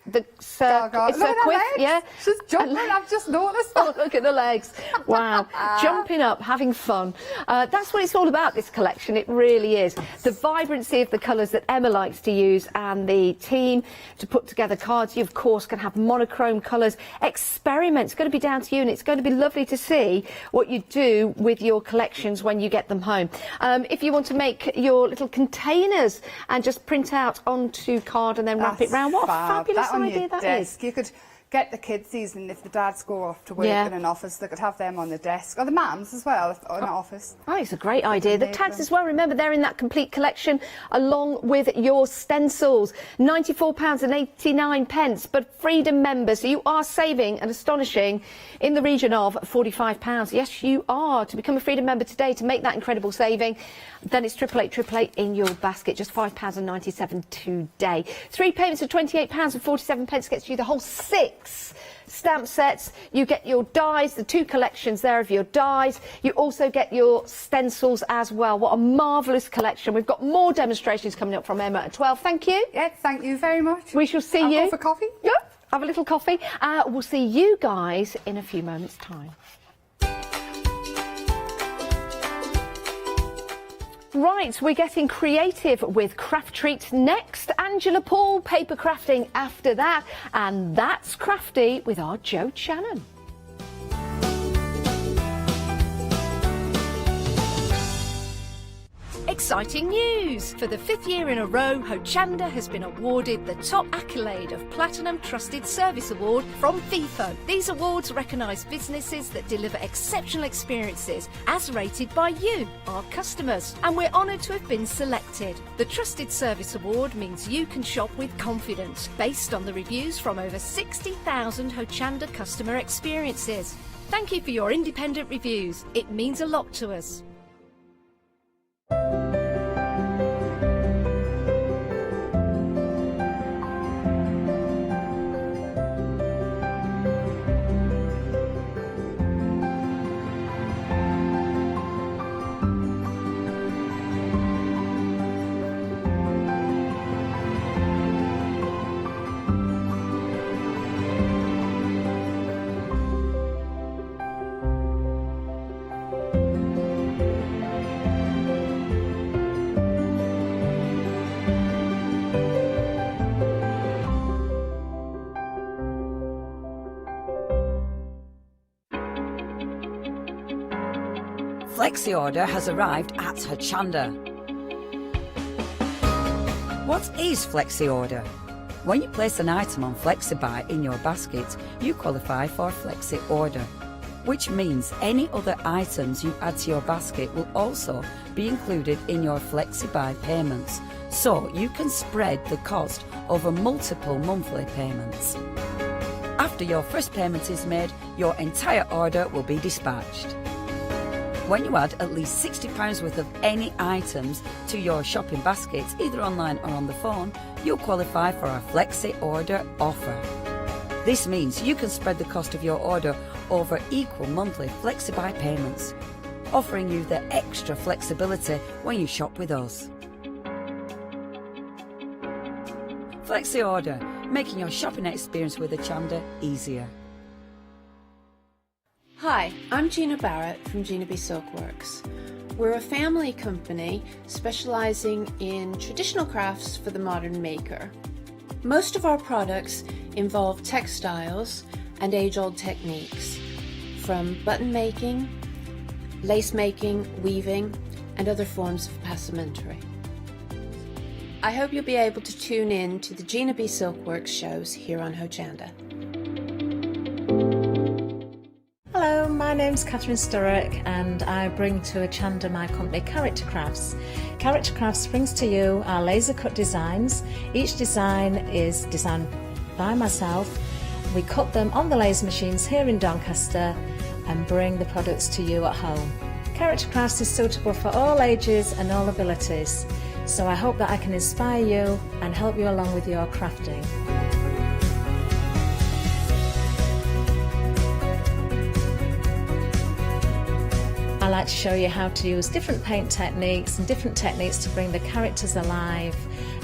the Look at her legs. yeah. She's jumping. I've just noticed that. Oh, look at the legs. Wow. Jumping up, having fun. That's what it's all about, this collection. It really is. The vibrancy of the colours that Emma likes to use and the team to put together cards. You, of course, can have monochrome colours. Experiment. It's going to be down to you, and it's going to be lovely to see what you do with your collections when you get them home. If you want to make your little containers and just print out onto card and then wrap it round, what a fabulous idea that is. You could get the kids these, and if the dads go off to work in an office, they could have them on the desk, or the mums as well, in an office. Oh, it's a great idea. The tags as well, remember, they're in that complete collection along with your stencils. £94.89, but Freedom members, so you are saving an astonishing in the region of £45. Yes, you are. To become a Freedom member today, to make that incredible saving, then it's 888 in your basket, just £5.97 today. 3 payments of £28.47 gets you the whole 6 stamp sets. You get your dies, the 2 collections there of your dies. You also get your stencils as well. What a marvellous collection. We've got more demonstrations coming up from Emma at 12. Thank you. Yes, thank you very much. We shall see you. I'll go for coffee. Yeah, have a little coffee. We'll see you guys in a few moments' time. Right, we're getting creative with craft treats next. Angela Paul, paper crafting after that. And that's Crafty with our Jo Shannon. Exciting news! For the 5th year in a row, Hochanda has been awarded the top accolade of Platinum Trusted Service Award from Feefo. These awards recognise businesses that deliver exceptional experiences as rated by you, our customers. And we're honoured to have been selected. The Trusted Service Award means you can shop with confidence, based on the reviews from over 60,000 Hochanda customer experiences. Thank you for your independent reviews. It means a lot to us. Flexi order has arrived at Hochanda. What is Flexi order? When you place an item on FlexiBuy in your basket, you qualify for Flexi order, which means any other items you add to your basket will also be included in your FlexiBuy payments, so you can spread the cost over multiple monthly payments. After your first payment is made, your entire order will be dispatched. When you add at least £60 worth of any items to your shopping baskets, either online or on the phone, you'll qualify for our Flexi Order offer. This means you can spread the cost of your order over equal monthly FlexiBuy payments, offering you the extra flexibility when you shop with us. Flexi Order, making your shopping experience with Hochanda easier. Hi, I'm Gina Barrett from Gina B Silkworks. We're a family company specialising in traditional crafts for the modern maker. Most of our products involve textiles and age-old techniques, from button making, lace making, weaving, and other forms of passementerie. I hope you'll be able to tune in to the Gina B Silkworks shows here on Hochanda. Hello, my name's Catherine Sturrock and I bring to Hochanda my company Character Crafts. Character Crafts brings to you our laser cut designs. Each design is designed by myself. We cut them on the laser machines here in Doncaster and bring the products to you at home. Character Crafts is suitable for all ages and all abilities, so I hope that I can inspire you and help you along with your crafting. Our like to show you how to use different paint techniques and different techniques to bring the characters alive,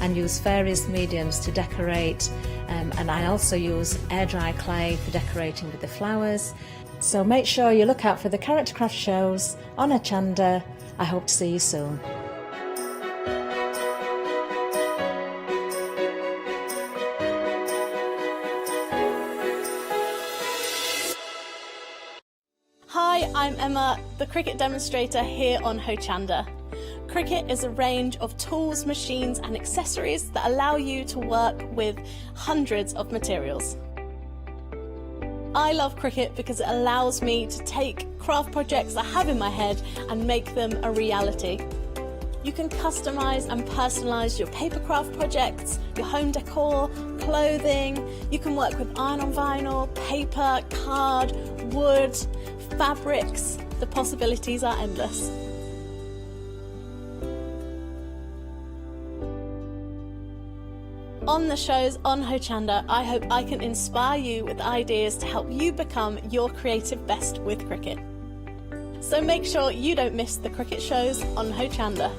and use various mediums to decorate. And I also use air dry clay for decorating with the flowers. So make sure you look out for the character craft shows on Hochanda. I hope to see you soon. Hi, I'm Emma, the Cricut demonstrator here on Hochanda. Cricut is a range of tools, machines and accessories that allow you to work with hundreds of materials. I love Cricut because it allows me to take craft projects I have in my head and make them a reality. You can customise and personalise your papercraft projects, your home decor, clothing. You can work with iron on vinyl, paper, card, wood, fabrics. The possibilities are endless. On the shows on Hochanda, I hope I can inspire you with ideas to help you become your creative best with Cricut. So make sure you don't miss the Cricut shows on Hochanda.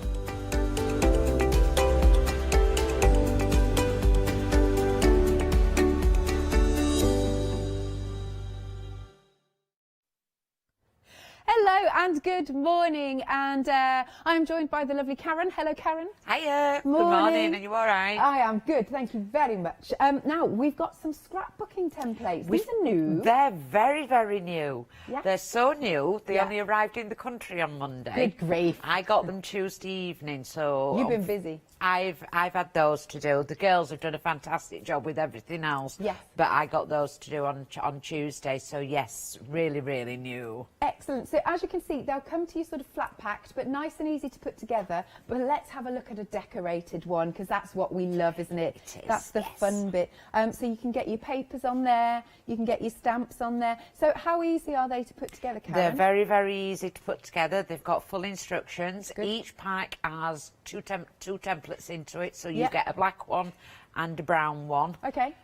Hello and good morning, and I'm joined by the lovely Karen. Hello, Karen. Hiya. Morning. Good morning. Are you all right? I am good, thank you very much. Now we've got some scrapbooking templates. These are new. They're very, very new. Yeah. They're so new. They Yeah. only arrived in the country on Monday. Good grief. I got them Tuesday evening, so You've been busy. I've had those to do. The girls have done a fantastic job with everything else. Yes. But I got those to do on Tuesday. So yes, really, really new. Excellent. So as you can see, they'll come to you sort of flat packed, but nice and easy to put together. But let's have a look at a decorated one, because that's what we love, isn't it? It is, That's the yes. fun bit. So you can get your papers on there, you can get your stamps on there. So how easy are they to put together, Karen? They're very, very easy to put together. They've got full instructions. Good. Each pack has two templates into it, so you Yep. get a black one and a brown one. Okay.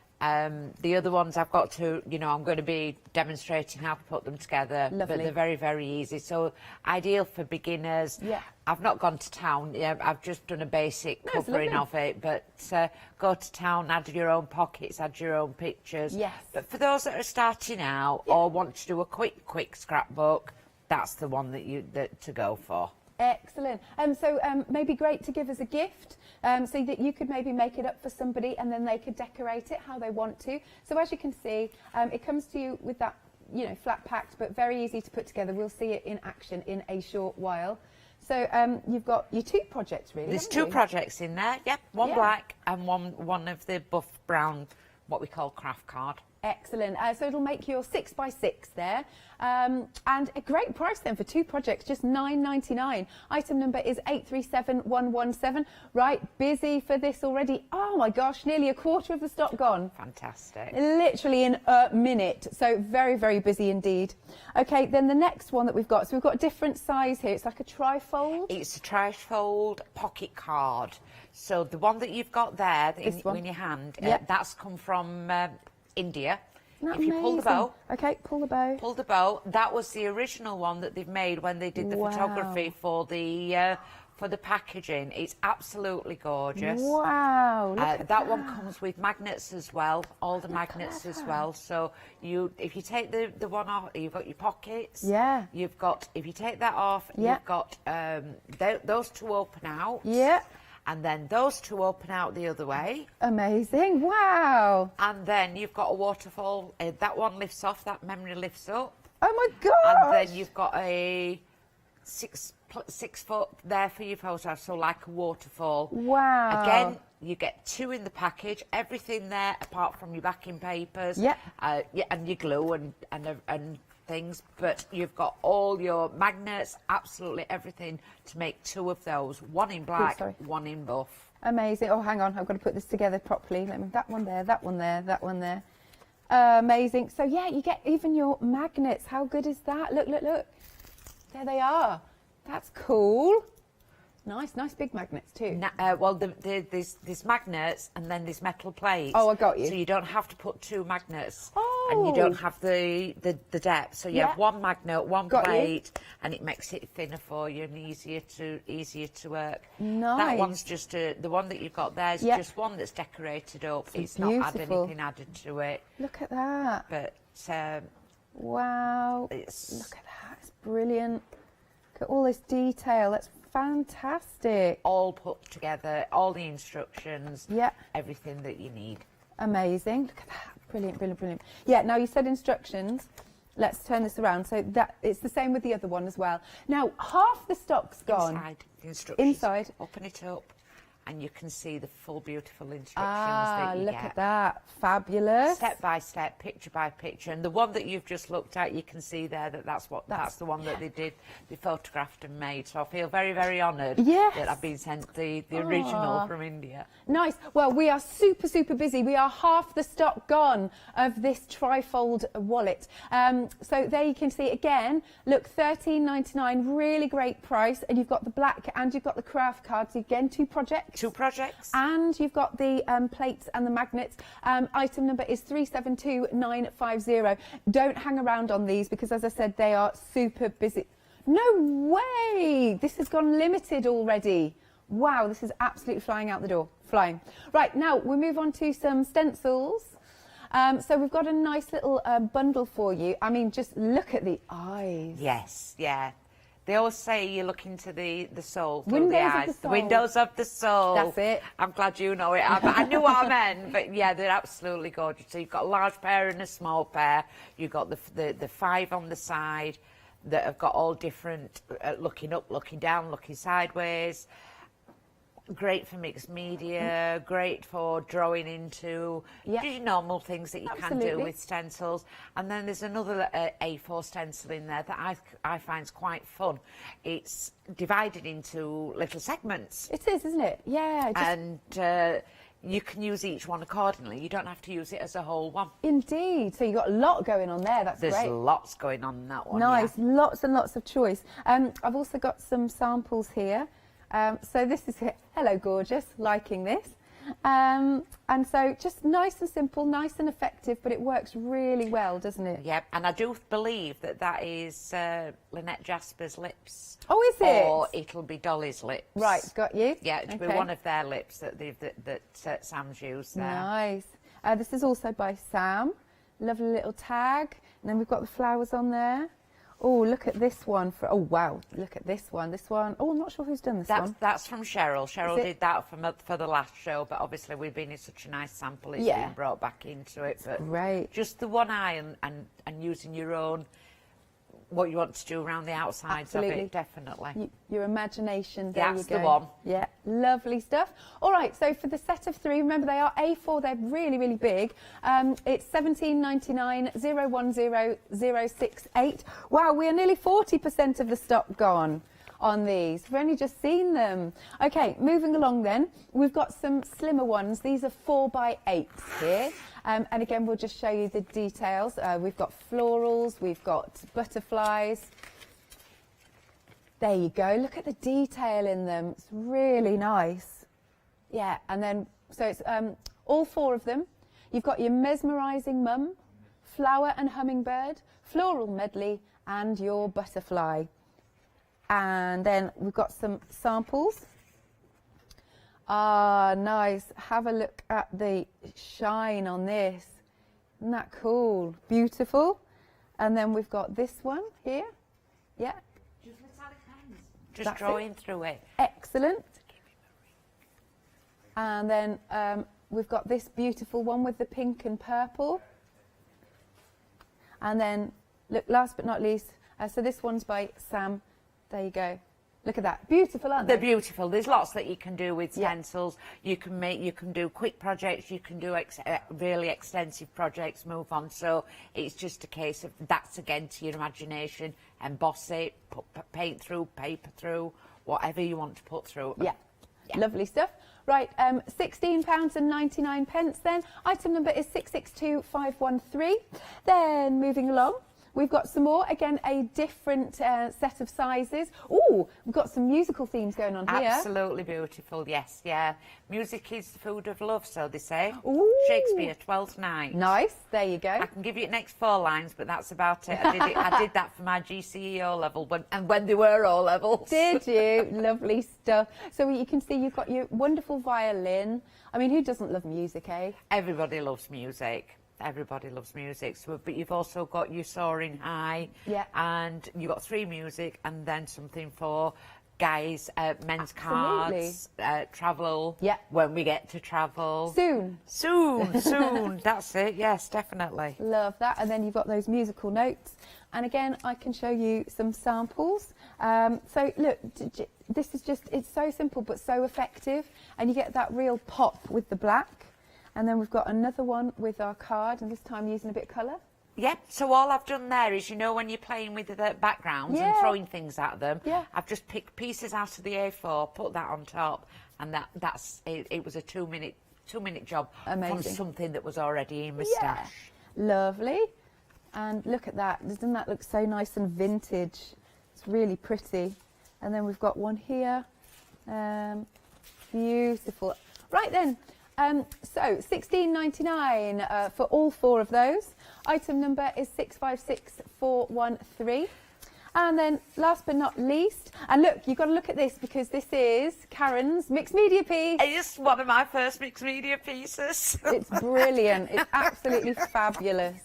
The other ones I've got to, I'm going to be demonstrating how to put them together. Lovely. But they're very, very easy. So ideal for beginners. Yeah. I've not gone to town. Yeah, I've just done a basic No, it's covering lovely. of it. But go to town, add your own pockets, add your own pictures. Yes. But for those that are starting out or want to do a quick scrapbook, that's the one that to go for. Excellent. So maybe great to give as a gift, so that you could maybe make it up for somebody and then they could decorate it how they want to. So as you can see, it comes to you with that, flat packed, but very easy to put together. We'll see it in action in a short while. So you've got your two projects, really. There's haven't two you? projects in there. Yep, one Yeah. black and one of the buff brown, what we call craft card. Excellent. So it'll make your 6x6 there. And a great price then for two projects, just $9.99. Item number is 837117. Right, busy for this already. Oh my gosh, nearly a quarter of the stock gone. Fantastic. Literally in a minute. So very, very busy indeed. Okay, then the next one that we've got. So we've got a different size here. It's like a trifold. It's a trifold pocket card. So the one that you've got there This one. in your hand, Yep. that's come from India. Isn't that If you pull the amazing? bow, Okay, pull the bow. pull the bow. That was the original one that they've made when they did the Wow. photography for the packaging. It's absolutely gorgeous. Wow. Look at that one comes with magnets as well, all the magnets as well. So if you take the one off, you've got your pockets. Yeah. You've got, if you take that off, Yeah. you've got those two open out. Yeah. And then those two open out the other way. Amazing. Wow. And then you've got a waterfall. That one lifts off, that memory lifts up. Oh my God. And then you've got a 6 foot there for your photo, so like a waterfall. Wow. Again, you get two in the package, everything there apart from your backing papers. Yeah. And your glue and things, but you've got all your magnets, absolutely everything to make two of those, one in black, one in buff. Amazing. Oh, hang on, I've got to put this together properly. Let me, that one there, that one there, that one there. Amazing. So yeah, you get even your magnets. How good is that? Look, look, look. There they are. That's cool. Nice big magnets too. Well, there's magnets and then there's metal plates. Oh, I got you. So you don't have to put two magnets. Oh, and you don't have the depth. So you have one magnet, one Got plate, and it makes it thinner for you and easier to work. Nice. That one's just the one that you've got there is just one that's decorated up. It's not had anything added to it. Look at that. But wow. Look at that. It's brilliant. Look at all this detail. That's fantastic. All put together, all the instructions, everything that you need. Amazing. Look at that. Brilliant, brilliant, brilliant. Yeah, now you said instructions. Let's turn this around. So that it's the same with the other one as well. Now, half the stock's gone. Inside, the instructions. Inside. Open it up, and you can see the full beautiful instructions Ah, that you look get. at that. Fabulous. Step by step, picture by picture. And the one that you've just looked at, you can see there that's the one that they photographed and made. So I feel very, very honoured that I've been sent the original from India. Nice. Well, we are super, super busy. We are half the stock gone of this trifold wallet. So there you can see again, look, $13.99, really great price. And you've got the black and you've got the craft cards. Again, two projects. And you've got the plates and the magnets. Item number is 372950. Don't hang around on these because, as I said, they are super busy. No way! This has gone limited already. Wow, this is absolutely flying out the door. Flying. Right, now we'll move on to some stencils. So we've got a nice little bundle for you. I mean, just look at the eyes. Yes, yeah. They always say you look into the soul Windows through the eyes. of the soul. The windows of the soul. That's it. I'm glad you know it. I knew what I meant, but yeah, they're absolutely gorgeous. So you've got a large pair and a small pair. You've got the 5 on the side that have got all different, looking up, looking down, looking sideways. Great for mixed media, great for drawing into just normal things that you can do with stencils. And then there's another A4 stencil in there that I find is quite fun. It's divided into little segments. It is, isn't it? Yeah. And you can use each one accordingly. You don't have to use it as a whole one. Indeed. So you've got a lot going on there. That's great. There's lots going on in that one. Nice. Lots and lots of choice. I've also got some samples here. So this is Hello Gorgeous, liking this. And so just nice and simple, nice and effective, but it works really well, doesn't it? Yep, and I do believe that is Lynette Jasper's lips. Oh, is it? Or it'll be Dolly's lips. Right, got you. Yeah, it'll be one of their lips that Sam's used there. Nice. This is also by Sam. Lovely little tag. And then we've got the flowers on there. Oh, look at this one. Oh, wow. Look at this one. This one. Oh, I'm not sure who's done this one. That's from Cheryl. Cheryl did that for the last show, but obviously we've been in such a nice sample. It's been brought back into it. But great. Just the one eye and using your own, what you want to do around the outsides of it, definitely. Your imagination, there you go. That's the one. Yeah, lovely stuff. All right, so for the set of 3, remember they are A4, they're really, really big. It's $17.99, 010068. Wow, we are nearly 40% of the stock gone on these. We've only just seen them. Okay, moving along then. We've got some slimmer ones. These are 4x8s here. And again, we'll just show you the details. We've got florals, we've got butterflies. There you go. Look at the detail in them. It's really nice. Yeah, and then, so it's all 4 of them. You've got your mesmerising mum, flower and hummingbird, floral medley, and your butterfly. And then we've got some samples. Ah, nice. Have a look at the shine on this. Isn't that cool? Beautiful. And then we've got this one here. Yeah. Just drawing through it. Excellent. And then we've got this beautiful one with the pink and purple. And then, look, last but not least, so this one's by Sam. There you go. Look at that. Beautiful, aren't they? They're beautiful. There's lots that you can do with stencils. You can do quick projects. You can do really extensive projects, move on. So it's just a case of that's again to your imagination. Emboss it, put paint through, paper through, whatever you want to put through. Yeah. Lovely stuff. Right, £16.99 then. Item number is 662513. Then moving along, We've got some more, again, a different set of sizes. Oh, we've got some musical themes going on here. Absolutely beautiful, yes, yeah. Music is the food of love, so they say. Ooh. Shakespeare, Twelfth Night. Nice, there you go. I can give you the next 4 lines, but that's about it. I did that for my GCE O level, when they were O levels. Did you? Lovely stuff. So you can see you've got your wonderful violin. I mean, who doesn't love music, eh? Everybody loves music. Everybody loves music, so, but you've also got your soaring high, and you've got 3 music, and then something for guys, men's cards, travel, when we get to travel. Soon. That's it, yes, definitely. Love that. And then you've got those musical notes. And again, I can show you some samples. So look, this is just, it's so simple but so effective, and you get that real pop with the black. And then we've got another one with our card, and this time using a bit of colour. Yep, so all I've done there is, you know, when you're playing with the backgrounds and throwing things at them, I've just picked pieces out of the A4, put that on top, and that's it. It was a 2-minute job. Amazing. From something that was already in my stash. Lovely. And look at that. Doesn't that look so nice and vintage? It's really pretty. And then we've got one here. Beautiful. Right then. So $16.99 for all 4 of those. Item number is 656413. And then last but not least, and look, you've got to look at this because this is Karen's mixed media piece. It's one of my first mixed media pieces. It's brilliant. It's absolutely fabulous.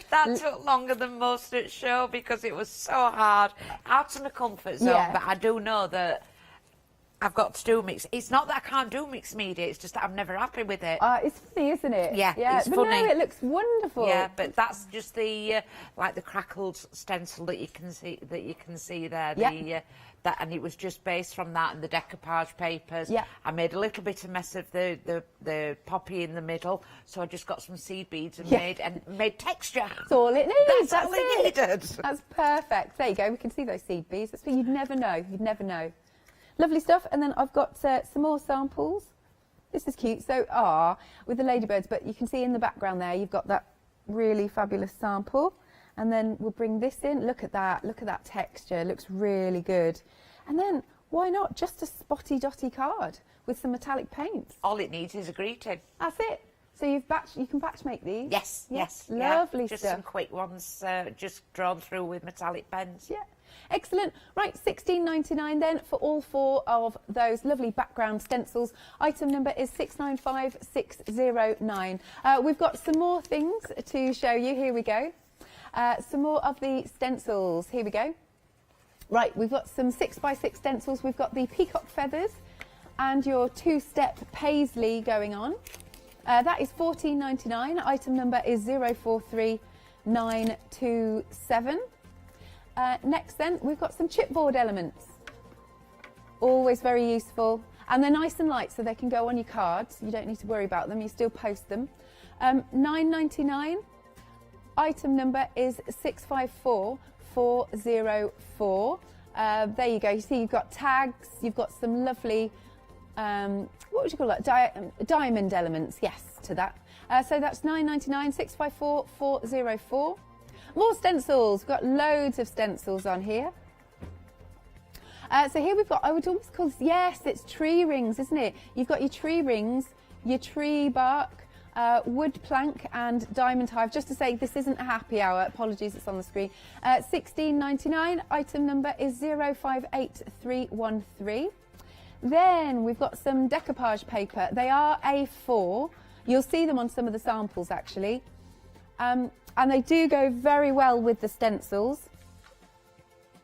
That took longer than most at show because it was so hard, out of my comfort zone, but I do know that I've got to do mixed. It's not that I can't do mixed media, it's just that I'm never happy with it. It's funny, isn't it? Yeah, it's but funny. No, it looks wonderful. Yeah, but that's just the like the crackled stencil that you can see there. That, and it was just based from that and the decoupage papers. Yeah. I made a little bit of mess of the poppy in the middle, so I just got some seed beads and made texture. That's all it needs. That's all it needed. That's perfect. There you go. We can see those seed beads. That's what you'd never know. You'd never know. Lovely stuff. And then I've got some more samples. This is cute. So, with the ladybirds, but you can see in the background there, you've got that really fabulous sample. And then we'll bring this in. Look at that. Look at that texture. It looks really good. And then, why not just a spotty dotty card with some metallic paints? All it needs is a greeting. That's it. So you can batch make these? Yes, yes. Lovely just stuff. Some quick ones, just drawn through with metallic pens. Yeah. Excellent. Right, $16.99 then for all 4 of those lovely background stencils. Item number is 695609. We've got some more things to show you. Here we go. Some more of the stencils. Here we go. Right, we've got some 6x6 stencils. We've got the peacock feathers and your 2-step paisley going on. That is $14.99. Item number is 043927. Next then, we've got some chipboard elements. Always very useful. And they're nice and light, so they can go on your cards. You don't need to worry about them. You still post them. $9.99. Item number is 654404. There you go. You see you've got tags. You've got some lovely, what would you call that? Diamond elements. Yes, to that. So that's $9.99, 654404. More stencils. We've got loads of stencils on here. So here we've got, I would almost call this, yes, it's tree rings, isn't it? You've got your tree rings, your tree bark, wood plank and diamond hive. Just to say, this isn't a happy hour. Apologies, it's on the screen. $16.99. Item number is 058313. Then we've got some decoupage paper. They are A4. You'll see them on some of the samples, actually. And they do go very well with the stencils.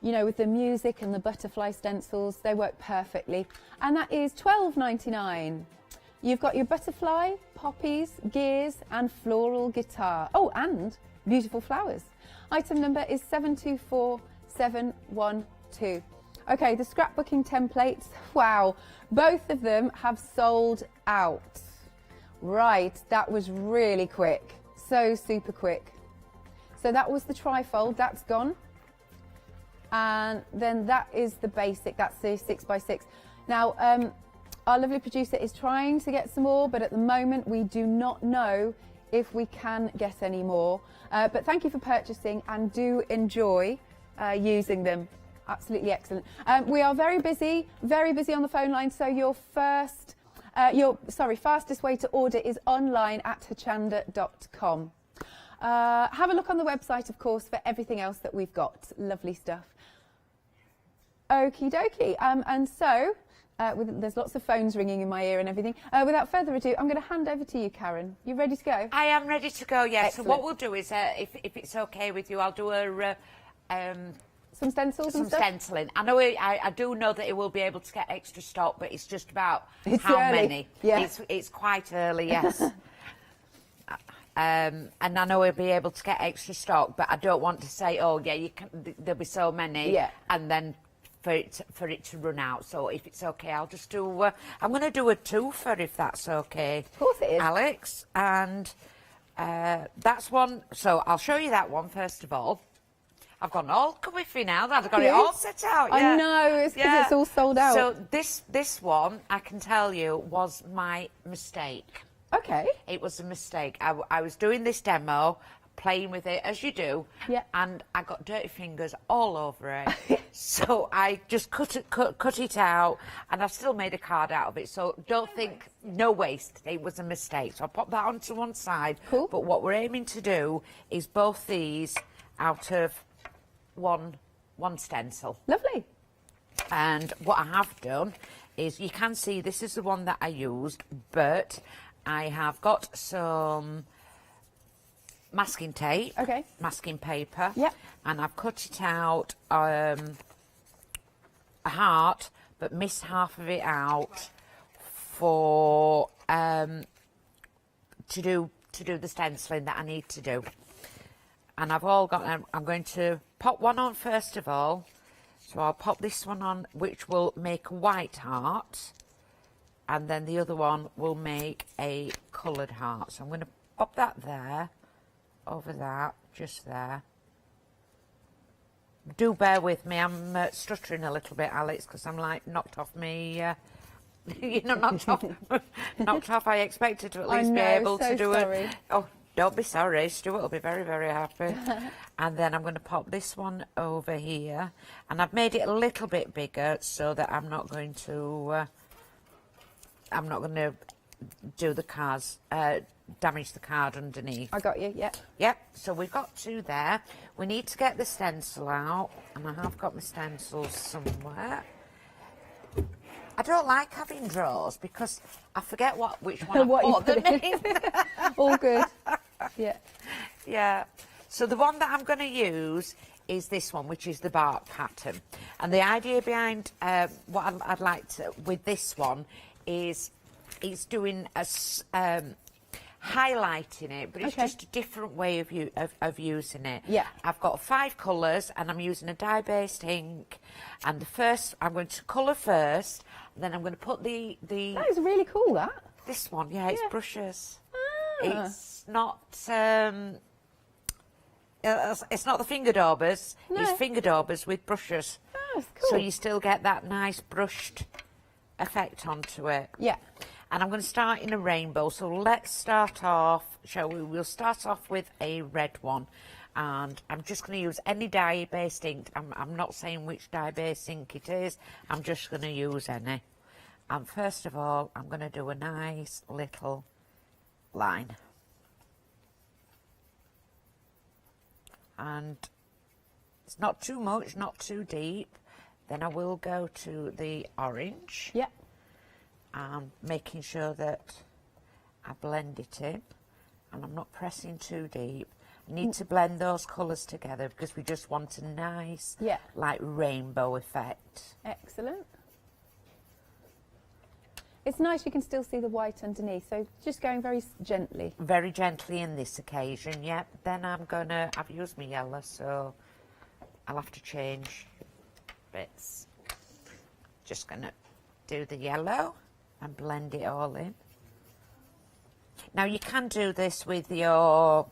You know, with the music and the butterfly stencils, they work perfectly. And that is $12.99. You've got your butterfly, poppies, gears, and floral guitar. Oh, and beautiful flowers. Item number is 724712. Okay, the scrapbooking templates. Wow, both of them have sold out. Right, that was really quick. So super quick. So that was the trifold, that's gone. And then that is the basic, that's the 6x6. Now, our lovely producer is trying to get some more, but at the moment we do not know if we can get any more. But thank you for purchasing, and do enjoy using them. Absolutely excellent. We are very busy on the phone line. So your fastest way to order is online at hochanda.com. Have a look on the website, of course, for everything else that we've got. Lovely stuff. Okie dokie. And so, there's lots of phones ringing in my ear and everything. Without further ado, I'm going to hand over to you, Karen. You ready to go? I am ready to go, yes. Excellent. So what we'll do is, if it's okay with you, I'll do some stencils and some stuff? stenciling. I know I do know that it will be able to get extra stock, but it's just about how early. many. Yeah. It's quite early, yes. And I know we'll be able to get extra stock, but I don't want to say, oh yeah, there'll be so many, and then for it to run out. So if it's okay, I'll just do. I'm going to do a twofer if that's okay. Of course it is, Alex, and that's one. So I'll show you that one first of all. I've gone all comfy now. I've got it all set out. Yeah. I know, it's because it's all sold out. So this one, I can tell you, was my mistake. Okay. It was a mistake. I was doing this demo, playing with it, as you do, and I got dirty fingers all over it. So I just cut it out, and I still made a card out of it. So don't think, no waste. It was a mistake. So I'll pop that onto one side. Cool. But what we're aiming to do is both these out of one stencil. Lovely. And what I have done is, you can see this is the one that I used, but I have got some masking tape, masking paper, and I've cut it out a heart, but missed half of it out for to do the stenciling that I need to do. And I've all got. I'm going to pop one on first of all. So I'll pop this one on, which will make a white heart, and then the other one will make a coloured heart. So I'm going to pop that there, over that, just there. Do bear with me, I'm stuttering a little bit, Alex, because I'm like knocked off me, you know, knocked off. I expected to at least be able to do it. Oh, don't be sorry, Stuart will be very, very happy. And then I'm going to pop this one over here, and I've made it a little bit bigger so that I'm not going to do the cards, damage the card underneath. I got you, Yep, so we've got two there. We need to get the stencil out, and I have got my stencils somewhere. I don't like having drawers because I forget which one I put them in. All good. Yeah. Yeah. So the one that I'm going to use is this one, which is the bark pattern. And the idea behind what I'd like to, with this one, is it's doing a highlighting it, but it's just a different way of using it. Yeah. I've got 5 colours, and I'm using a dye-based ink. And the first, I'm going to colour first, and then I'm going to put the. That is really cool. That. This one, yeah, it's brushes. Ah. It's not. It's not the finger daubers. No. It's finger daubers with brushes. Oh, that's cool. So you still get that nice brushed effect onto it. Yeah. And I'm going to start in a rainbow. So let's start off, shall we? We'll start off with a red one. And I'm just going to use any dye-based ink. I'm not saying which dye-based ink it is. I'm just going to use any. And first of all, I'm going to do a nice little line. And it's not too much, not too deep. Then I will go to the orange. Yeah. And making sure that I blend it in, and I'm not pressing too deep. I need to blend those colours together because we just want a nice, like rainbow effect. Excellent. It's nice you can still see the white underneath, so just going very gently. Very gently in this occasion, yep. Then I've used my yellow, so I'll have to change bits. Just gonna do the yellow and blend it all in. Now you can do this with your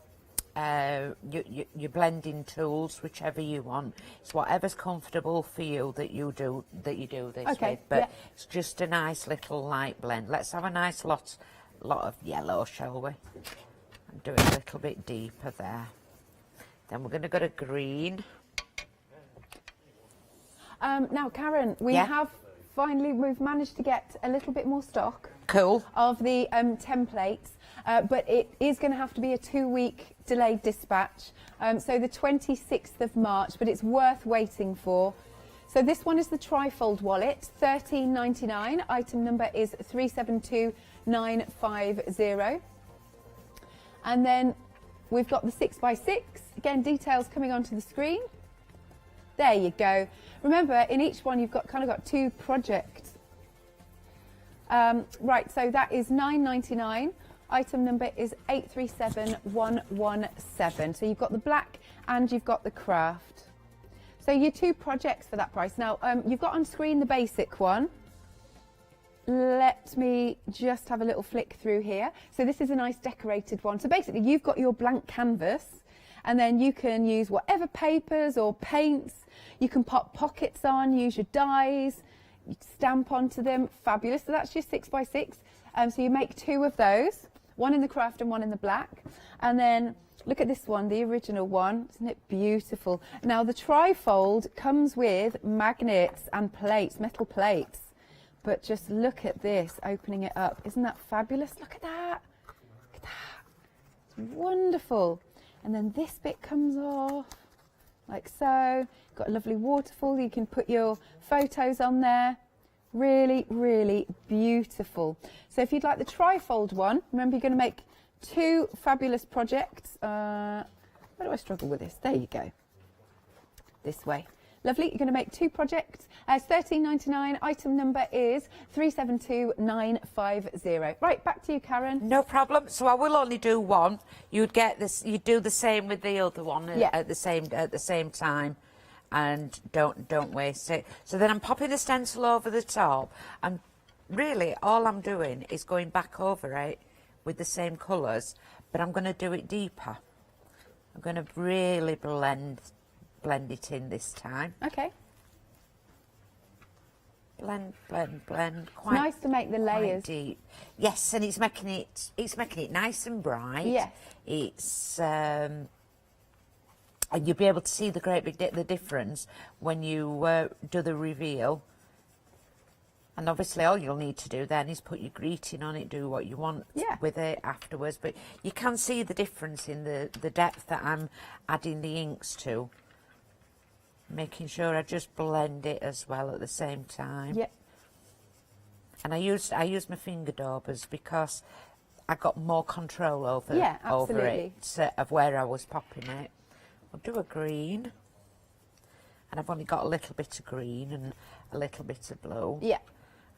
blending tools, whichever you want. It's whatever's comfortable for you that you do this with. But it's just a nice little light blend. Let's have a nice lot of yellow, shall we? and do it a little bit deeper there. Then we're going to go to green. Now, Karen, we've managed to get a little bit more stock. Cool. Of the templates, but it is going to have to be a 2-week delayed dispatch. So the 26th of March, but it's worth waiting for. So this one is the trifold wallet, $13.99. Item number is 372950. And then we've got the 6x6. Again, details coming onto the screen. There you go. Remember, in each one you've got got 2 projects. Right, so that is $9.99. Item number is 837117. So you've got the black and you've got the craft. So your 2 projects for that price. Now, you've got on screen the basic one. Let me just have a little flick through here. So this is a nice decorated one. So basically you've got your blank canvas, and then you can use whatever papers or paints. You can pop pockets on, use your dies, you stamp onto them. Fabulous. So that's your 6x6. So you make 2 of those, one in the craft and one in the black. And then look at this one, the original one. Isn't it beautiful? Now the trifold comes with magnets and plates, metal plates. But just look at this, opening it up. Isn't that fabulous? Look at that. Look at that. It's wonderful. And then this bit comes off like so. Got a lovely waterfall. You can put your photos on there. Really, really beautiful. So if you'd like the trifold one, remember you're going to make 2 fabulous projects. Where do I struggle with this? There you go. This way. Lovely. You're going to make 2 projects. It's $13.99. Item number is 372950. Right, back to you, Karen. No problem. So I will only do one. You'd get this. You do the same with the other one at the same time, and don't waste it. So then I'm popping the stencil over the top, and really all I'm doing is going back over it with the same colours, but I'm going to do it deeper. I'm going to really blend it in this time. Okay. Blend. Quite nice to make the layers deep. Yes, and it's making it nice and bright. Yes. It's and you'll be able to see the great big the difference when you do the reveal. And obviously all you'll need to do then is put your greeting on it, do what you want with it afterwards. But you can see the difference in the depth that I'm adding the inks to. Making sure I just blend it as well at the same time. Yep. And I used my finger daubers because I got more control over it, of where I was popping it. I'll do a green. And I've only got a little bit of green and a little bit of blue. Yeah.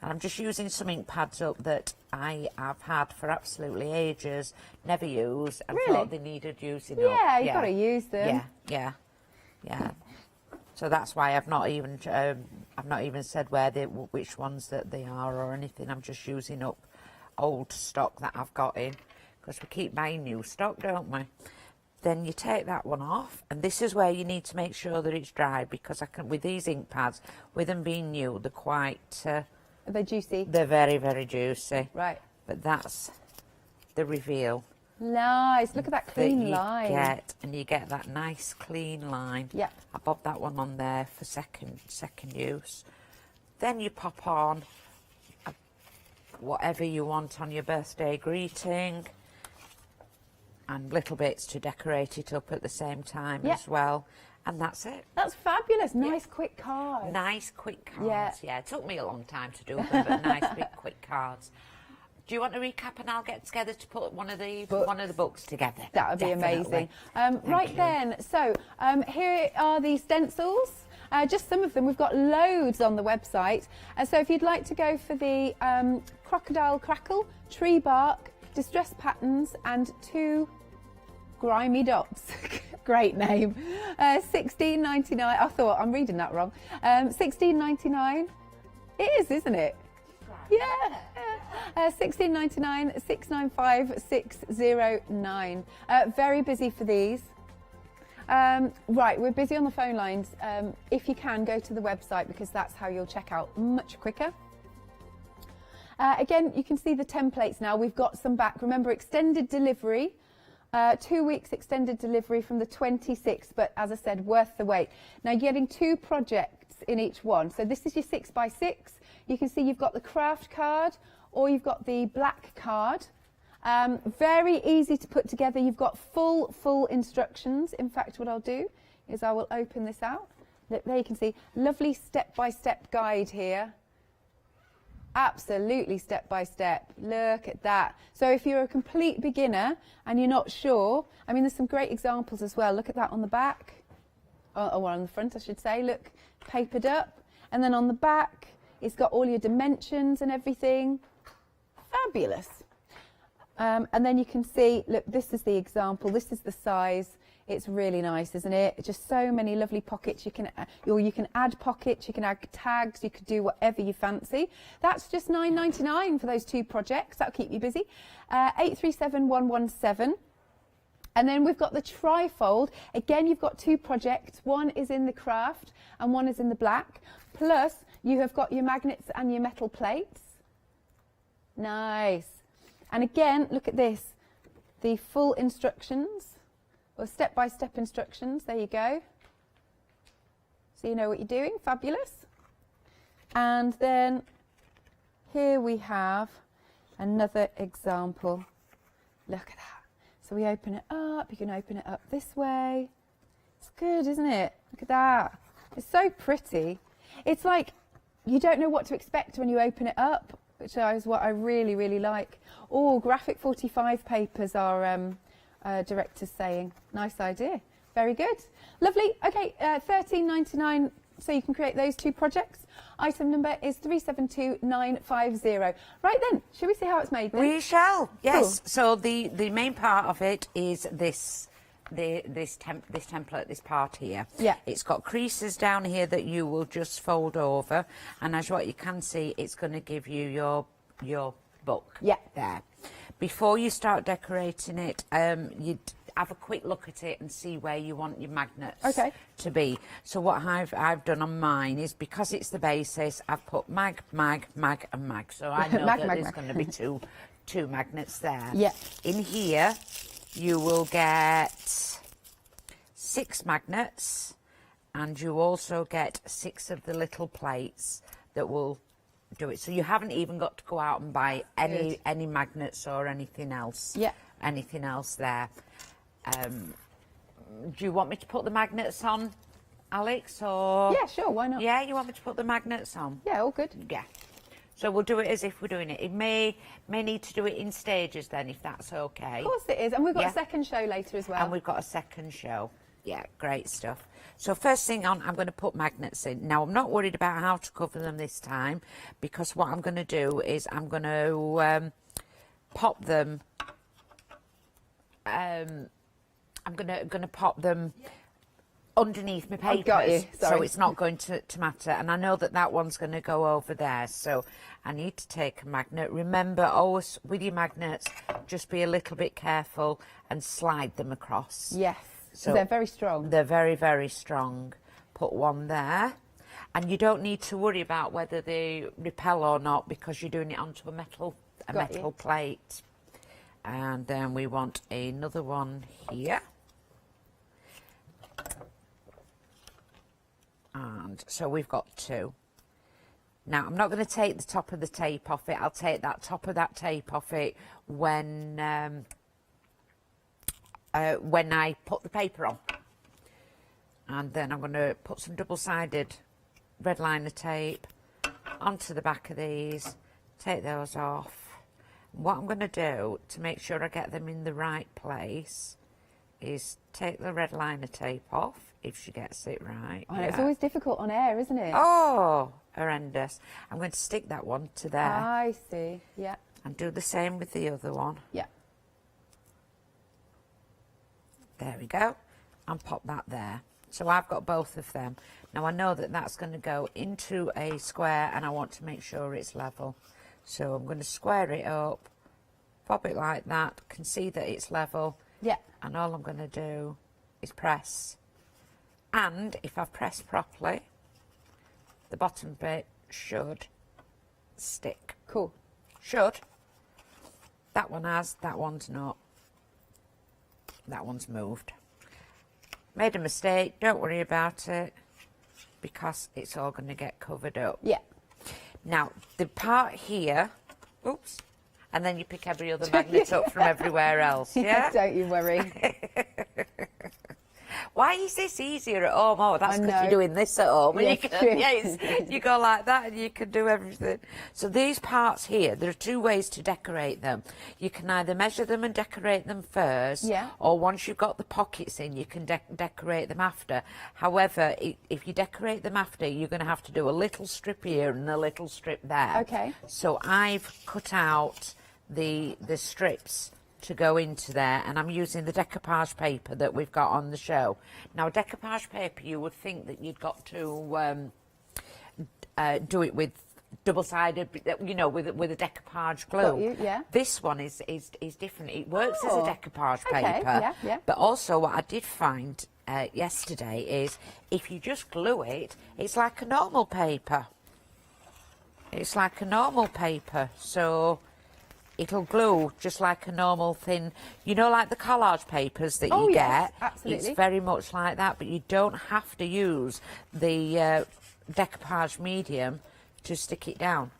And I'm just using some ink pads up that I have had for absolutely ages, never used, and thought they needed using up. Yeah, you've got to use them. Yeah. So that's why I've not even said which ones that they are or anything. I'm just using up old stock that I've got in, because we keep buying new stock, don't we? Then you take that one off, and this is where you need to make sure that it's dry, because with these ink pads, with them being new, they're quite... Are they juicy? They're very, very juicy. Right. But that's the reveal. Nice. Look at that clean line. You get that nice clean line. Yeah. I bob that one on there for second use. Then you pop on whatever you want on your birthday greeting, and little bits to decorate it up at the same time as well. And that's it. That's fabulous. Nice quick cards. Nice quick cards. Yeah. It took me a long time to do them, but nice big quick cards. Do you want to recap, and I'll get together to put one of the books together? That would be amazing. Right then, so here are the stencils. Just some of them. We've got loads on the website. So if you'd like to go for the crocodile crackle, tree bark, distress patterns, and 2 grimy dots. Great name. $16.99. I thought I'm reading that wrong. $16.99. It is, isn't it? Yeah. $16.99, $695,609. Very busy for these. Right, we're busy on the phone lines. If you can, go to the website, because that's how you'll check out much quicker. Again, you can see the templates now. We've got some back. Remember, extended delivery 2 weeks extended delivery from the 26th, but as I said, worth the wait. Now you're getting 2 projects in each one. So this is your 6x6. You can see you've got the craft card or you've got the black card. Very easy to put together. You've got full instructions. In fact, what I'll do is I will open this out. Look, there you can see, lovely step-by-step guide here. Absolutely step by step. Look at that. So if you're a complete beginner and you're not sure, I mean, there's some great examples as well. Look at that on the back, or on the front, I should say. Look, papered up. And then on the back, it's got all your dimensions and everything. Fabulous. And then you can see, look, this is the example. This is the size. It's really nice, isn't it? Just so many lovely pockets. You can add pockets, you can add tags, you could do whatever you fancy. That's just £9.99 for those 2 projects. That'll keep you busy. 837117. And then we've got the trifold. Again, you've got 2 projects. One is in the craft and one is in the black. Plus, you have got your magnets and your metal plates. Nice. And again, look at this. The full instructions. Or step-by-step instructions, there you go. So you know what you're doing, fabulous. And then here we have another example. Look at that. So we open it up, you can open it up this way. It's good, isn't it? Look at that. It's so pretty. It's like you don't know what to expect when you open it up, which is what I really, really like. Oh, graphic 45 papers are... director's saying. Nice idea. Very good. Lovely. Okay, £13.99, so you can create those 2 projects. Item number is 372950. Right then, shall we see how it's made then? We shall, yes. Cool. So the main part of it is this template, this part here. Yeah. It's got creases down here that you will just fold over, and as what you can see, it's going to give you your book. Yeah. There. Before you start decorating it, you'd have a quick look at it and see where you want your magnets to be. So what I've done on mine is, because it's the basis, I've put mag, and mag. So I know that there's going to be two magnets there. Yeah. In here, you will get 6 magnets, and you also get 6 of the little plates that will do it. So you haven't even got to go out and buy any magnets or anything else. Yeah. Anything else there. Do you want me to put the magnets on, Alex, or? Yeah, sure, why not? Yeah, you want me to put the magnets on? Yeah, all good. Yeah. So we'll do it as if we're doing it. It may need to do it in stages then, if that's okay. Of course it is. And we've got a second show later as well. And we've got a second show. Yeah, great stuff. So first thing on, I'm going to put magnets in. Now, I'm not worried about how to cover them this time, because what I'm going to do is I'm going to pop them. I'm going to pop them underneath my papers. Got you. Sorry. So it's not going to matter. And I know that one's going to go over there. So I need to take a magnet. Remember, always with your magnets, just be a little bit careful and slide them across. Yes. So they're very strong. They're very, very strong. Put one there. And you don't need to worry about whether they repel or not, because you're doing it onto a metal plate. And then we want another one here. And so we've got 2. Now, I'm not going to take the top of the tape off it. I'll take that top of that tape off it when I put the paper on. And then I'm going to put some double-sided red liner tape onto the back of these, take those off. What I'm going to do to make sure I get them in the right place is take the red liner tape off, if she gets it right. Oh, it's always difficult on air, isn't it? Oh, horrendous. I'm going to stick that one to there. I see, yeah. And do the same with the other one. Yeah. There we go. And pop that there. So I've got both of them. Now I know that that's going to go into a square, and I want to make sure it's level. So I'm going to square it up, pop it like that, can see that it's level. Yeah. And all I'm going to do is press. And if I've pressed properly, the bottom bit should stick. Cool. Should. That one has, that one's not. that one's moved. Made a mistake, don't worry about it, because it's all going to get covered up. Yeah. Now, the part here, oops, and then you pick every other magnet up from everywhere else, yeah? Don't you worry. Why is this easier at home? Oh, that's I because know. you're doing this at home. And Yeah, you, can, true. you go like that and you can do everything. So these parts here, there are two ways to decorate them. You can either measure them and decorate them first, Yeah. or once you've got the pockets in, you can decorate them after. However, if you decorate them after, you're going to have to do a little strip here and a little strip there. Okay. So I've cut out the strips to go into there, and I'm using the decoupage paper that we've got on the show. Now, decoupage paper, you would think that you'd got to do it with double-sided, you know, with a decoupage glue. Got you, yeah. This one is different. It works as a decoupage okay, paper, yeah. but also what I did find yesterday is if you just glue it, it's like a normal paper. It's like a normal paper, so it'll glue just like a normal thin, you know, like the collage papers that you yes, get. absolutely. It's very much like that, but you don't have to use the decoupage medium to stick it down.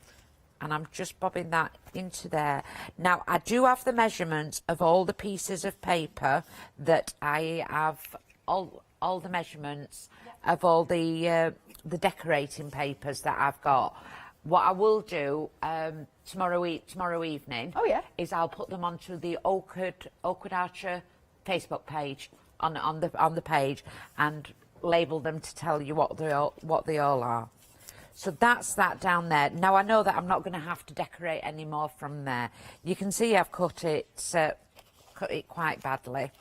And I'm just bobbing that into there. Now, I do have the measurements of all the pieces of paper that I have, all the measurements of all the decorating papers that I've got. What I will do tomorrow evening is I'll put them onto the Oakwood Archer Facebook page on the page and label them to tell you what they all are. So that's that down there. Now I know that I'm not going to have to decorate any more from there. You can see I've cut it quite badly.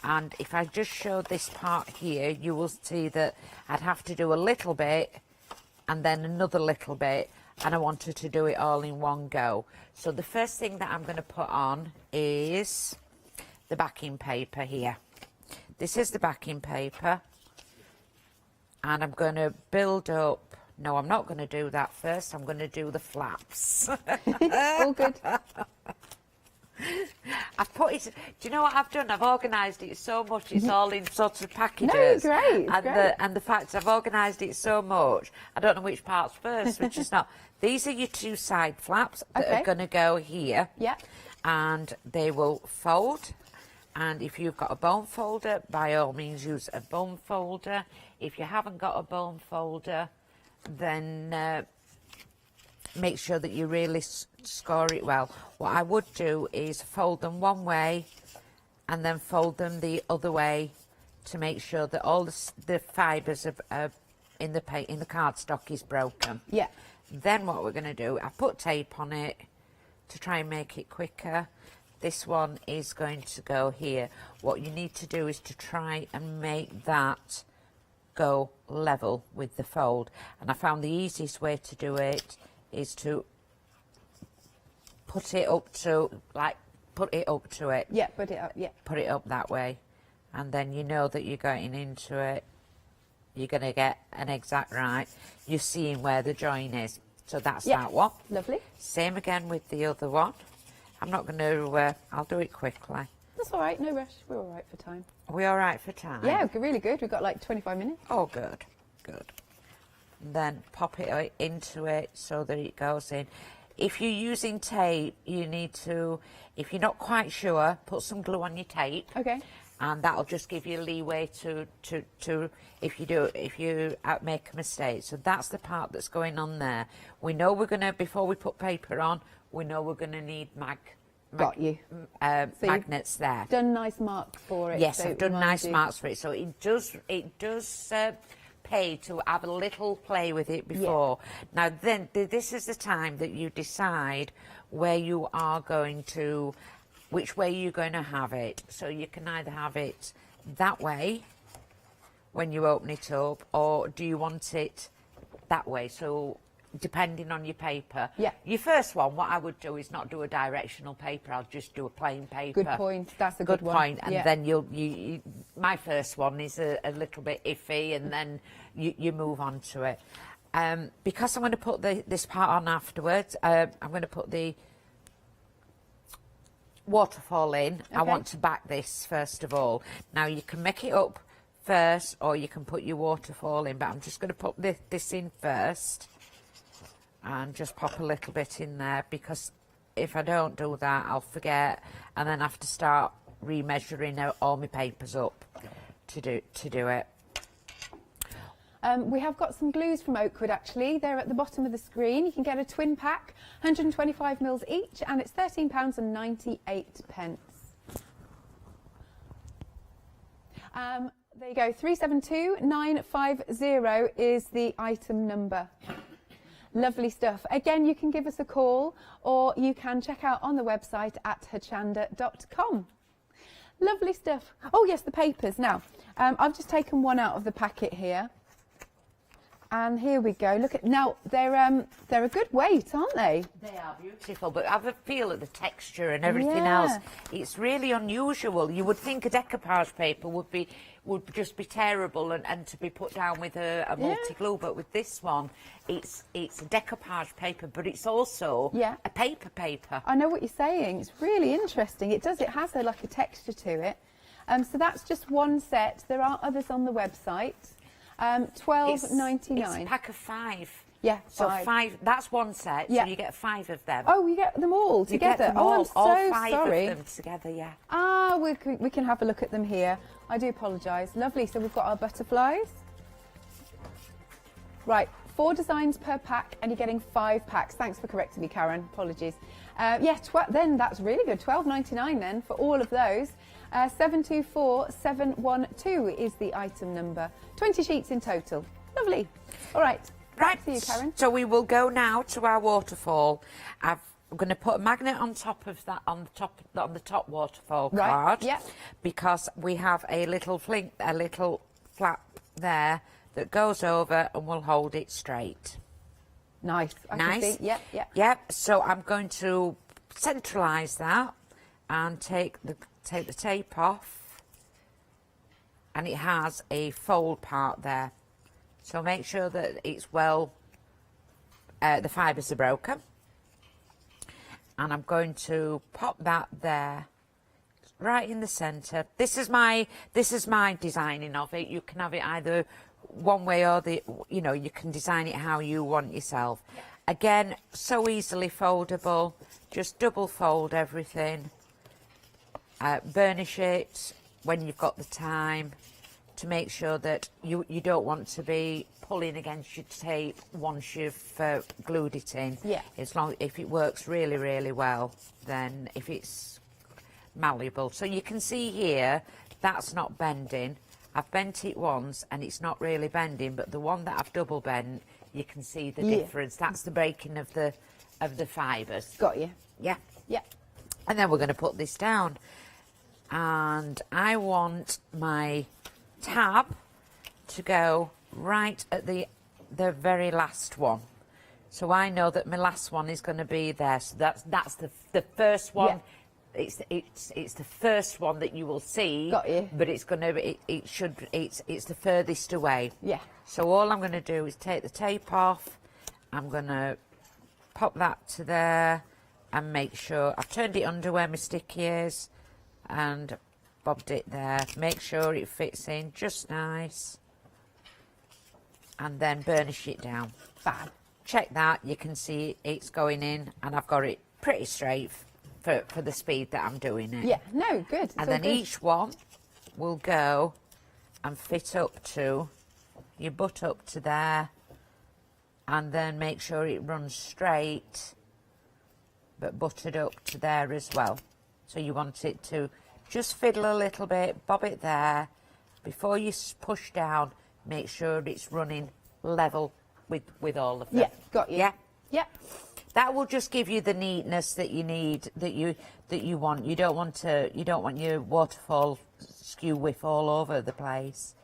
And if I just show this part here, you will see that I'd have to do a little bit and then another little bit, and I wanted to do it all in one go. So the first thing that I'm going to put on is the backing paper here. This is the backing paper, and I'm going to build up. No, I'm not going to do that first. I'm going to do the flaps. All good. I've put it. Do you know what I've done? I've organised it so much. It's all in sort of packages. No, great. And the fact I've organised it so much, I don't know which part's first, which is not. These are your two side flaps that are going to go here. Yeah. And they will fold. And if you've got a bone folder, by all means use a bone folder. If you haven't got a bone folder, then make sure that you really score it well. What I would do is fold them one way and then fold them the other way to make sure that all the fibres in the cardstock is broken. Yeah. Then what we're going to do, I put tape on it to try and make it quicker. This one is going to go here. What you need to do is to try and make that go level with the fold. And I found the easiest way to do it is to put it up to it. Yeah, put it up, yeah. Put it up that way. And then you know that you're going into it. You're going to get an exact right. You're seeing where the join is. So that's that one. Lovely. Same again with the other one. I'm not going to, I'll do it quickly. That's all right, no rush. We're all right for time. Are we all right for time? Yeah, really good. We've got like 25 minutes. Oh, good, good. And then pop it into it so that it goes in. If you're using tape, you need to, if you're not quite sure, put some glue on your tape. Okay. And that'll just give you leeway to if you make a mistake. So that's the part that's going on there. We know we're going to, before we put paper on, we know we're going to need magnets there. Done nice marks for it. Yes, so I've done nice marks for it. So it does pay to have a little play with it before. Now then, this is the time that you decide where you are going to, which way you're going to have it. So you can either have it that way when you open it up, or do you want it that way? So depending on your paper. Yeah. Your first one, what I would do is not do a directional paper, I'll just do a plain paper. Good point, that's a good one. Point. And then you my first one is a little bit iffy, and then you move on to it. Because I'm going to put this part on afterwards, I'm going to put the waterfall in. I Okay. want to back this first of all. Now you can make it up first, or you can put your waterfall in, but I'm just going to put this in first and just pop a little bit in there, because if I don't do that I'll forget and then have to start remeasuring all my papers up to do it. We have got some glues from Oakwood actually. They're at the bottom of the screen. You can get a twin pack, 125 mils each, and it's £13.98. There you go, 372950 is the item number. Lovely stuff. Again, you can give us a call or you can check out on the website at hochanda.com. Lovely stuff. Oh yes, the papers. Now, I've just taken one out of the packet here. And here we go. Look at, now they're a good weight, aren't they? They are beautiful, but have a feel at the texture and everything Yeah. else. It's really unusual. You would think a decoupage paper would just be terrible and to be put down with a multi-glue, but with this one, it's a decoupage paper, but it's also a paper. I know what you're saying. It's really interesting. It does. It has like a texture to it. So that's just one set. There are others on the website. £12.99. It's a pack of 5. Yeah, so 5. 5. That's one set. Yeah. So you get 5 of them. Oh, you get them all You together. get them Oh, all I'm so 5 sorry. of them together. Yeah. Ah, we can have a look at them here. I do apologise. Lovely. So we've got our butterflies. Right, 4 designs per pack, and you're getting 5 packs. Thanks for correcting me, Karen. Apologies. Then that's really good. £12.99 then for all of those. 724712 is the item number. 20 sheets in total. Lovely. All right. Back to you, Karen. So we will go now to our waterfall. I'm going to put a magnet on top of that, on the top waterfall card. Yeah. Because we have a little flap there that goes over and will hold it straight. Nice. I Nice. can see. Yep. Yep. So I'm going to centralise that and take the tape off, and it has a fold part there. So make sure that it's the fibres are broken. And I'm going to pop that there, right in the centre. This is my designing of it. You can have it either one way or you can design it how you want yourself. Again, so easily foldable. Just double fold everything. Burnish it when you've got the time, to make sure that you don't want to be pulling against your tape once you've glued it in. Yeah. If it works really, really well, then if it's malleable. So you can see here, that's not bending. I've bent it once and it's not really bending, but the one that I've double bent, you can see the difference. That's the breaking of the fibres. Got you. Yeah. Yeah. And then we're going to put this down. And I want my tab to go right at the very last one. So I know that my last one is going to be there. So that's the first one. Yeah. It's the first one that you will see. Got you. But it's going to it's the furthest away. Yeah. So all I'm going to do is take the tape off. I'm going to pop that to there and make sure I've turned it under where my sticky is and bobbed it there. Make sure it fits in just nice, and then burnish it down. Fab. Check that, you can see it's going in, and I've got it pretty straight for the speed that I'm doing it. Yeah, no, good. It's And all then good. each one will go and fit up to, you butt up to there, and then make sure it runs straight, but buttered up to there as well. So you want it to just fiddle a little bit, bob it there. Before you push down, make sure it's running level with all of them. Yeah, got you. Yeah? Yeah. That will just give you the neatness that you need, that you want. You don't want your waterfall skew whiff all over the place.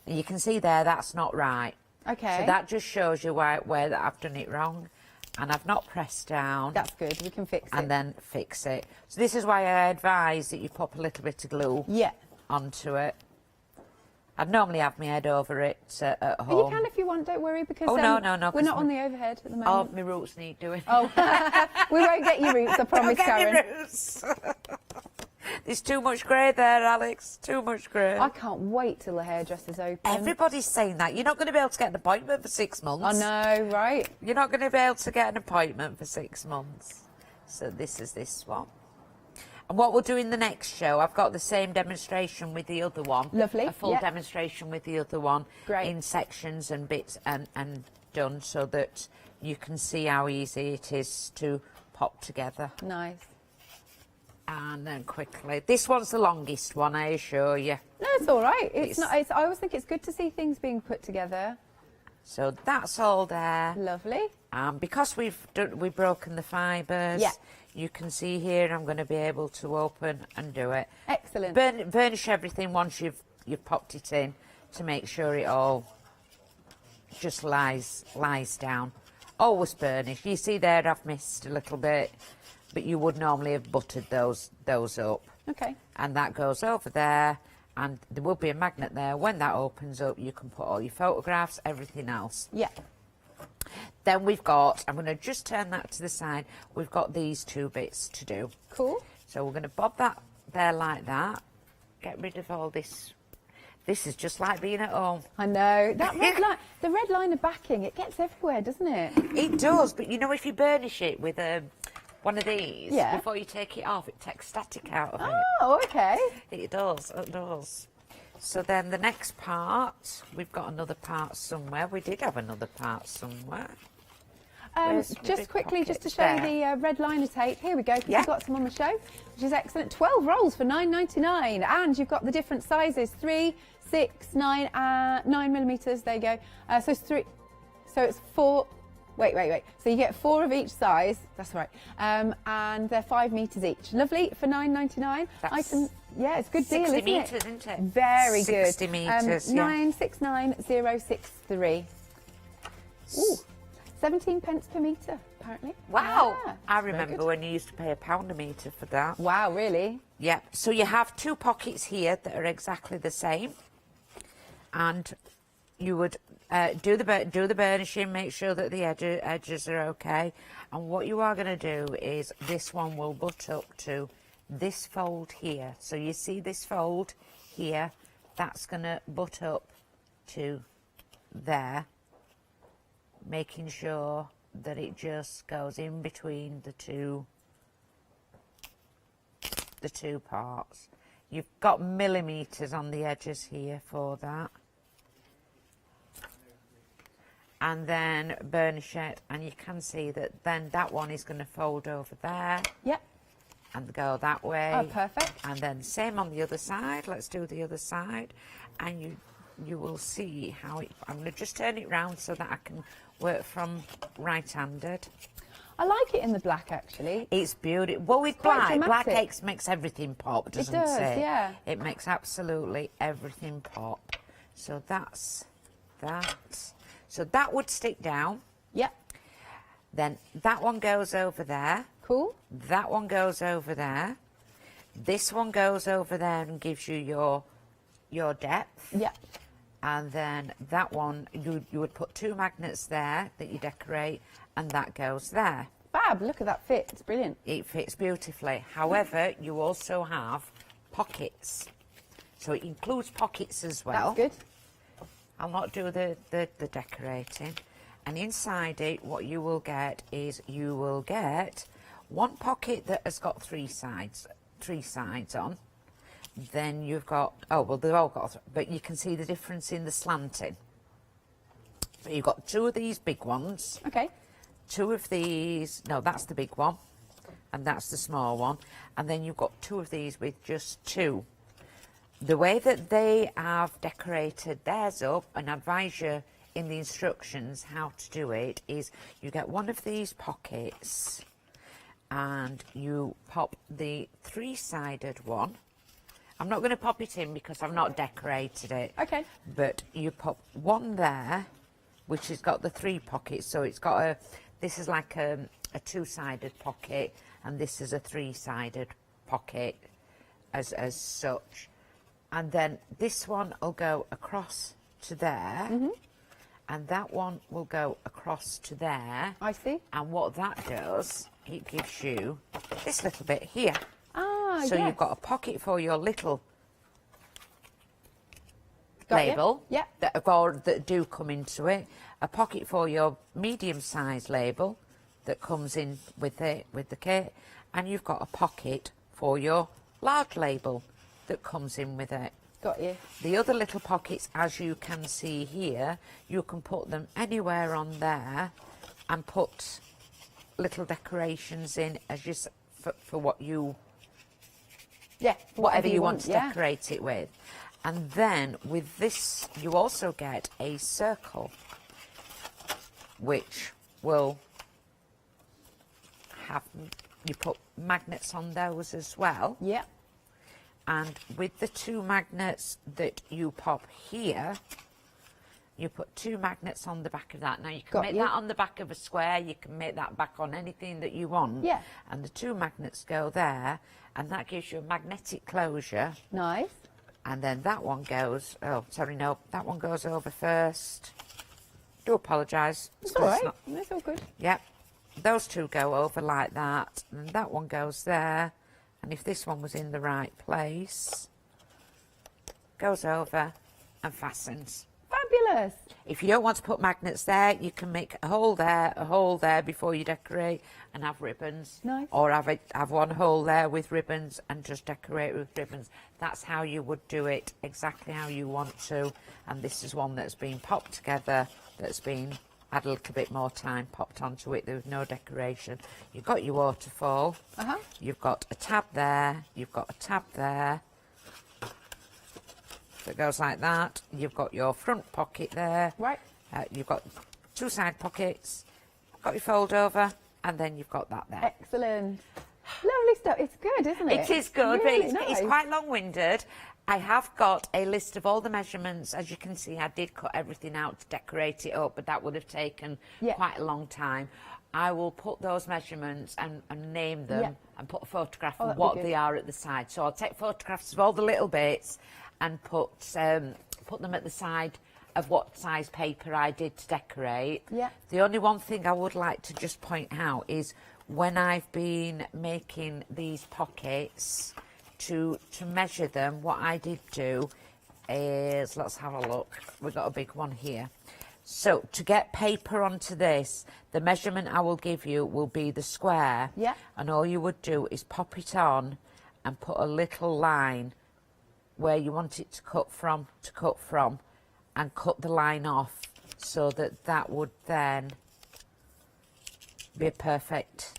And you can see there that's not right. Okay. So that just shows you where that I've done it wrong, and I've not pressed down. That's good. We can fix it. And then fix it. So this is why I advise that you pop a little bit of glue. Yeah. Onto it. I'd normally have my head over it at home. But you can if you want, don't worry, because no, we're not on the overhead at the moment. Oh, my roots need doing. Oh, we won't get your roots, I promise, Karen. There's too much grey there, Alex. Too much grey. I can't wait till the hairdresser's open. Everybody's saying that. You're not going to be able to get an appointment for 6 months. I know, right? You're not going to be able to get an appointment for 6 months. So this is this one. And what we'll do in the next show, I've got the same demonstration with the other one. Lovely. A full demonstration with the other one. Great. In sections and bits and done so that you can see how easy it is to pop together. Nice. And then quickly, this one's the longest one, I assure you. No, it's all right. It's not. I always think it's good to see things being put together. So that's all there. Lovely. Because we've broken the fibres, you can see here I'm going to be able to open and do it. Excellent. Burnish everything once you've popped it in to make sure it all just lies down. Always burnish. You see there I've missed a little bit, but you would normally have buttered those up. Okay. And that goes over there, and there will be a magnet there. When that opens up, you can put all your photographs, everything else. Yeah. Then we've got, I'm going to just turn that to the side, we've got these 2 bits to do. Cool. So we're going to bob that there like that, get rid of all this. This is just like being at home. I know. That red line, the red liner backing, it gets everywhere, doesn't it? It does, but you know, if you burnish it with one of these, Yeah. before you take it off, it takes static out of it. Oh, okay. It does, it does. So then the next part, we've got another part somewhere. We did have another part somewhere. Just quickly, just to show you the red liner tape. Here we go, because you've got some on the show, which is excellent. 12 rolls for £9.99, and you've got the different sizes: 3, 6, 9, 9 millimeters. There you go. So it's 3. So it's 4. Wait. So you get 4 of each size. That's right. And they're 5 meters each. Lovely for £9.99. Yeah, it's a good deal, 60 isn't metres, it? isn't it? Very 60 good. 60 metres, 969063. Ooh, 17 pence per metre, apparently. Wow. Yeah, I very remember good. when you used to pay £1 a metre for that. Wow, really? Yeah. So you have 2 pockets here that are exactly the same. And you would do the burnishing, make sure that the edges are okay. And what you are going to do is this one will butt up to this fold here. So you see this fold here, that's going to butt up to there, making sure that it just goes in between the two parts. You've got millimetres on the edges here for that. And then burnish it, and you can see that then that one is going to fold over there. Yep. And go that way. Oh, perfect. And then same on the other side. Let's do the other side. And you will see how it... I'm going to just turn it round so that I can work from right-handed. I like it in the black, actually. It's beautiful. Well, with quite black dramatic. makes everything pop, doesn't it? It does, yeah. It makes absolutely everything pop. So that's that. So that would stick down. Yep. Then that one goes over there. Cool. That one goes over there. This one goes over there and gives you your depth. Yep. And then that one, you would put 2 magnets there that you decorate, and that goes there. Fab, look at that fit. It's brilliant. It fits beautifully. However, you also have pockets. So it includes pockets as well. That's good. I'll not do the decorating. And inside it, what you will get is you will get one pocket that has got 3 sides on. Then you've got, oh, well, they've all got, but you can see the difference in the slanting. So you've got 2 of these big ones. Okay. 2 of these, no, that's the big one, and that's the small one. And then you've got 2 of these with just 2. The way that they have decorated theirs up, and I advise you in the instructions how to do it, is you get one of these pockets and you pop the 3-sided one. I'm not going to pop it in because I've not decorated it. Okay. But you pop one there, which has got the 3 pockets. So it's got this is like a 2-sided pocket, and this is a 3-sided pocket as such. And then this one will go across to there. And that one will go across to there. I see. And what that does, it gives you this little bit here. Ah, so yes. you've got a pocket for your little Got you. label Yeah. that do come into it, a pocket for your medium-sized label that comes in with the kit, and you've got a pocket for your large label that comes in with it. Got you. The other little pockets, as you can see here, you can put them anywhere on there and put little decorations in as you for what you whatever you want to decorate it with. And then with this you also get a circle which will have, you put magnets on those as well. Yeah. And with the 2 magnets that you pop here, you put 2 magnets on the back of that. Now you can make that on the back of a square, you can make that back on anything that you want. Yeah. And the 2 magnets go there, and that gives you a magnetic closure. Nice. And then that one goes, oh, sorry, no, that one goes over first. Do apologise. It's all right. It's all good. Yep. Those 2 go over like that, and that one goes there. And if this one was in the right place, goes over and fastens. Fabulous. If you don't want to put magnets there, you can make a hole there before you decorate and have ribbons. Nice. Or have one hole there with ribbons and just decorate with ribbons. That's how you would do it, exactly how you want to. And this is one that's been popped together, that's been had a little bit more time popped onto it. There was no decoration. You've got your waterfall. You've got a tab there. You've got a tab there. That goes like that. You've got your front pocket there. Right. You've got 2 side pockets. Got your fold over, and then you've got that there. Excellent. Lovely stuff. It's good, isn't it? It is good, Really but it's nice. quite long-winded. I have got a list of all the measurements. As you can see, I did cut everything out to decorate it up, but that would have taken quite a long time. I will put those measurements and name them and put a photograph of what they are at the side. So I'll take photographs of all the little bits and put them at the side of what size paper I did to decorate. Yeah. The only one thing I would like to just point out is when I've been making these pockets, to measure them, what I did do is, let's have a look, we've got a big one here. So to get paper onto this, the measurement I will give you will be the square. Yeah. And all you would do is pop it on and put a little line where you want it to cut from, and cut the line off so that that would then be a perfect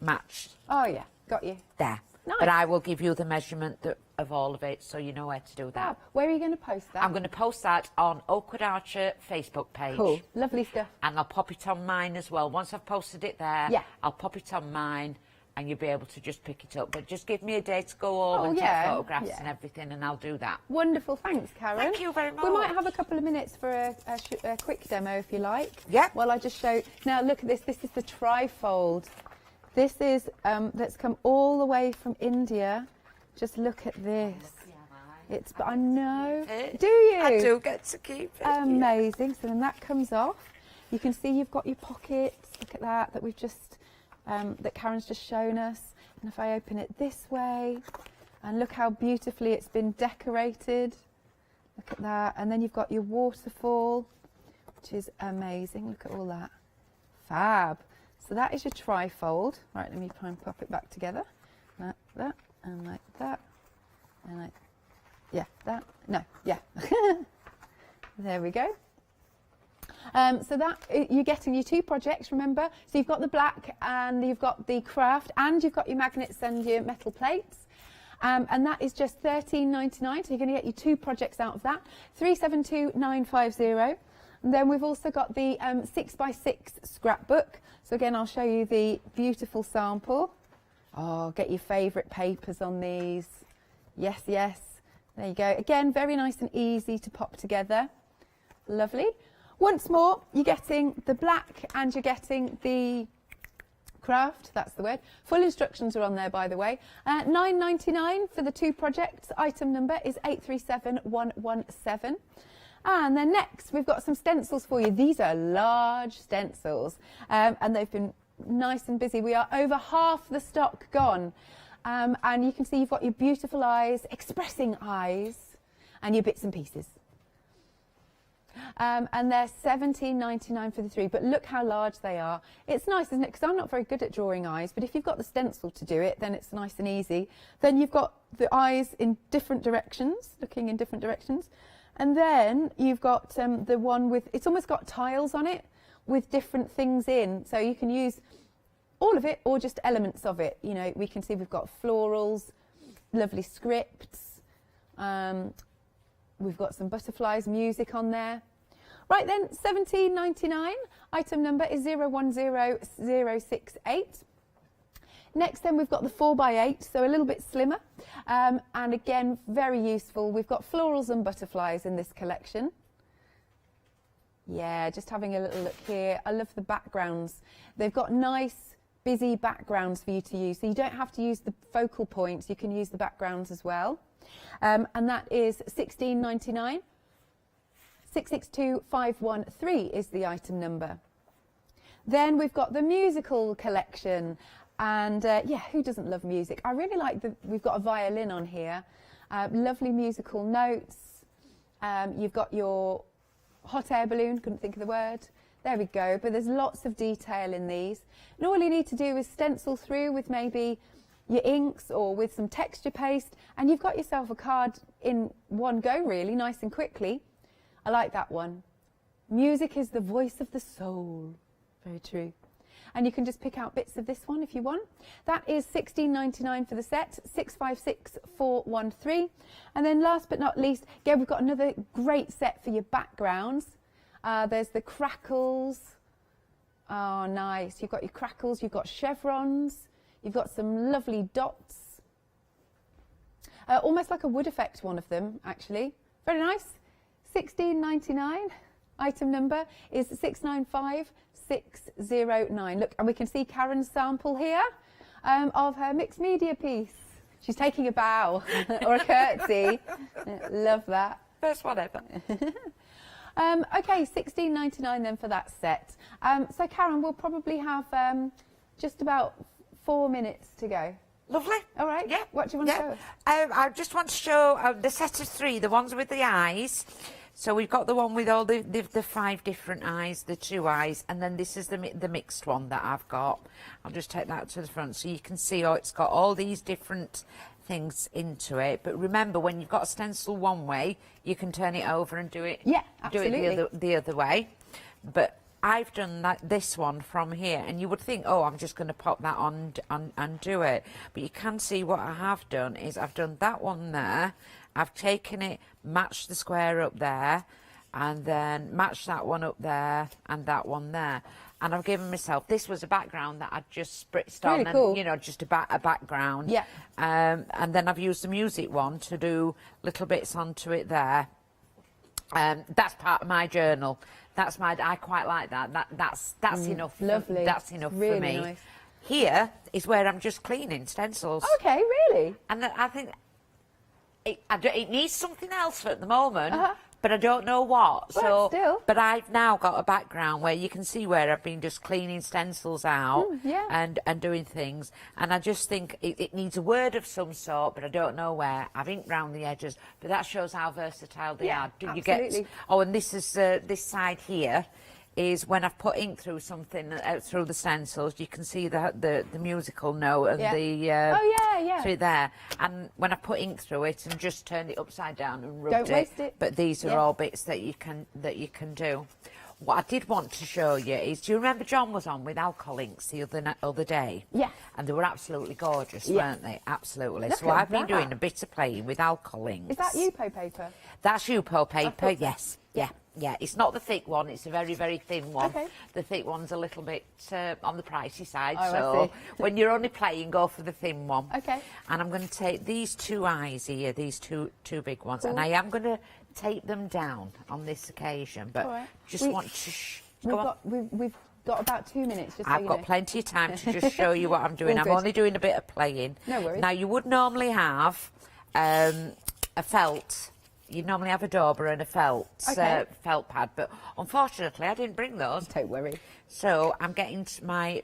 match. Oh yeah, got you. There. Nice. But I will give you the measurement of all of it so you know where to do that. Fab. Where are you going to post that? I'm going to post that on Oakwood Archer Facebook page. Cool. Lovely stuff. And I'll pop it on mine as well. Once I've posted it there, I'll pop it on mine and you'll be able to just pick it up. But just give me a day to go over and take photographs and everything, and I'll do that. Wonderful. Thanks, Karen. Thank you very much. We might have a couple of minutes for a quick demo if you like. Yeah. Well, I just show. Now, look at this. This is the trifold. This is that's come all the way from India. Just look at this. It's, I know. Do you? I do get to keep it. Amazing. So then that comes off. You can see you've got your pockets. Look at that we've just, that Karen's just shown us. And if I open it this way, and look how beautifully it's been decorated. Look at that. And then you've got your waterfall, which is amazing. Look at all that. Fab. So that is your trifold. Right, let me try and pop it back together. Like that, and like that, and like, yeah, that, no, yeah. There we go. So that, you're getting your 2 projects, remember? So you've got the black, and you've got the craft, and you've got your magnets and your metal plates. And that is just $13.99, so you're going to get your 2 projects out of that. 372950. And then we've also got the 6x6 scrapbook. So again, I'll show you the beautiful sample. Oh, get your favourite papers on these. Yes, yes. There you go. Again, very nice and easy to pop together. Lovely. Once more, you're getting the black and you're getting the craft, that's the word. Full instructions are on there, by the way. £9.99 for the 2 projects. Item number is 837117. And then next, we've got some stencils for you. These are large stencils, and they've been nice and busy. We are over half the stock gone. And you can see you've got your beautiful eyes, expressing eyes, and your bits and pieces. And they're £17.99 for the 3, but look how large they are. It's nice, isn't it? Because I'm not very good at drawing eyes, but if you've got the stencil to do it, then it's nice and easy. Then you've got the eyes in different directions, looking in different directions. And then you've got the one with, it's almost got tiles on it with different things in. So you can use all of it or just elements of it. You know, we can see we've got florals, lovely scripts. We've got some butterflies, music on there. Right then, £17.99. Item number is 010068. Next then we've got the 4x8, so a little bit slimmer. And again, very useful. We've got florals and butterflies in this collection. Yeah, just having a little look here. I love the backgrounds. They've got nice, busy backgrounds for you to use. So you don't have to use the focal points. You can use the backgrounds as well. And that is £16.99. 662513 is the item number. Then we've got the musical collection. And yeah, who doesn't love music? I really like we've got a violin on here. Lovely musical notes. You've got your hot air balloon, couldn't think of the word. There we go, but there's lots of detail in these. And all you need to do is stencil through with maybe your inks or with some texture paste, and you've got yourself a card in one go, really, nice and quickly. I like that one. Music is the voice of the soul. Very true. And you can just pick out bits of this one if you want. That is £16.99 for the set, 656413. And then last but not least, again, we've got another great set for your backgrounds. There's the crackles. Oh, nice. You've got your crackles, you've got chevrons, you've got some lovely dots. Almost like a wood effect, one of them, actually. Very nice. £16.99. Item number is 695609. Look, and we can see Karen's sample here of her mixed media piece. She's taking a bow or a curtsy. Love that. First one ever. Okay, £16.99 then for that set. So Karen, we'll probably have just about 4 minutes to go. Lovely. All right. Yeah. What do you want to show us? I just want to show the set of 3, the ones with the eyes. So we've got the one with all the 5 different eyes, the 2 eyes, and then this is the mixed one that I've got. I'll just take that to the front so you can see it's got all these different things into it. But remember, when you've got a stencil one way, you can turn it over and do it. Yeah, absolutely. Do it the other way. But I've done this one from here, and you would think, oh, I'm just going to pop that on and do it. But you can see what I have done is I've done that one there. I've taken it, matched the square up there, and then matched that one up there and that one there. And I've given myself, this was a background that I'd just spritzed on, really cool. and, you know, just a background. Yeah. And then I've used the music one to do little bits onto it there. That's part of my journal. I quite like that. That's enough. Lovely. That's enough really for me. Nice. Here is where I'm just cleaning stencils. Okay, really? And I think it needs something else at the moment, but I don't know what. Well, still. But I've now got a background where you can see where I've been just cleaning stencils out and doing things. And I just think it needs a word of some sort, but I don't know where. I've inked round the edges, but that shows how versatile they are. Do you absolutely. get? Oh, and this is this side here. Is when I've put ink through something through the stencils, you can see the musical note and through there. And when I put ink through it and just turned it upside down and rubbed Don't waste it. But these are all bits that you can do. What I did want to show you is, do you remember John was on with alcohol inks the other day? Yeah. And they were absolutely gorgeous, weren't they? Absolutely. Look So at I've been that. doing a bit of playing with alcohol inks. Is that Yupo paper? That's Yupo paper, yes. Yeah, it's not the thick one, it's a very, very thin one. Okay. The thick one's a little bit on the pricey side, Oh, so I see. when you're only playing, go for the thin one. Okay. And I'm going to take these 2 eyes here, these two big ones, Cool. and I am going to tape them down on this occasion, but All right. just want to... We've got about 2 minutes. Just so I've you got know. plenty of time to just show you what I'm doing. All I'm good. only doing a bit of playing. No worries. Now, you would normally have a felt. You'd normally have a dauber and a felt felt pad, but unfortunately I didn't bring those. Don't worry. So I'm getting my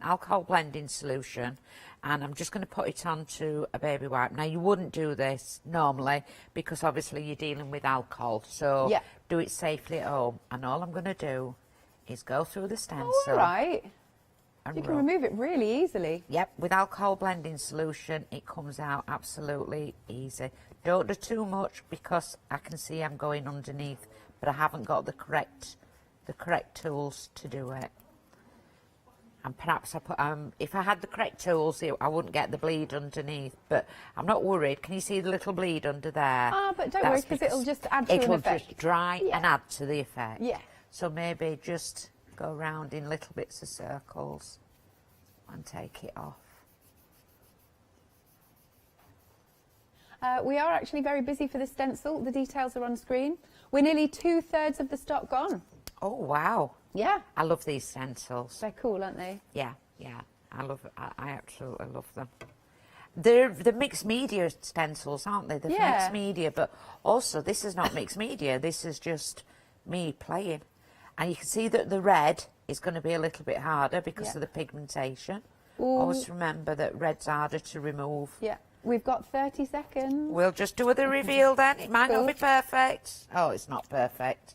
alcohol blending solution, and I'm just going to put it onto a baby wipe. Now, you wouldn't do this normally because obviously you're dealing with alcohol, so do it safely at home. And all I'm going to do is go through the stencil. All right. And You can remove it really easily. Yep, with alcohol blending solution, it comes out absolutely easy. Don't do too much because I can see I'm going underneath, but I haven't got the correct tools to do it. And perhaps if I had the correct tools, I wouldn't get the bleed underneath. But I'm not worried. Can you see the little bleed under there? Ah, but don't worry, because it'll just add to an effect. It'll just dry and add to the effect. Yeah. So maybe just go round in little bits of circles and take it off. We are actually very busy for the stencil. The details are on screen. We're nearly 2/3 of the stock gone. Oh, wow. Yeah. I love these stencils. They're cool, aren't they? Yeah, yeah. I absolutely love them. They're the mixed media stencils, aren't they? They're mixed media, but also this is not mixed media. This is just me playing. And you can see that the red is going to be a little bit harder because of the pigmentation. Always remember that red's harder to remove. Yeah. We've got 30 seconds. We'll just do the reveal then. It might not be perfect. Oh, it's not perfect.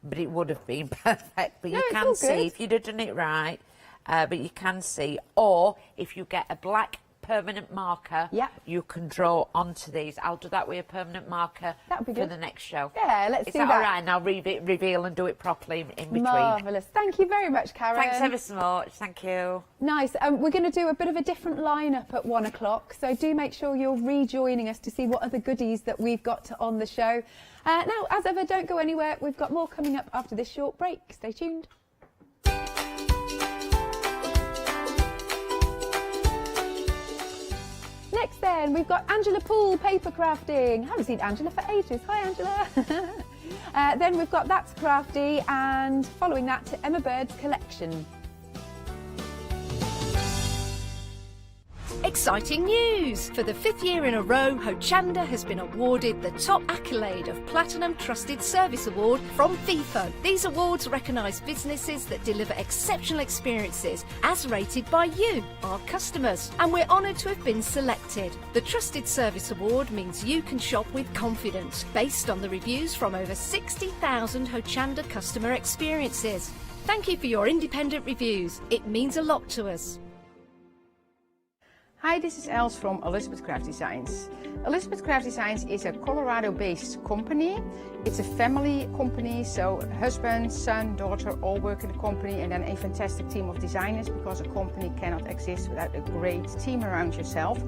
But it would have been perfect. But you can see if you'd have done it right. But you can see. Or if you get a black permanent marker, you can draw onto these. I'll do that with a permanent marker for the next show. Yeah, let's do that. Is that all right? And I'll reveal and do it properly in between. Marvellous. Thank you very much, Karen. Thanks ever so much. Thank you. Nice. We're going to do a bit of a different lineup at 1 o'clock, so do make sure you're rejoining us to see what other goodies that we've got on the show. Now, as ever, don't go anywhere. We've got more coming up after this short break. Stay tuned. Next then, we've got Angela Poole, paper crafting. Haven't seen Angela for ages. Hi, Angela. Then we've got That's Crafty, and following that to Emma Bird's collection. Exciting news! For the 5th year in a row, Hochanda has been awarded the top accolade of Platinum Trusted Service Award from Feefo. These awards recognise businesses that deliver exceptional experiences as rated by you, our customers. And we're honoured to have been selected. The Trusted Service Award means you can shop with confidence, based on the reviews from over 60,000 Hochanda customer experiences. Thank you for your independent reviews. It means a lot to us. Hi, this is Els from Elizabeth Craft Designs. Elizabeth Craft Designs is a Colorado-based company. It's a family company, so husband, son, daughter all work in the company, and then a fantastic team of designers, because a company cannot exist without a great team around yourself.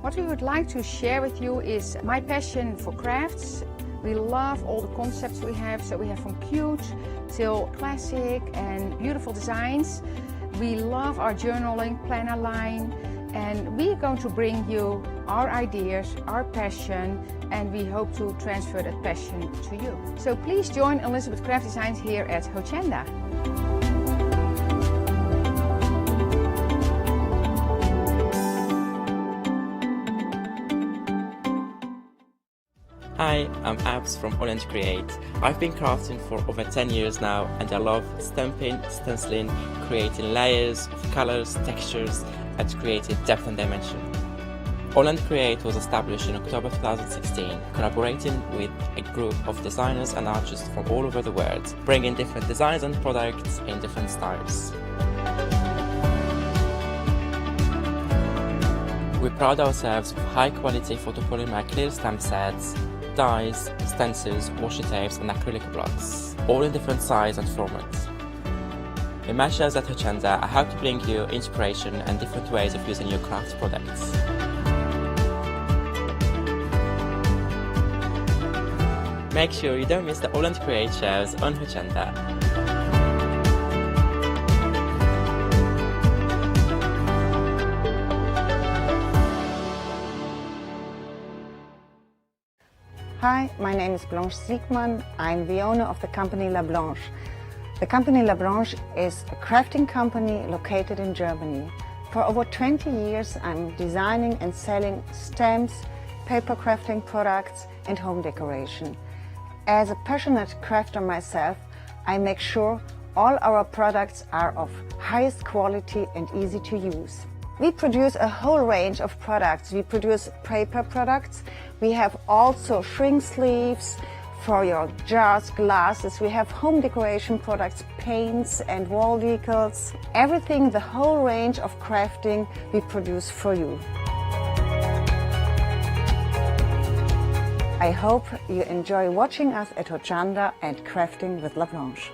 What we would like to share with you is my passion for crafts. We love all the concepts we have, so we have from cute till classic and beautiful designs. We love our journaling planner line, and we're going to bring you our ideas, our passion, and we hope to transfer that passion to you. So please join Elizabeth Craft Designs here at Hochanda. Hi, I'm Abs from Orange Create. I've been crafting for over 10 years now, and I love stamping, stenciling, creating layers of colors, textures, and creating depth and dimension. Holland Create was established in October 2016, collaborating with a group of designers and artists from all over the world, bringing different designs and products in different styles. We pride ourselves with high-quality photopolymer clear stamp sets, dyes, stencils, washi tapes, and acrylic blocks, all in different sizes and formats. Immersions at Hochanda are how to bring you inspiration and different ways of using your craft products. Make sure you don't miss the Holland Create shows on Hochanda. Hi, my name is Blanche Siegmann. I'm the owner of the company La Blanche. The company La Branche is a crafting company located in Germany. For over 20 years I'm designing and selling stamps, paper crafting products and home decoration. As a passionate crafter myself, I make sure all our products are of highest quality and easy to use. We produce a whole range of products. We produce paper products. We have also shrink sleeves for your jars, glasses. We have home decoration products, paints and wall decals. Everything, the whole range of crafting we produce for you. I hope you enjoy watching us at Hochanda and crafting with La Branche.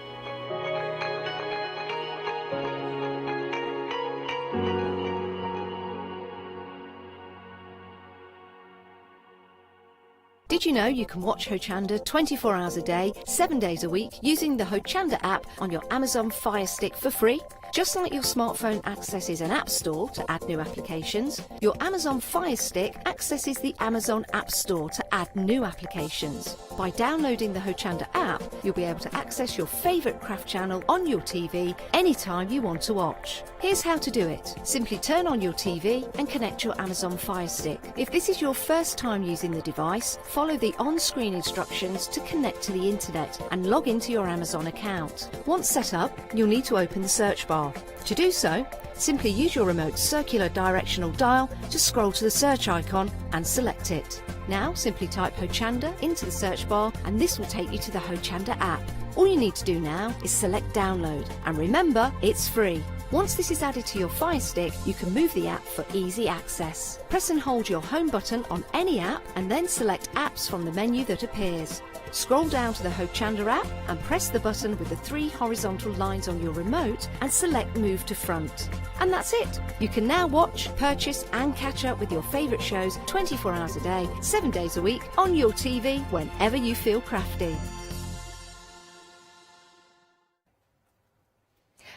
Did you know you can watch Hochanda 24 hours a day, 7 days a week using the Hochanda app on your Amazon Fire Stick for free? Just like your smartphone accesses an app store to add new applications, your Amazon Fire Stick accesses the Amazon App Store to add new applications. By downloading the Hochanda app, you'll be able to access your favourite craft channel on your TV anytime you want to watch. Here's how to do it. Simply turn on your TV and connect your Amazon Fire Stick. If this is your first time using the device, follow the on-screen instructions to connect to the internet and log into your Amazon account. Once set up, you'll need to open the search bar. To do so, simply use your remote circular directional dial to scroll to the search icon and select it. Now simply type Hochanda into the search bar and this will take you to the Hochanda app. All you need to do now is select download, and remember, it's free. Once this is added to your Fire Stick, you can move the app for easy access. Press and hold your home button on any app and then select apps from the menu that appears. Scroll down to the Hochanda app and press the button with the 3 horizontal lines on your remote and select Move to Front. And that's it! You can now watch, purchase and catch up with your favourite shows 24 hours a day, 7 days a week on your TV whenever you feel crafty.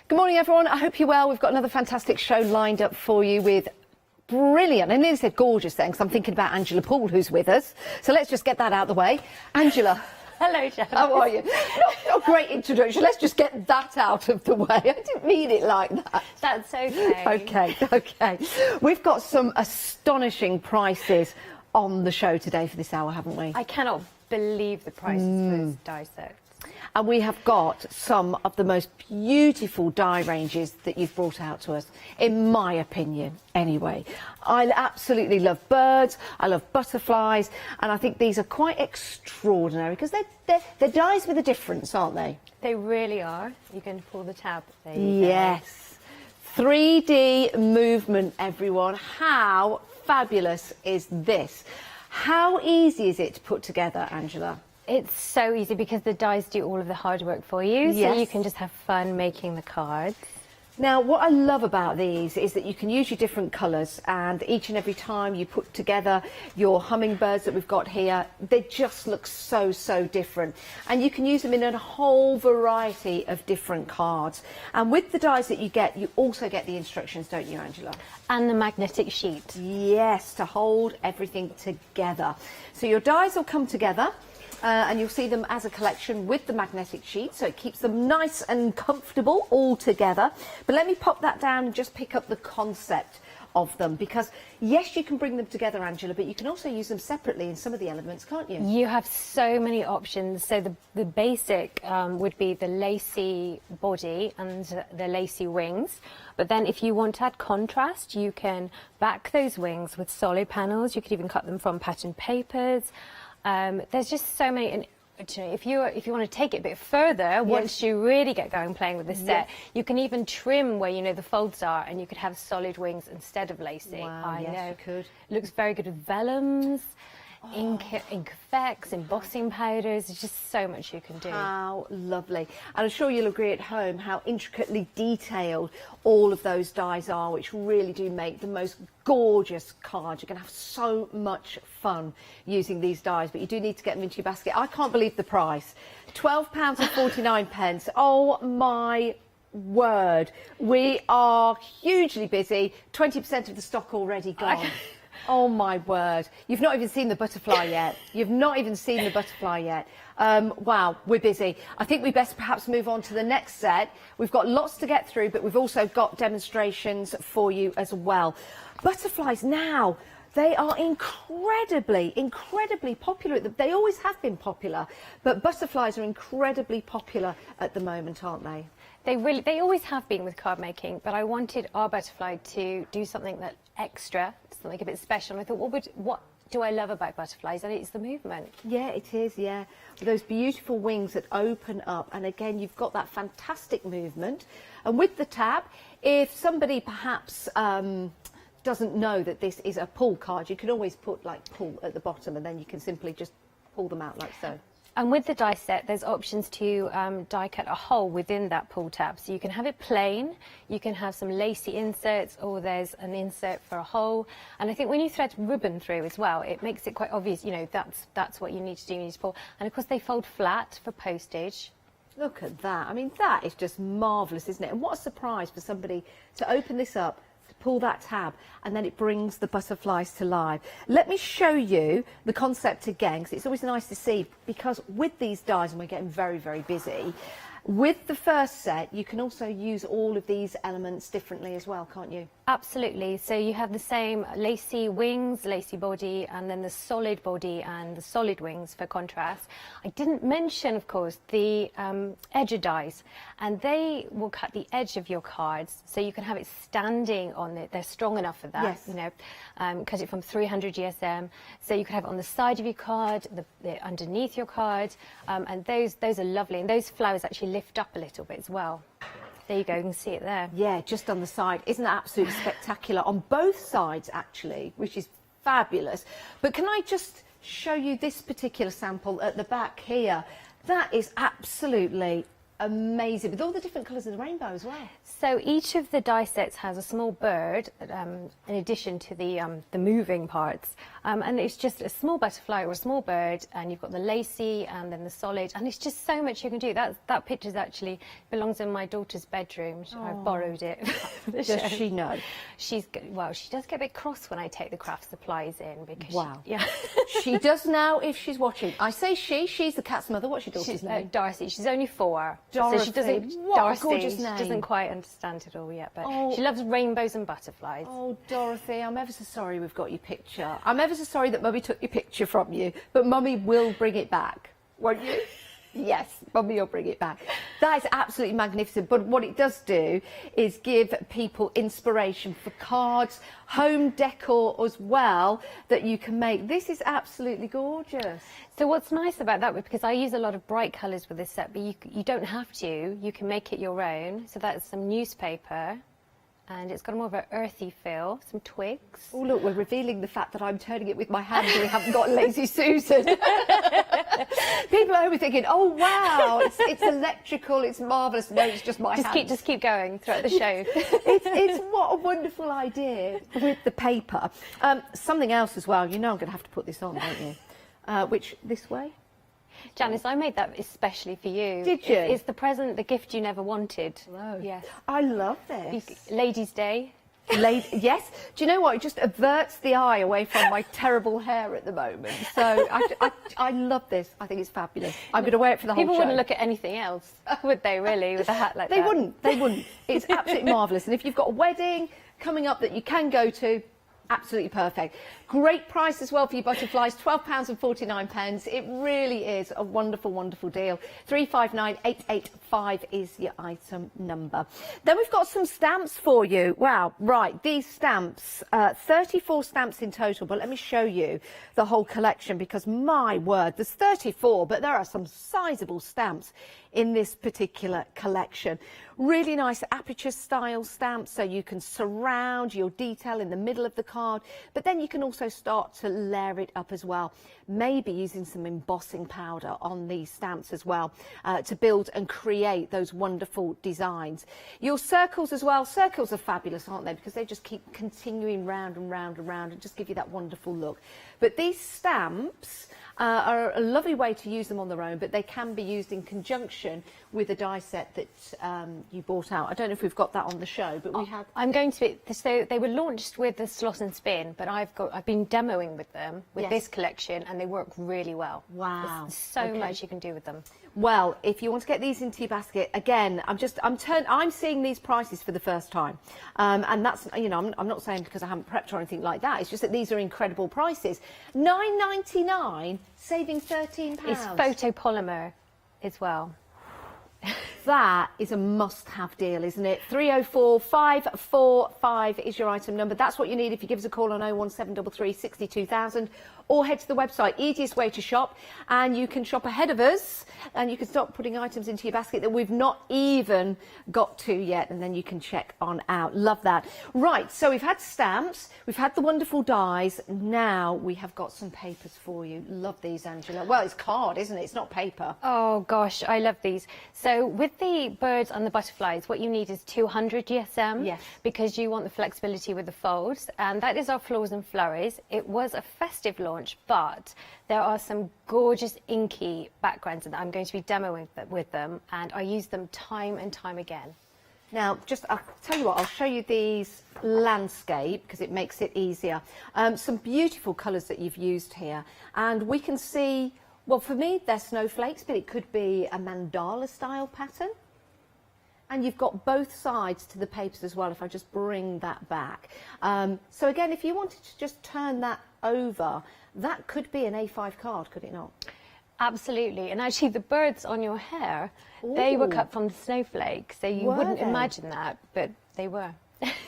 Good morning, everyone. I hope you're well. We've got another fantastic show lined up for you with brilliant, I nearly said gorgeous then, because I'm thinking about Angela Poole, who's with us. So let's just get that out of the way. Angela. Hello, Jen. How are you? Not a great introduction. Let's just get that out of the way. I didn't mean it like that. That's okay. Okay. We've got some astonishing prices on the show today for this hour, haven't we? I cannot believe the prices for this dye set. And we have got some of the most beautiful dye ranges that you've brought out to us, in my opinion, anyway. I absolutely love birds, I love butterflies, and I think these are quite extraordinary because they're dyes with a difference, aren't they? They really are. You can pull the tab. There you yes. 3D movement, everyone. How fabulous is this? How easy is it to put together, Angela? It's so easy because the dies do all of the hard work for you, so you can just have fun making the cards. Now, what I love about these is that you can use your different colours, and each and every time you put together your hummingbirds that we've got here, they just look so, so different. And you can use them in a whole variety of different cards. And with the dies that you also get the instructions, don't you, Angela? And the magnetic sheet. Yes, to hold everything together. So your dies will come together. And you'll see them as a collection with the magnetic sheet, so it keeps them nice and comfortable all together. But let me pop that down and just pick up the concept of them, because yes, you can bring them together, Angela, but you can also use them separately in some of the elements, can't you? You have so many options. So the basic would be the lacy body and the lacy wings. But then if you want to add contrast, you can back those wings with solid panels. You could even cut them from patterned papers. There's just so many, and if you want to take it a bit further, once you really get going playing with the set, you can even trim where the folds are, and you could have solid wings instead of lacy. Wow, yes, you could. Looks very good with vellums, ink effects, embossing powders. There's just so much you can do. How lovely. And I'm sure you'll agree at home how intricately detailed all of those dies are, which really do make the most gorgeous cards. You're going to have so much fun using these dies, but you do need to get them into your basket. I can't believe the price. £12.49. Oh my word. We are hugely busy. 20% of the stock already gone. Oh my word. You've not even seen the butterfly yet. You've not even seen the butterfly yet. Wow, we're busy. I think we best perhaps move on to the next set. We've got lots to get through, but we've also got demonstrations for you as well. Butterflies now, they are incredibly popular. They always have been popular, but butterflies are incredibly popular at the moment, aren't they? They always have been with card making, but I wanted our butterfly to do something that extra, something a bit special. And I thought, what do I love about butterflies? And it's the movement. Yeah, it is, yeah. With those beautiful wings that open up, and again, you've got that fantastic movement. And with the tab, if somebody perhaps doesn't know that this is a pull card, you can always put like pull at the bottom, and then you can simply just pull them out like so. And with the die set, there's options to die cut a hole within that pull tab. So you can have it plain, you can have some lacy inserts, or there's an insert for a hole. And I think when you thread ribbon through as well, it makes it quite obvious, you know, that's what you need to do, you need to pull. And of course they fold flat for postage. Look at that. I mean, that is just marvellous, isn't it? And what a surprise for somebody to open this up, pull that tab, and then it brings the butterflies to life. Let me show you the concept again, because it's always nice to see, because with these dies, and we're getting very, very busy, with the first set, you can also use all of these elements differently as well, can't you? Absolutely. So you have the same lacy wings, lacy body, and then the solid body and the solid wings for contrast. I didn't mention, of course, the edger dies, and they will cut the edge of your cards, so you can have it standing on it. They're strong enough for that. Yes. You know, cut it from 300 GSM, so you can have it on the side of your card, the underneath your card, and those are lovely, and those flowers actually lift up a little bit as well. There you go, you can see it there. Yeah, just on the side. Isn't that absolutely spectacular? On both sides, actually, which is fabulous. But can I just show you this particular sample at the back here? That is absolutely amazing, with all the different colours of the rainbow as well. So each of the die sets has a small bird in addition to the moving parts, and it's just a small butterfly or a small bird, and you've got the lacy and then the solid, and it's just so much you can do. That picture actually belongs in my daughter's bedroom. I've borrowed it. Does she know? She does get a bit cross when I take the craft supplies in, because wow. yeah. She does now if she's watching. I say she's the cat's mother. What's your daughter's name? Darcy. She's only 4. Dorothy. So she doesn't. What Darcy, a gorgeous she name. doesn't quite understand it all yet, but Oh. she loves rainbows and butterflies. Oh, Dorothy, I'm ever so sorry we've got your picture. I'm ever so sorry that Mummy took your picture from you, but Mummy will bring it back, won't you? Yes, Mummy will bring it back. That is absolutely magnificent, but what it does do is give people inspiration for cards, home decor as well, that you can make. This is absolutely gorgeous. So what's nice about that, because I use a lot of bright colours with this set, but you don't have to. You can make it your own. So that's some newspaper, and it's got more of an earthy feel, some twigs. Oh, look, we're revealing the fact that I'm turning it with my hand and we haven't got Lazy Susan. People are thinking, oh, wow, it's electrical, it's marvellous. No, it's just my hand. Just keep going throughout the show. It's what a wonderful idea with the paper. Something else as well, you know I'm going to have to put this on, don't you? Which, this way? Janice, I made that especially for you. Did you? It's the present, the gift you never wanted. Hello. Yes. I love this. Ladies' Day. Yes. Do you know what? It just averts the eye away from my terrible hair at the moment. So I love this. I think it's fabulous. I'm going to wear it for the whole show. People wouldn't look at anything else, would they, really, with a hat like that? They wouldn't. It's absolutely marvellous. And if you've got a wedding coming up that you can go to, absolutely perfect. Great price as well for your butterflies, £12.49. It really is a wonderful, wonderful deal. 359885 is your item number. Then we've got some stamps for you. Wow, right, these stamps, 34 stamps in total, but let me show you the whole collection, because my word, there's 34, but there are some sizable stamps in this particular collection. Really nice aperture style stamps, so you can surround your detail in the middle of the card, but then you can also start to layer it up as well, maybe using some embossing powder on these stamps as well, to build and create those wonderful designs. Your circles as well, circles are fabulous, aren't they, because they just keep continuing round and round and round and just give you that wonderful look. But these stamps are a lovely way to use them on their own, but they can be used in conjunction collection with a die set that you bought out. I don't know if we've got that on the show, but we have. I'm going to. So they were launched with the Slot and Spin, but I've been demoing with them with this collection, and they work really well. Wow, there's so much you can do with them. Well, if you want to get these into your basket, again, I'm seeing these prices for the first time, and that's, you know, I'm not saying because I haven't prepped or anything like that. It's just that these are incredible prices. £9.99, saving £13. It's photopolymer as well. That is a must-have deal, isn't it? 304 545 is your item number. That's what you need if you give us a call on 01733 62000, or head to the website. Easiest way to shop, and you can shop ahead of us, and you can start putting items into your basket that we've not even got to yet, and then you can check on out. Love that. Right, so we've had stamps, we've had the wonderful dies, now we have got some papers for you. Love these, Angela. Well, it's card, isn't it? It's not paper. Oh gosh, I love these. So with the birds and the butterflies, what you need is 200 GSM. Yes. Because you want the flexibility with the folds, and that is our Flowers and Flurries. It was a festive launch, but there are some gorgeous inky backgrounds that I'm going to be demoing with them, and I use them time and time again. Now, I'll tell you what, I'll show you these landscape because it makes it easier. Some beautiful colours that you've used here, and we can see, well, for me, they're snowflakes, but it could be a mandala style pattern. And you've got both sides to the papers as well, if I just bring that back. So again, if you wanted to just turn that over, that could be an A5 card, could it not? Absolutely. And actually, the birds on your hair, they were cut from the snowflakes. So you wouldn't imagine that, but they were.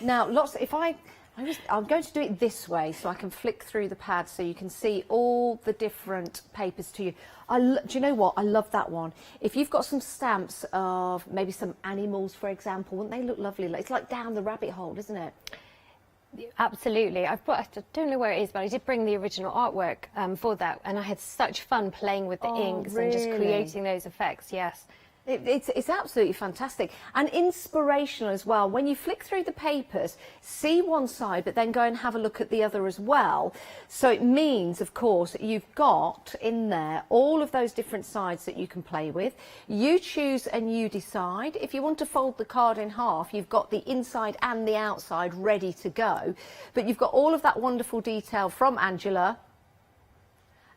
Now, I'm going to do it this way so I can flick through the pad so you can see all the different papers to you. Do you know what? I love that one. If you've got some stamps of maybe some animals, for example, wouldn't they look lovely? It's like down the rabbit hole, isn't it? Absolutely. I don't know where it is, but I did bring the original artwork for that, and I had such fun playing with the inks and just creating those effects, yes. It's absolutely fantastic and inspirational as well. When you flick through the papers, see one side, but then go and have a look at the other as well. So it means, of course, you've got in there all of those different sides that you can play with. You choose and you decide. If you want to fold the card in half, you've got the inside and the outside ready to go. But you've got all of that wonderful detail from Angela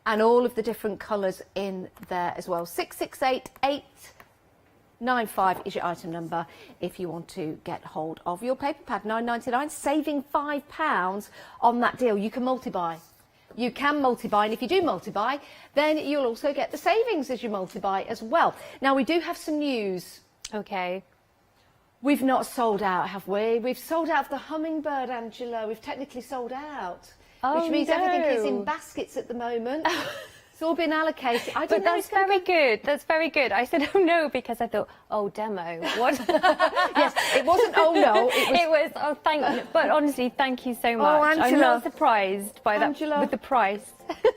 and all of the different colours in there as well. 668895 is your item number if you want to get hold of your paper pad. £9.99, saving £5 on that deal. You can multi-buy. You can multi-buy, and if you do multi-buy, then you'll also get the savings as you multi-buy as well. Now, we do have some news. Okay. We've not sold out, have we? We've sold out of the hummingbird, Angela. We've technically sold out. Oh, which means everything is in baskets at the moment. It's all been allocated. I didn't know. That's very good. That's very good. I said, oh no, because I thought, oh, demo. What? Yes, it wasn't, oh no. It was, oh, thank you. But honestly, thank you so much. Oh, Angela. I'm not surprised by that with the price.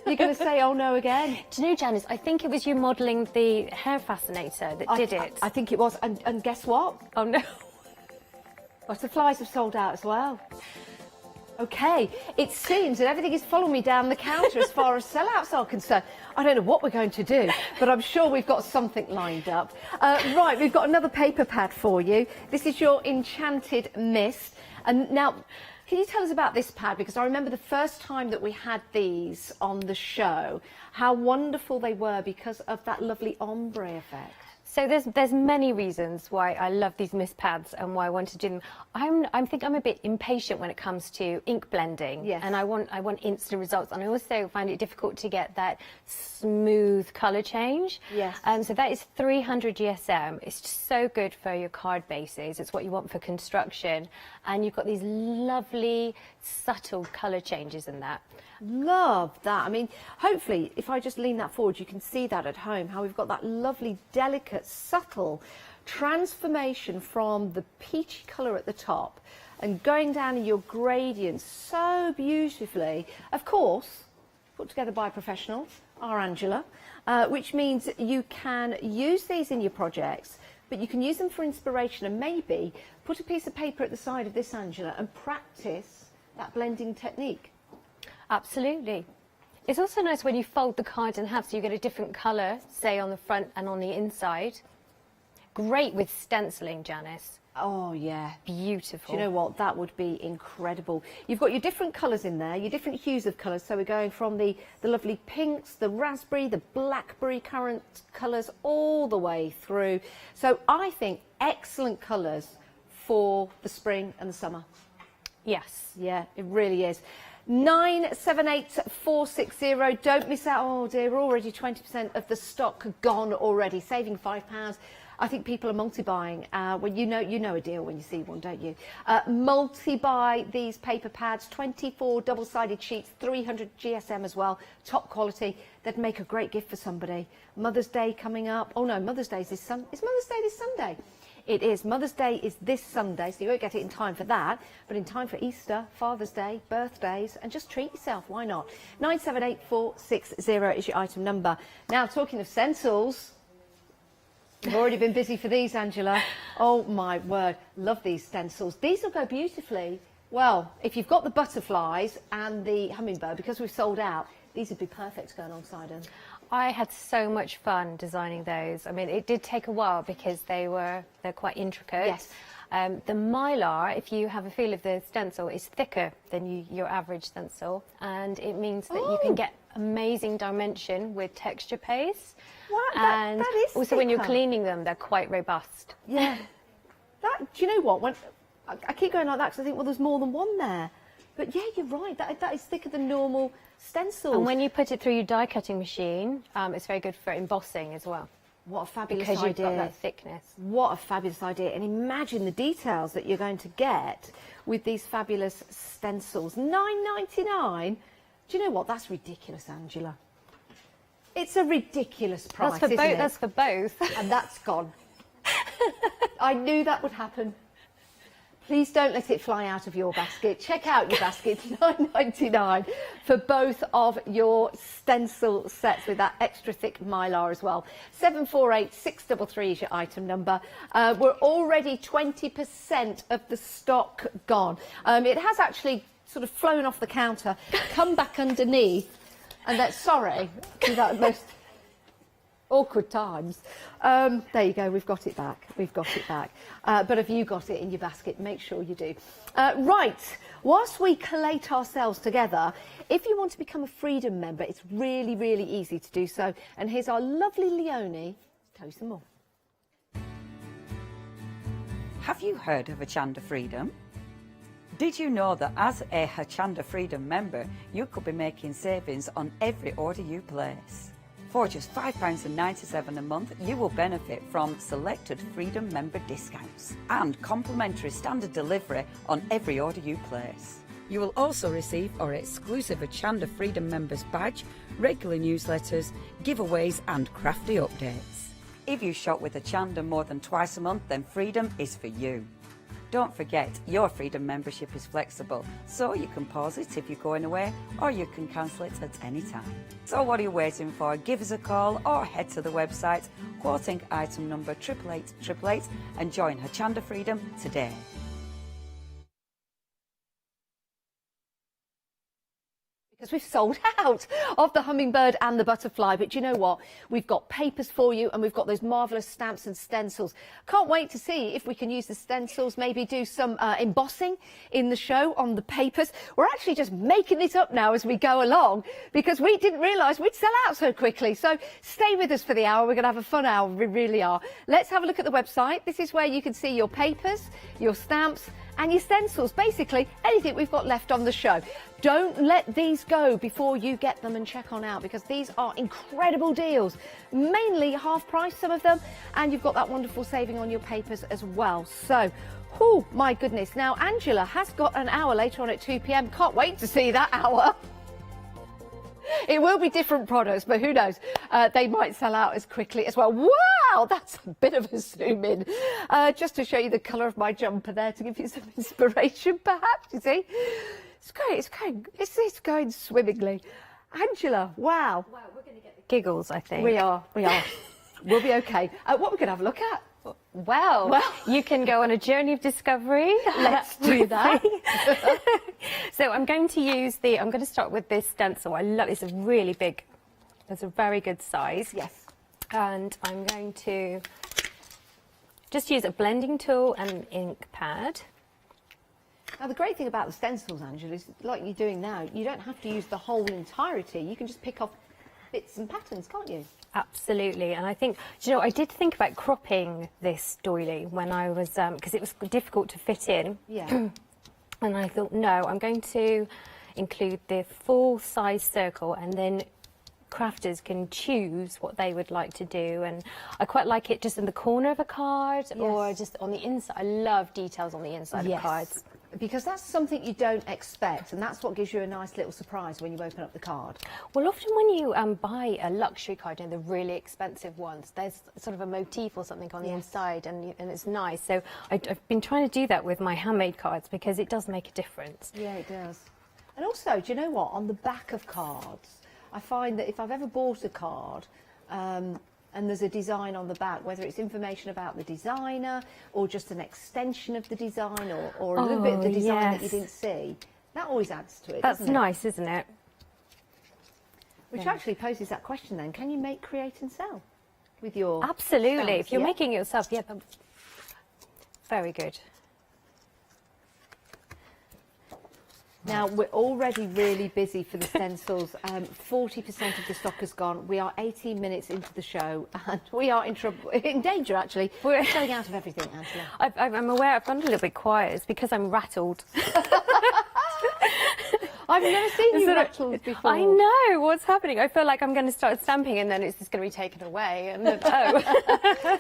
You're going to say, oh no, again? Do you know, Janice, I think it was you modelling the hair fascinator that did it. I think it was. And guess what? Oh no. Butterflies have sold out as well. Okay, it seems that everything is following me down the counter as far as sellouts are concerned. I don't know what we're going to do, but I'm sure we've got something lined up. Right, we've got another paper pad for you. This is your Enchanted Mist. And now, can you tell us about this pad? Because I remember the first time that we had these on the show, how wonderful they were because of that lovely ombre effect. So there's many reasons why I love these mist pads and why I want to do them. I think I'm a bit impatient when it comes to ink blending, and I want instant results. And I also find it difficult to get that smooth colour change. Yes. So that is 300 GSM. It's just so good for your card bases. It's what you want for construction, and you've got these lovely subtle colour changes in that. Love that. I mean, hopefully, if I just lean that forward, you can see that at home, how we've got that lovely, delicate, subtle transformation from the peachy colour at the top and going down in your gradients so beautifully. Of course, put together by professionals, our Angela, which means you can use these in your projects, but you can use them for inspiration and maybe put a piece of paper at the side of this, Angela, and practice that blending technique. Absolutely. It's also nice when you fold the card in half so you get a different colour, say on the front and on the inside. Great with stenciling, Janice. Oh, yeah. Beautiful. Do you know what? That would be incredible. You've got your different colours in there, your different hues of colours. So we're going from the lovely pinks, the raspberry, the blackberry currant colours, all the way through. So I think excellent colours for the spring and the summer. Yes. Yeah, it really is. 978460. Don't miss out. Oh dear, we're already 20% of the stock gone already, saving £5. I think people are multi-buying. Well, you know a deal when you see one, don't you? Multi-buy these paper pads, 24 double-sided sheets, 300 GSM as well, top quality. They'd make a great gift for somebody. Mother's Day coming up. Oh no, Mother's Day is this Sunday. Is Mother's Day this Sunday? It is. Mother's Day is this Sunday, so you won't get it in time for that, but in time for Easter, Father's Day, birthdays, and just treat yourself. Why not? 978460 is your item number. Now, talking of stencils, you've already been busy for these, Angela. Oh my word, love these stencils. These will go beautifully. Well, if you've got the butterflies and the hummingbird, because we've sold out, these would be perfect to go alongside them. I had so much fun designing those. I mean, it did take a while because they're quite intricate. Yes. The mylar, if you have a feel of the stencil, is thicker than your average stencil, and it means that you can get amazing dimension with texture paste. Wow, and that is also when you're thicker. cleaning them, they're quite robust. Yeah. Do you know what? When I keep going like that because I think, well, there's more than one there. But yeah, you're right. That is thicker than normal stencils. And when you put it through your die cutting machine, it's very good for embossing as well. What a fabulous because idea. you've got that thickness. What a fabulous idea. And imagine the details that you're going to get with these fabulous stencils. £9.99. Do you know what? That's ridiculous, Angela. It's a ridiculous price, That's for isn't it? That's for both. And that's gone. I knew that would happen. Please don't let it fly out of your basket. Check out your basket, £9.99 for both of your stencil sets with that extra thick mylar as well. 748633 is your item number. We're already 20% of the stock gone. It has actually sort of flown off the counter, come back underneath, and that's sorry, through that most awkward times. There you go, we've got it back. We've got it back. But have you got it in your basket? Make sure you do. Right, whilst we collate ourselves together, if you want to become a Freedom member, it's really, really easy to do so. And here's our lovely Leonie to tell you some more. Have you heard of Hochanda Freedom? Did you know that as a Hochanda Freedom member, you could be making savings on every order you place? For just £5.97 a month, you will benefit from selected Freedom member discounts and complimentary standard delivery on every order you place. You will also receive our exclusive Hochanda Freedom members badge, regular newsletters, giveaways and crafty updates. If you shop with Hochanda more than twice a month, then Freedom is for you. Don't forget, your Freedom membership is flexible, so you can pause it if you're going away, or you can cancel it at any time. So what are you waiting for? Give us a call or head to the website, quoting item number 88888, and join Hochanda Freedom today. Because we've sold out of the hummingbird and the butterfly. But you know what? We've got papers for you, and we've got those marvellous stamps and stencils. Can't wait to see if we can use the stencils, maybe do some embossing in the show on the papers. We're actually just making it up now as we go along, because we didn't realise we'd sell out so quickly. So stay with us for the hour. We're going to have a fun hour. We really are. Let's have a look at the website. This is where you can see your papers, your stamps, and your stencils, basically anything we've got left on the show. Don't let these go before you get them, and check on out, because these are incredible deals, mainly half price, some of them, and you've got that wonderful saving on your papers as well. So, oh my goodness. Now, Angela has got an hour later on at 2 p.m. Can't wait to see that hour. It will be different products, but who knows? They might sell out as quickly as well. Wow, that's a bit of a zoom in. Just to show you the colour of my jumper there, to give you some inspiration, perhaps, you see? It's great, it's going swimmingly. Angela, wow. Well, we're going to get the giggles, I think. We are. We'll be okay. What we're going to have a look at? Well, you can go on a journey of discovery. Let's do that. So I'm going to start with this stencil. I love it. It's a really big, it's a very good size. Yes. And I'm going to just use a blending tool and an ink pad. Now the great thing about the stencils, Angela, is like you're doing now, you don't have to use the whole entirety. You can just pick off bits and patterns, can't you? Absolutely, and I think, do you know, I did think about cropping this doily when I was, because it was difficult to fit in. Yeah. And I thought, no, I'm going to include the full size circle, and then crafters can choose what they would like to do. And I quite like it just in the corner of a card or just on the inside. I love details on the inside of cards. Because that's something you don't expect, and that's what gives you a nice little surprise when you open up the card. Well, often when you buy a luxury card, you know, the really expensive ones, there's sort of a motif or something on the inside, and it's nice. So I've been trying to do that with my handmade cards because it does make a difference. Yeah, it does. And also, do you know what? On the back of cards, I find that if I've ever bought a card, and there's a design on the back, whether it's information about the designer or just an extension of the design or a little bit of the design that you didn't see, that always adds to it, That's doesn't it? nice, isn't it? Which actually poses that question then, can you make, create and sell with your Absolutely. stamps, If you're yeah? making it yourself, yeah, very good. Now, we're already really busy for the stencils. 40% of the stock has gone. We are 18 minutes into the show, and we are in danger, actually. We're going out of everything, Angela. I'm aware I've gone a little bit quiet. It's because I'm rattled. I've never seen you rattled before. I know what's happening. I feel like I'm going to start stamping and then it's just going to be taken away. And then,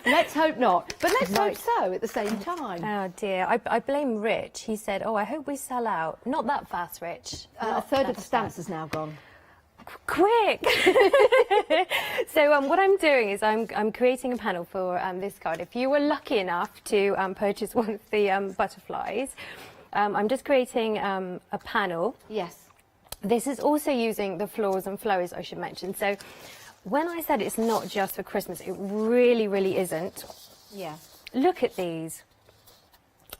Let's hope not. But let's hope so at the same time. Oh dear. I blame Rich. He said, "Oh, I hope we sell out." Not that fast, Rich. A third of the stamps has now gone. Quick! So what I'm doing is I'm creating a panel for this card. If you were lucky enough to purchase one of the butterflies, I'm just creating a panel. Yes. This is also using the florals and flowies, I should mention. So when I said it's not just for Christmas, it really, really isn't. Yeah. Look at these.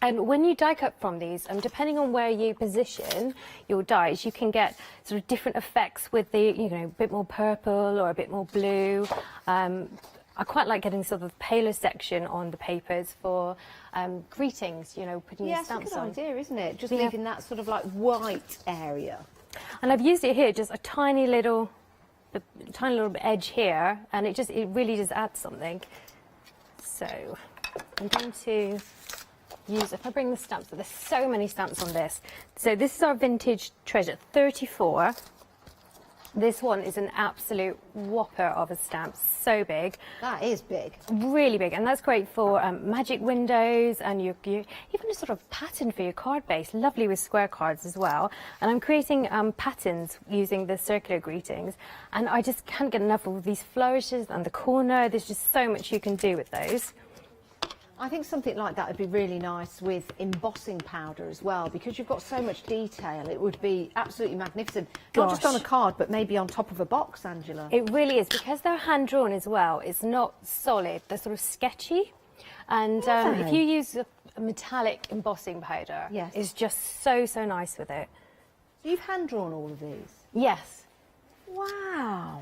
And when you die cut from these, depending on where you position your dies, you can get sort of different effects with the, you know, a bit more purple or a bit more blue. I quite like getting sort of paler section on the papers for greetings, you know, putting your stamps on. That's a good idea, isn't it? Just leaving that sort of like white area. And I've used it here, just a tiny little edge here, and it really just adds something. So I'm going to use, if I bring the stamps, there's so many stamps on this. So this is our vintage treasure, 34. This one is an absolute whopper of a stamp, so big. That is big. Really big, and that's great for magic windows and even a sort of pattern for your card base. Lovely with square cards as well. And I'm creating patterns using the circular greetings, and I just can't get enough of these flourishes and the corner. There's just so much you can do with those. I think something like that would be really nice with embossing powder as well, because you've got so much detail. It would be absolutely magnificent. Not just on a card, but maybe on top of a box, Angela. It really is, because they're hand-drawn as well. It's not solid. They're sort of sketchy. And if you use a metallic embossing powder, it's just so, so nice with it. So you've hand-drawn all of these? Yes. Wow.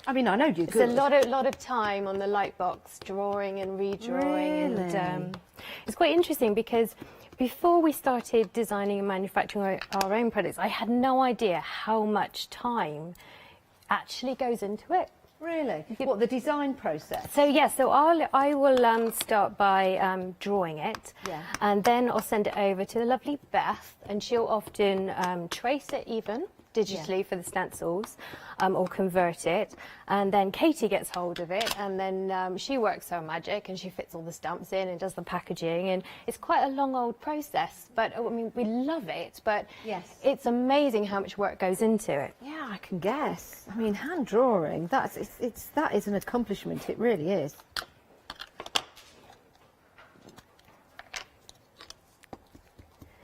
I mean, I know you're It's good. a lot of time on the light box, drawing and redrawing. Really? And it's quite interesting because before we started designing and manufacturing our own products, I had no idea how much time actually goes into it. Really? What, the design process? So I will start by drawing it, and then I'll send it over to the lovely Beth, and she'll often trace it even digitally for the stencils, or convert it, and then Katie gets hold of it, and then she works her magic and she fits all the stamps in and does the packaging, and it's quite a long old process, but I mean we love it, but it's amazing how much work goes into it. Yeah, I can guess. I mean, hand drawing, that is an accomplishment, it really is.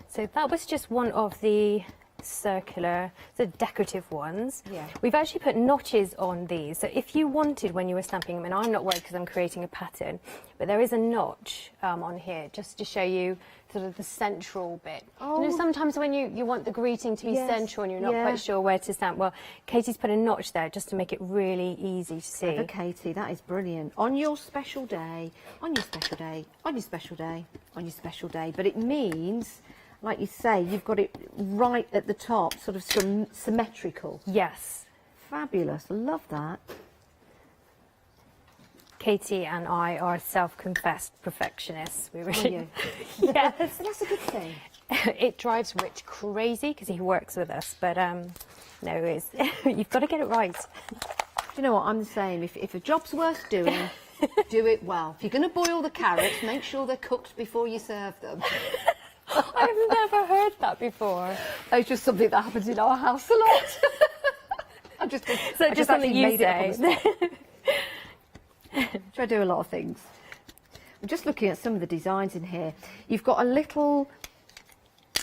So that was just one of the circular, the decorative ones. Yeah. We've actually put notches on these. So if you wanted, when you were stamping them, and I'm not worried because I'm creating a pattern, but there is a notch on here just to show you sort of the central bit. You know, sometimes when you want the greeting to be central and you're not quite sure where to stamp, well, Katie's put a notch there just to make it really easy to see. Clever, Katie, that is brilliant. On your special day, on your special day, on your special day, on your special day. But it means, like you say, you've got it right at the top, sort of symmetrical. Yes. Fabulous, I love that. Katie and I are self-confessed perfectionists. We really, you? yes, that's a good thing. It drives Rich crazy because he works with us, but no, it's you've got to get it right. Do you know what? I'm the same. If a job's worth doing, do it well. If you're going to boil the carrots, make sure they're cooked before you serve them. I've never heard that before. It's just something that happens in our house a lot. I just something you say. I do a lot of things. I'm just looking at some of the designs in here. You've got a little,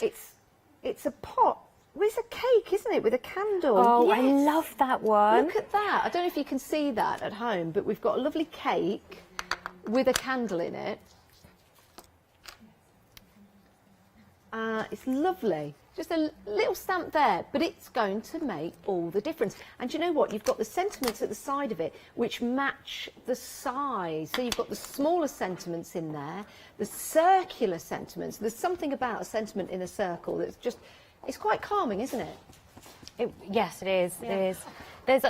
it's a pot. Well, it's a cake, isn't it, with a candle? Oh, yes. I love that one. Look at that. I don't know if you can see that at home, but we've got a lovely cake with a candle in it. It's lovely. Just a little stamp there, but it's going to make all the difference. And you know what? You've got the sentiments at the side of it, which match the size. So you've got the smaller sentiments in there, the circular sentiments. There's something about a sentiment in a circle that's just, it's quite calming, isn't it? Yes, it is. Yeah. It is. There's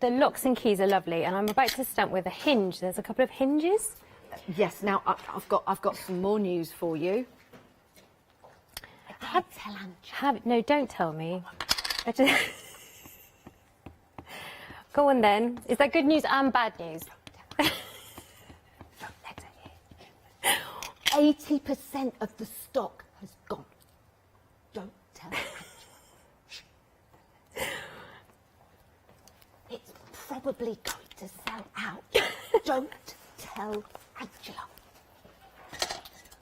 the locks and keys are lovely, and I'm about to stamp with a hinge. There's a couple of hinges. Yes. Now I've got some more news for you. No, don't tell me. Go on then. Is that good news and bad news? 80% of the stock has gone. Don't tell Angela. It's probably going to sell out. Don't tell Angela.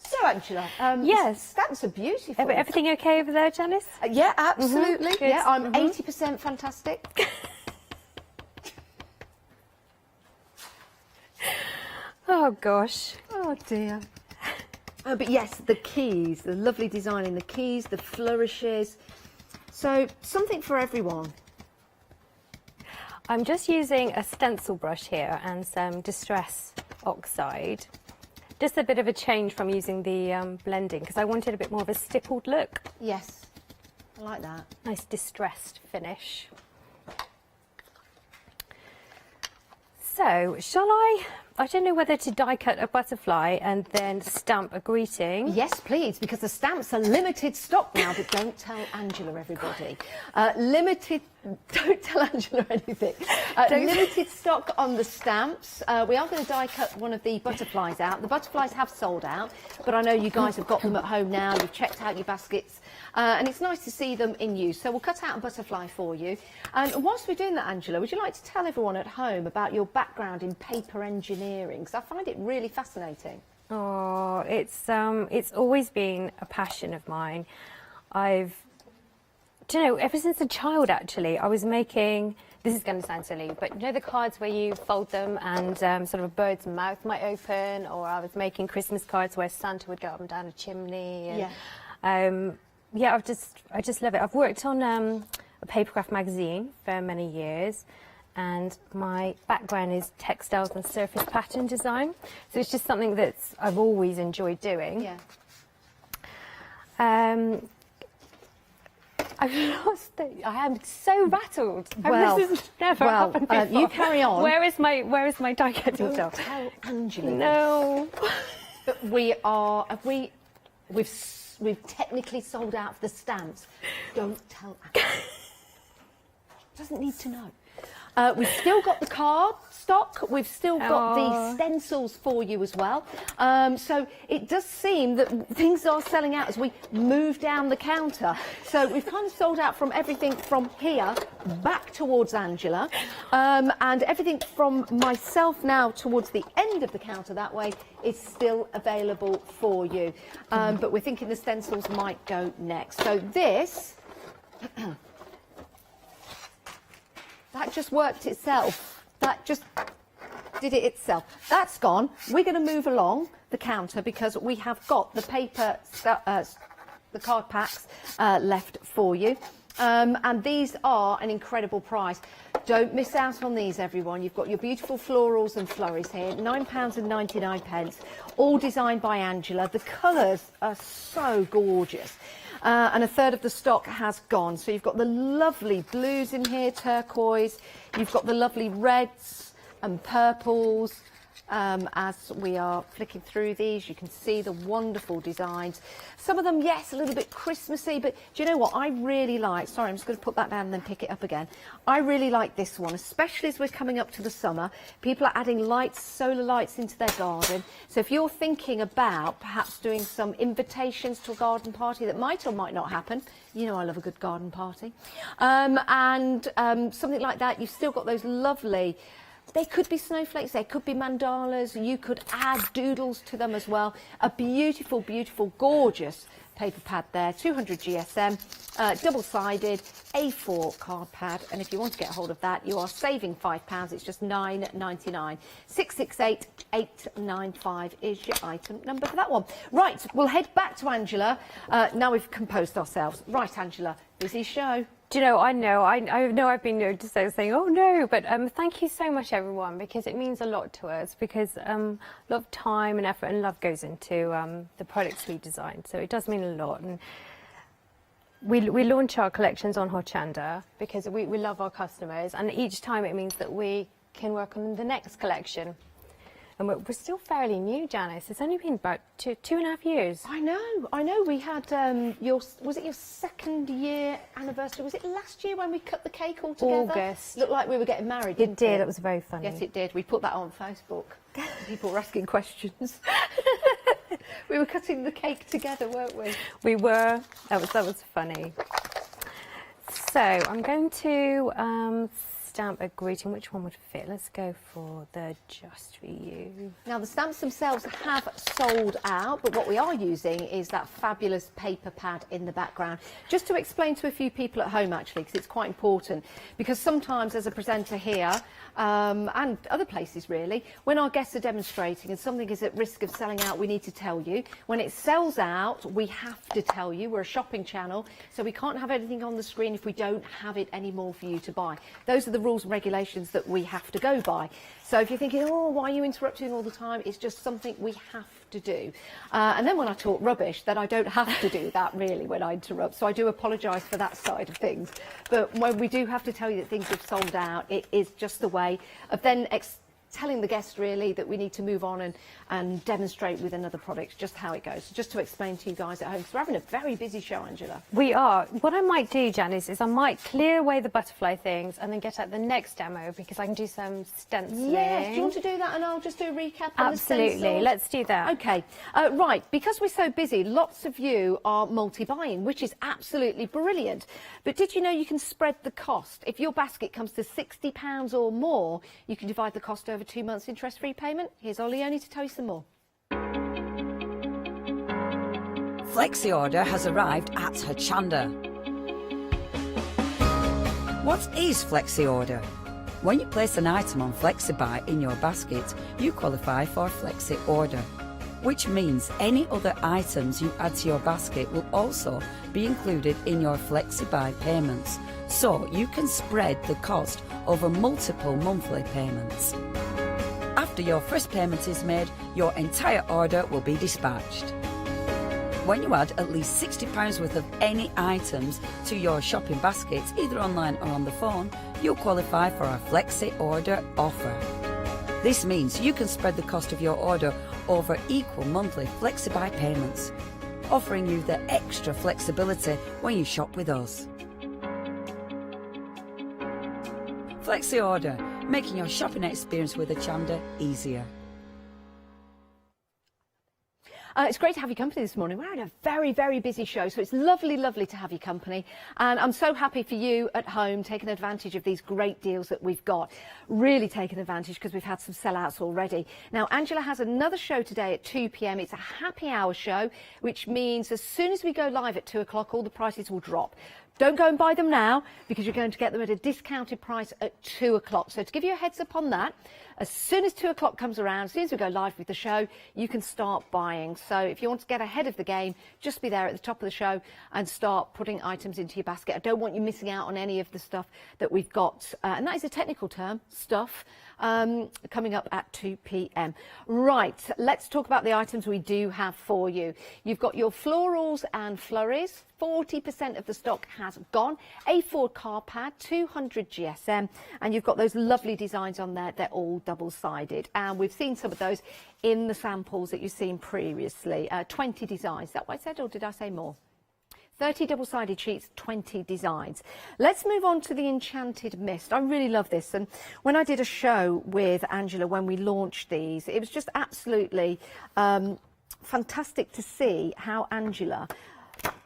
So, Angela, yes, that's a beautiful. Everything okay over there, Janice? Yeah, absolutely. Mm-hmm. Yeah, I'm 80% fantastic. Oh gosh. Oh dear. But yes, the keys, the lovely design in the keys, the flourishes. So something for everyone. I'm just using a stencil brush here and some Distress Oxide. Just a bit of a change from using the blending because I wanted a bit more of a stippled look. Yes, I like that. Nice distressed finish. So, shall I don't know whether to die cut a butterfly and then stamp a greeting. Yes, please, because the stamps are limited stock now, but don't tell Angela, everybody. Don't tell Angela anything. Limited stock on the stamps. We are going to die cut one of the butterflies out. The butterflies have sold out, but I know you guys have got them at home now. You've checked out your baskets, and it's nice to see them in use. So we'll cut out a butterfly for you. And whilst we're doing that, Angela, would you like to tell everyone at home about your background in paper engineering? Because I find it really fascinating. Oh, it's always been a passion of mine. Do you know, ever since a child, actually, I was making, this is going to sound silly, but you know the cards where you fold them and sort of a bird's mouth might open, or I was making Christmas cards where Santa would go up and down a chimney. And, yeah, I just love it. I've worked on a papercraft magazine for many years, and my background is textiles and surface pattern design. So it's just something that I've always enjoyed doing. Yeah. I've lost it. I am so rattled. Well, this has never happened before. You carry on. Where is my die cutting stuff? Don't tell Angela. No. But we've technically sold out for the stamps. Don't tell Angela. Doesn't need to know. We've still got the card stock. We've still got the stencils for you as well. So it does seem that things are selling out as we move down the counter. So we've kind of sold out from everything from here back towards Angela, and everything from myself now towards the end of the counter that way is still available for you. But we're thinking the stencils might go next. So this That just worked itself. That just did it itself. That's gone. We're going to move along the counter because we have got the paper, the card packs left for you. And these are an incredible price. Don't miss out on these, everyone. You've got your beautiful florals and flurries here, £9.99, all designed by Angela. The colours are so gorgeous. And a third of the stock has gone. So you've got the lovely blues in here, turquoise. You've got the lovely reds and purples. As we are flicking through these, you can see the wonderful designs. Some of them, yes, a little bit Christmassy, but do you know what I really like? Sorry, I'm just going to put that down and then pick it up again. I really like this one, especially as we're coming up to the summer. People are adding lights, solar lights into their garden. So if you're thinking about perhaps doing some invitations to a garden party that might or might not happen, you know I love a good garden party, and something like that, you've still got those lovely, they could be snowflakes, they could be mandalas, you could add doodles to them as well. A beautiful, beautiful, gorgeous paper pad there, 200 GSM, double-sided, A4 card pad, and if you want to get hold of that, you are saving £5, it's just £9.99. 668-895 is your item number for that one. Right, we'll head back to Angela, now we've composed ourselves. Right, Angela, busy show. Do you know, I know I've been just saying, oh no, but thank you so much, everyone, because it means a lot to us, because a lot of time and effort and love goes into the products we design, so it does mean a lot. And we launch our collections on Hochanda because we love our customers, and each time it means that we can work on the next collection. And we're still fairly new, Janice. It's only been about two and a half years. I know. We had was it your second year anniversary? Was it last year when we cut the cake all together? August. Looked like we were getting married. It did. It? It was very funny. Yes, it did. We put that on Facebook. People were asking questions. We were cutting the cake together, weren't we? We were. That was funny. So I'm going to stamp a greeting. Which one would fit? Let's go for the Just For You. Now the stamps themselves have sold out, but what we are using is that fabulous paper pad in the background. Just to explain to a few people at home actually, because it's quite important, because sometimes as a presenter here and other places really, when our guests are demonstrating and something is at risk of selling out, we need to tell you. When it sells out, we have to tell you. We're a shopping channel, so we can't have anything on the screen if we don't have it anymore for you to buy. Those are the rules and regulations that we have to go by. So if you're thinking, oh, why are you interrupting all the time? It's just something we have to do. And then when I talk rubbish, then I don't have to do that really when I interrupt. So I do apologise for that side of things. But when we do have to tell you that things have sold out, it is just the way of then telling the guest really that we need to move on and demonstrate with another product just how it goes. So just to explain to you guys at home, so we're having a very busy show, Angela. We are. What I might do, Janice, is I might clear away the butterfly things and then get at the next demo because I can do some stenciling. Yes, do you want to do that and I'll just do a recap on Absolutely, the stencils? let's do that. Okay, right, because we're so busy, lots of you are multi-buying, which is absolutely brilliant. But did you know you can spread the cost? If your basket comes to £60 or more, you can divide the cost over 2 months interest-free payment. Here's Oleoni to tell you some more. Flexi Order has arrived at Hochanda. What is Flexi Order? When you place an item on FlexiBuy in your basket, you qualify for Flexi Order, which means any other items you add to your basket will also be included in your FlexiBuy payments, so you can spread the cost over multiple monthly payments. After your first payment is made, your entire order will be dispatched. When you add at least £60 worth of any items to your shopping baskets, either online or on the phone, you'll qualify for our Flexi Order offer. This means you can spread the cost of your order over equal monthly FlexiBuy payments, offering you the extra flexibility when you shop with us. Flexi Order, making your shopping experience with Hochanda easier. It's great to have your company this morning. We're in a very, very busy show, so it's lovely, lovely to have your company. And I'm so happy for you at home taking advantage of these great deals that we've got. Really taking advantage because we've had some sellouts already. Now, Angela has another show today at 2 p.m. It's a happy hour show, which means as soon as we go live at 2 o'clock, all the prices will drop. Don't go and buy them now because you're going to get them at a discounted price at 2 o'clock. So to give you a heads up on that, as soon as 2 o'clock comes around, as soon as we go live with the show, you can start buying. So if you want to get ahead of the game, just be there at the top of the show and start putting items into your basket. I don't want you missing out on any of the stuff that we've got. And that is a technical term, stuff, coming up at 2 p.m. Right, let's talk about the items we do have for you. You've got your florals and flurries. 40% of the stock has gone. A4 card pad, 200 GSM, and you've got those lovely designs on there. They're all double-sided, and we've seen some of those in the samples that you've seen previously. 20 designs. Is that what I said, or did I say more? 30 double-sided sheets, 20 designs. Let's move on to the Enchanted Mist. I really love this, and when I did a show with Angela when we launched these, it was just absolutely fantastic to see how Angela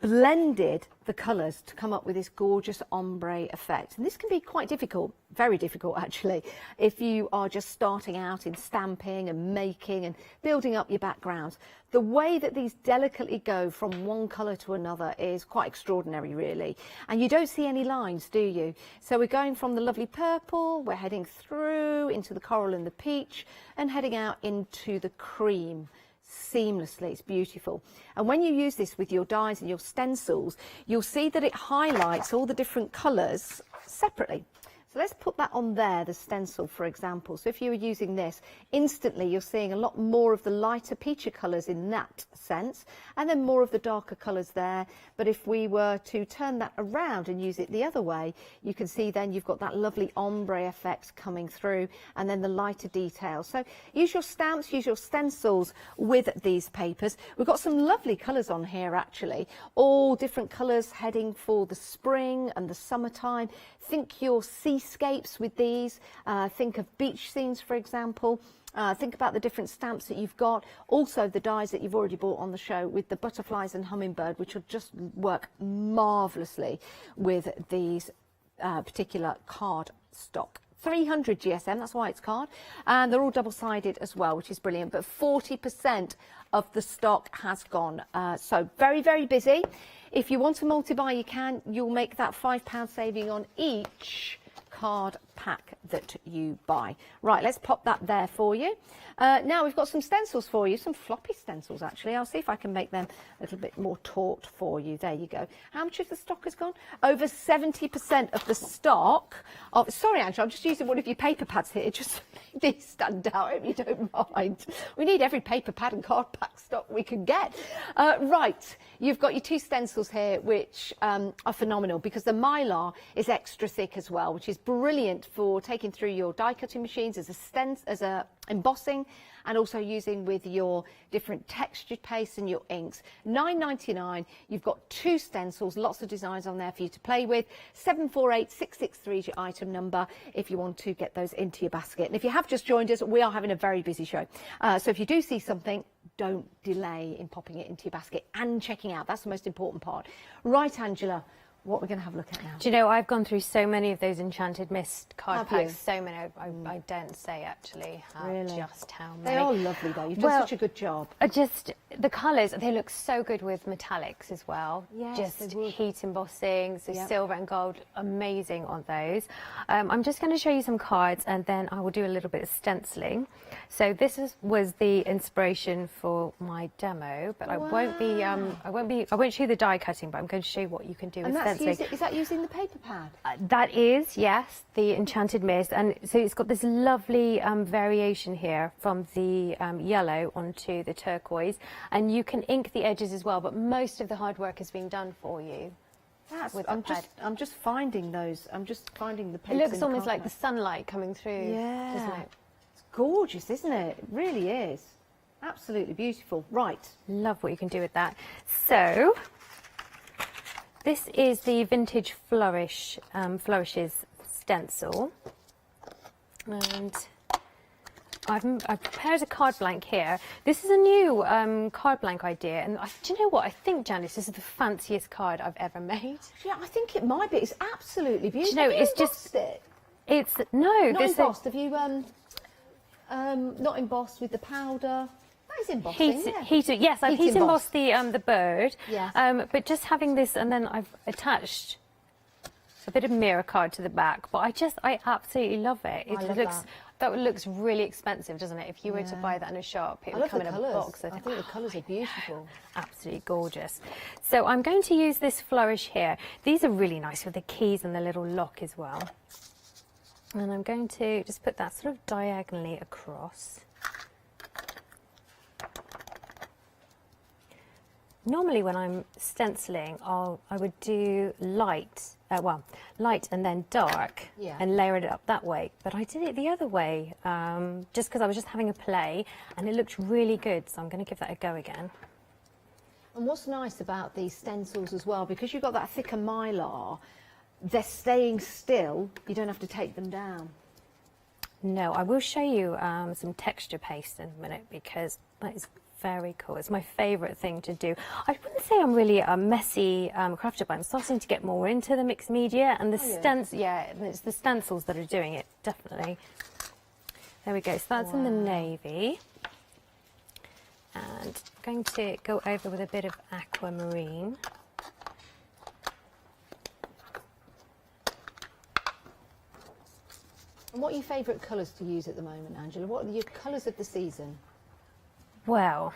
blended the colours to come up with this gorgeous ombre effect. And this can be quite difficult, very difficult actually, if you are just starting out in stamping and making and building up your backgrounds. The way that these delicately go from one colour to another is quite extraordinary really. And you don't see any lines, do you? So we're going from the lovely purple, we're heading through into the coral and the peach and heading out into the cream. Seamlessly, it's beautiful. And when you use this with your dies and your stencils, you'll see that it highlights all the different colours separately. So let's put that on there, the stencil, for example. So if you were using this, instantly you're seeing a lot more of the lighter peachy colours in that sense, and then more of the darker colours there. But if we were to turn that around and use it the other way, you can see then you've got that lovely ombre effect coming through, and then the lighter details. So use your stamps, use your stencils with these papers. We've got some lovely colours on here actually, all different colours heading for the spring and the summertime. Think your seascapes with these, think of beach scenes for example. Think about the different stamps that you've got, also the dies that you've already bought on the show with the butterflies and hummingbird, which will just work marvellously with these particular card stock. 300 GSM, that's why it's card, and they're all double-sided as well, which is brilliant, but 40% of the stock has gone, so very, very busy. If you want to multi-buy, you can. You'll make that £5 saving on each card pack that you buy. Right, let's pop that there for you. Now we've got some stencils for you, some floppy stencils actually. I'll see if I can make them a little bit more taut for you. There you go. How much of the stock has gone? Over 70% of the stock of, sorry Angela, I'm just using one of your paper pads here, just these stand out if you don't mind. We need every paper pad and card pack stock we can get. Right, you've got your two stencils here which are phenomenal because the mylar is extra thick as well, which is brilliant for taking through your die cutting machines as a embossing, and also using with your different textured pastes and your inks. £9.99. You've got two stencils, lots of designs on there for you to play with. 748663 is your item number if you want to get those into your basket. And if you have just joined us, we are having a very busy show. So if you do see something, don't delay in popping it into your basket and checking out. That's the most important part. Right, Angela, what we're going to have a look at now. Do you know, I've gone through so many of those Enchanted Mist card Have packs, you? so many, I daren't say actually just how many. They are lovely though, you've done such a good job. Just the colours, they look so good with metallics as well. Yes, just they would. heat embossing, so Yep. silver and gold, amazing on those. I'm just going to show you some cards and then I will do a little bit of stenciling. So this was the inspiration for my demo, but I won't show you the die cutting, but I'm going to show you what you can do with stenciling. Is that using the paper pad? That is, yes, the Enchanted Mist. And so it's got this lovely variation here from the yellow onto the turquoise. And you can ink the edges as well, but most of the hard work has been done for you. I'm just finding those. I'm just finding the It papers. looks almost like the sunlight coming through, doesn't it? It's gorgeous, isn't it? It really is. Absolutely beautiful. Right. Love what you can do with that. So this is the Vintage Flourishes stencil, and I've prepared a card blank here. This is a new card blank idea, and do you know what? I think, Janice, this is the fanciest card I've ever made. Yeah, I think it might be. It's absolutely beautiful. Do you know, Have you it's just embossed it? It's no, Not this embossed. Have you not embossed with the powder? That is embossing. heat. Yes, I've heat embossed the bird. Yes. But just having this, and then I've attached a bit of mirror card to the back. But I absolutely love it. I love that looks really expensive, doesn't it? If you were to buy that in a shop, it would come in a box. I think the colours are beautiful. Absolutely gorgeous. So I'm going to use this flourish here. These are really nice with the keys and the little lock as well. And I'm going to just put that sort of diagonally across. Normally when I'm stenciling, I would do light and then dark, and layer it up that way. But I did it the other way, just because I was just having a play, and it looked really good. So I'm going to give that a go again. And what's nice about these stencils as well, because you've got that thicker mylar, they're staying still. You don't have to take them down. No, I will show you some texture paste in a minute, because that is very cool. It's my favourite thing to do. I wouldn't say I'm really a messy crafter, but I'm starting to get more into the mixed media, and the it's the stencils that are doing it, definitely. There we go. So that's in the navy. And I'm going to go over with a bit of aquamarine. And what are your favourite colours to use at the moment, Angela? What are your colours of the season? Well,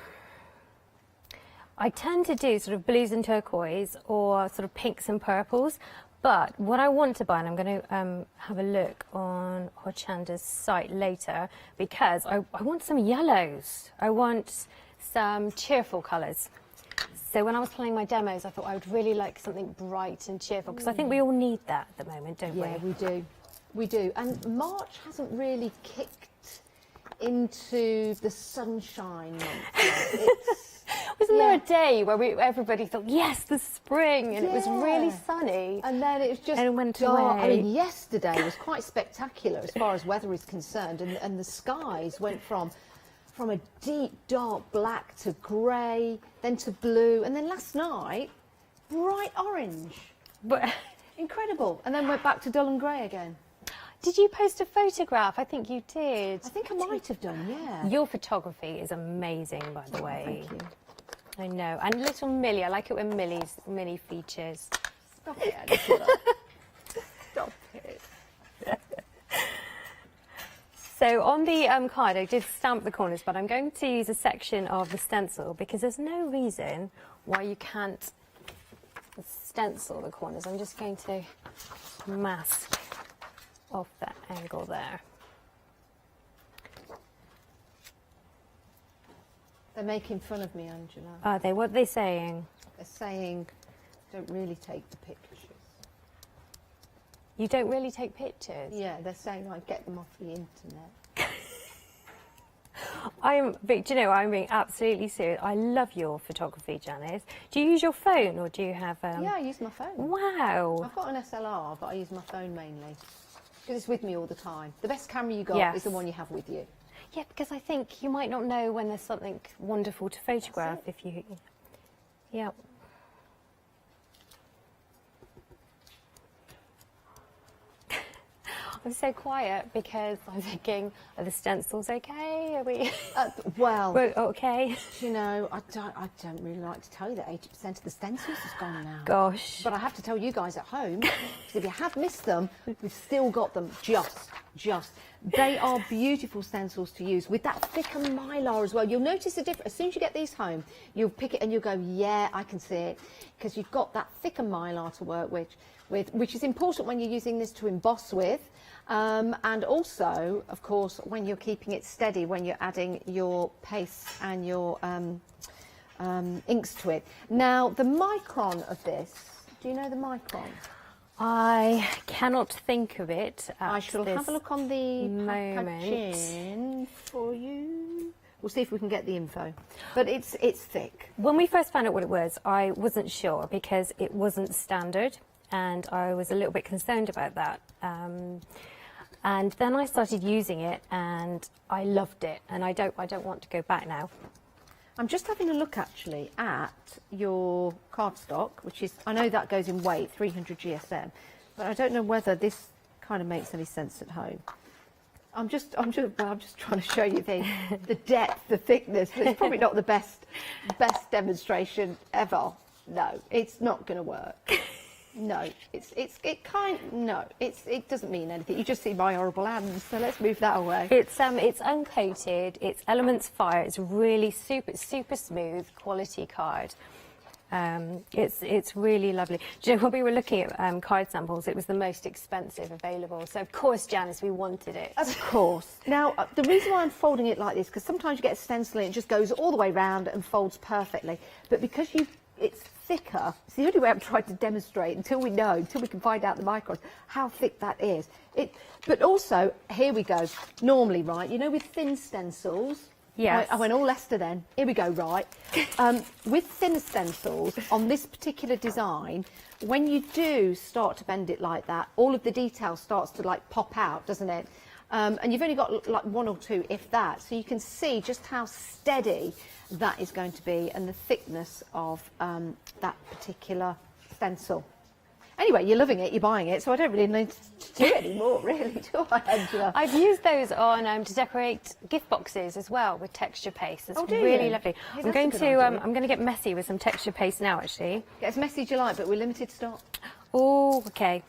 I tend to do sort of blues and turquoise, or sort of pinks and purples. But what I want to buy, and I'm going to have a look on Hochanda's site later, because I want some yellows. I want some cheerful colours. So when I was playing my demos, I thought I would really like something bright and cheerful, because I think we all need that at the moment, don't we? Yeah, we do. We do. And March hasn't really kicked into the sunshine month. Wasn't there a day where everybody thought, yes, the spring, and it was really sunny? And then it was just went dark. away. I mean, yesterday was quite spectacular as far as weather is concerned, and the skies went from a deep dark black to grey, then to blue, and then last night, bright orange. But incredible. And then went back to dull and grey again. Did you post a photograph? I think you did. I think I might have done, yeah. Your photography is amazing, by the way. Thank you. I know. And little Millie, I like it when Millie features. Stop it, Angela. Stop it. So on the card, I did stamp the corners, but I'm going to use a section of the stencil, because there's no reason why you can't stencil the corners. I'm just going to mask off that angle there. They're making fun of me, Angela. Are they? What are they saying? They're saying, don't really take the pictures. You don't really take pictures? Yeah, they're saying I get them off the internet. But you know, I'm being absolutely serious. I love your photography, Janice. Do you use your phone, or do you have... Yeah, I use my phone. Wow. I've got an SLR, but I use my phone mainly, because it's with me all the time. The best camera you got is the one you have with you. Yeah, because I think you might not know when there's something wonderful to photograph if you... Yeah. I'm so quiet because I'm thinking, are the stencils okay? Are we... well, we're okay. You know, I don't really like to tell you that 80% of the stencils is gone now. Gosh. But I have to tell you guys at home, because if you have missed them, we've still got them. Just. They are beautiful stencils to use with that thicker mylar as well. You'll notice the difference. As soon as you get these home, you'll pick it and you'll go, yeah, I can see it, because you've got that thicker mylar to work with, which is important when you're using this to emboss with. And also, of course, when you're keeping it steady, when you're adding your paste and your inks to it. Now, the micron of this, do you know the micron? I cannot think of it. I shall have a look on the moment packaging for you. We'll see if we can get the info. But it's thick. When we first found out what it was, I wasn't sure, because it wasn't standard, and I was a little bit concerned about that. And then I started using it and I loved it, and I don't want to go back now. I'm just having a look actually at your cardstock, which is, I know that goes in weight, 300 GSM, but I don't know whether this kind of makes any sense at home. I'm just trying to show you the depth, the thickness. But it's probably not the best demonstration ever. No, it's not going to work. No, it doesn't mean anything. You just see my horrible hands, so let's move that away. It's uncoated, it's Elements Fire, it's really super smooth quality card. It's really lovely. Do you know, when we were looking at card samples, it was the most expensive available. So of course, Janice, we wanted it. Of course. Now, the reason why I'm folding it like this, because sometimes you get a stencil and it just goes all the way round and folds perfectly. But because it's thicker, it's the only way I've tried to demonstrate until we can find out the microns, how thick that is. But also, here we go. Normally, right, you know, with thin stencils, yes. I went all Leicester then. Here we go, right. With thin stencils on this particular design, when you do start to bend it like that, all of the detail starts to like pop out, doesn't it? And you've only got like one or two, if that. So you can see just how steady that is going to be and the thickness of that particular stencil. Anyway, you're loving it, you're buying it, so I don't really need to do any more, really, do I, Angela? I've used those on to decorate gift boxes as well with texture paste. It's really lovely. Yeah, I'm going to get messy with some texture paste now, actually. Get as messy as you like, but we're limited stock. Oh, okay.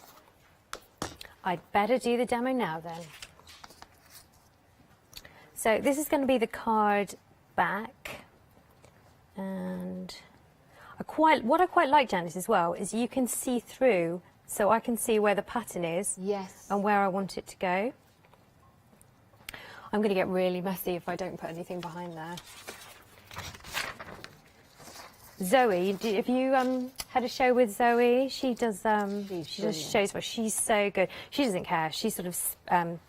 I'd better do the demo now then. So this is going to be the card back, and what I quite like, Janice, as well, is you can see through, so I can see where the pattern is. Yes. And where I want it to go. I'm going to get really messy if I don't put anything behind there. Zoe, have you had a show with Zoe? She does. She does shows where she's so good. She doesn't care. She sort of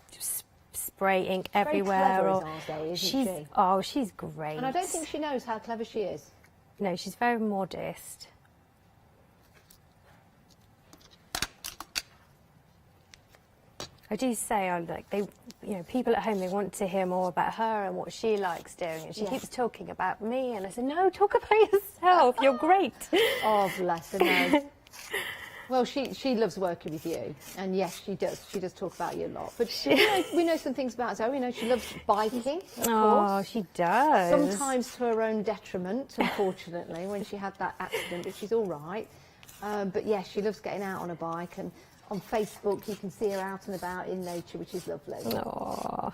spray ink everywhere. Very clever, Zoe, isn't she? Oh, she's great. And I don't think she knows how clever she is. No, she's very modest. I do say, people at home, they want to hear more about her and what she likes doing. And she keeps talking about me, and I said, no, talk about yourself. You're great. Oh, bless her. No. Well, she loves working with you, and yes, she does. She does talk about you a lot. But we know some things about Zoe. We know she loves biking, of course. She does. Sometimes to her own detriment, unfortunately, when she had that accident, but she's all right. But yes, she loves getting out on a bike, and on Facebook you can see her out and about in nature, which is lovely. Oh,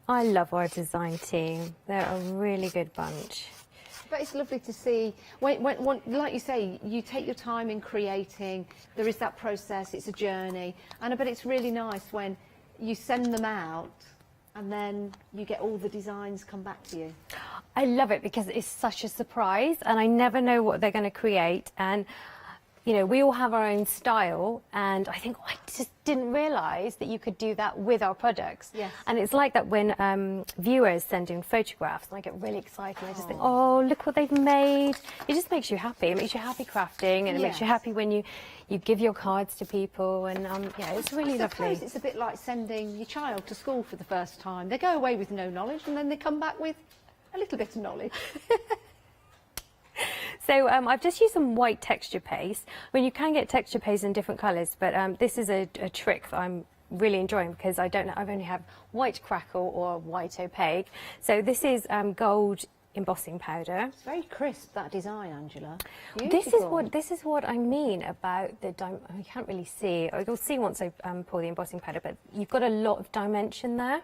I love our design team. They're a really good bunch. But it's lovely to see, when, like you say, you take your time in creating, there is that process, it's a journey, and I bet it's really nice when you send them out and then you get all the designs come back to you. I love it because it's such a surprise, and I never know what they're going to create. And you know, we all have our own style, and I think I just didn't realise that you could do that with our products. Yes. And it's like that when viewers send in photographs, and I get really excited. I just think, oh, look what they've made. It just makes you happy. It makes you happy crafting, and it makes you happy when you give your cards to people, and yeah, it's really lovely. I suppose it's a bit like sending your child to school for the first time. They go away with no knowledge, and then they come back with a little bit of knowledge. So I've just used some white texture paste. I mean, you can get texture paste in different colours, but this is a trick that I'm really enjoying because I've only have white crackle or white opaque. So this is gold embossing powder. It's very crisp, that design, Angela. This is what I mean about the you can't really see. You'll see once I pour the embossing powder, but you've got a lot of dimension there.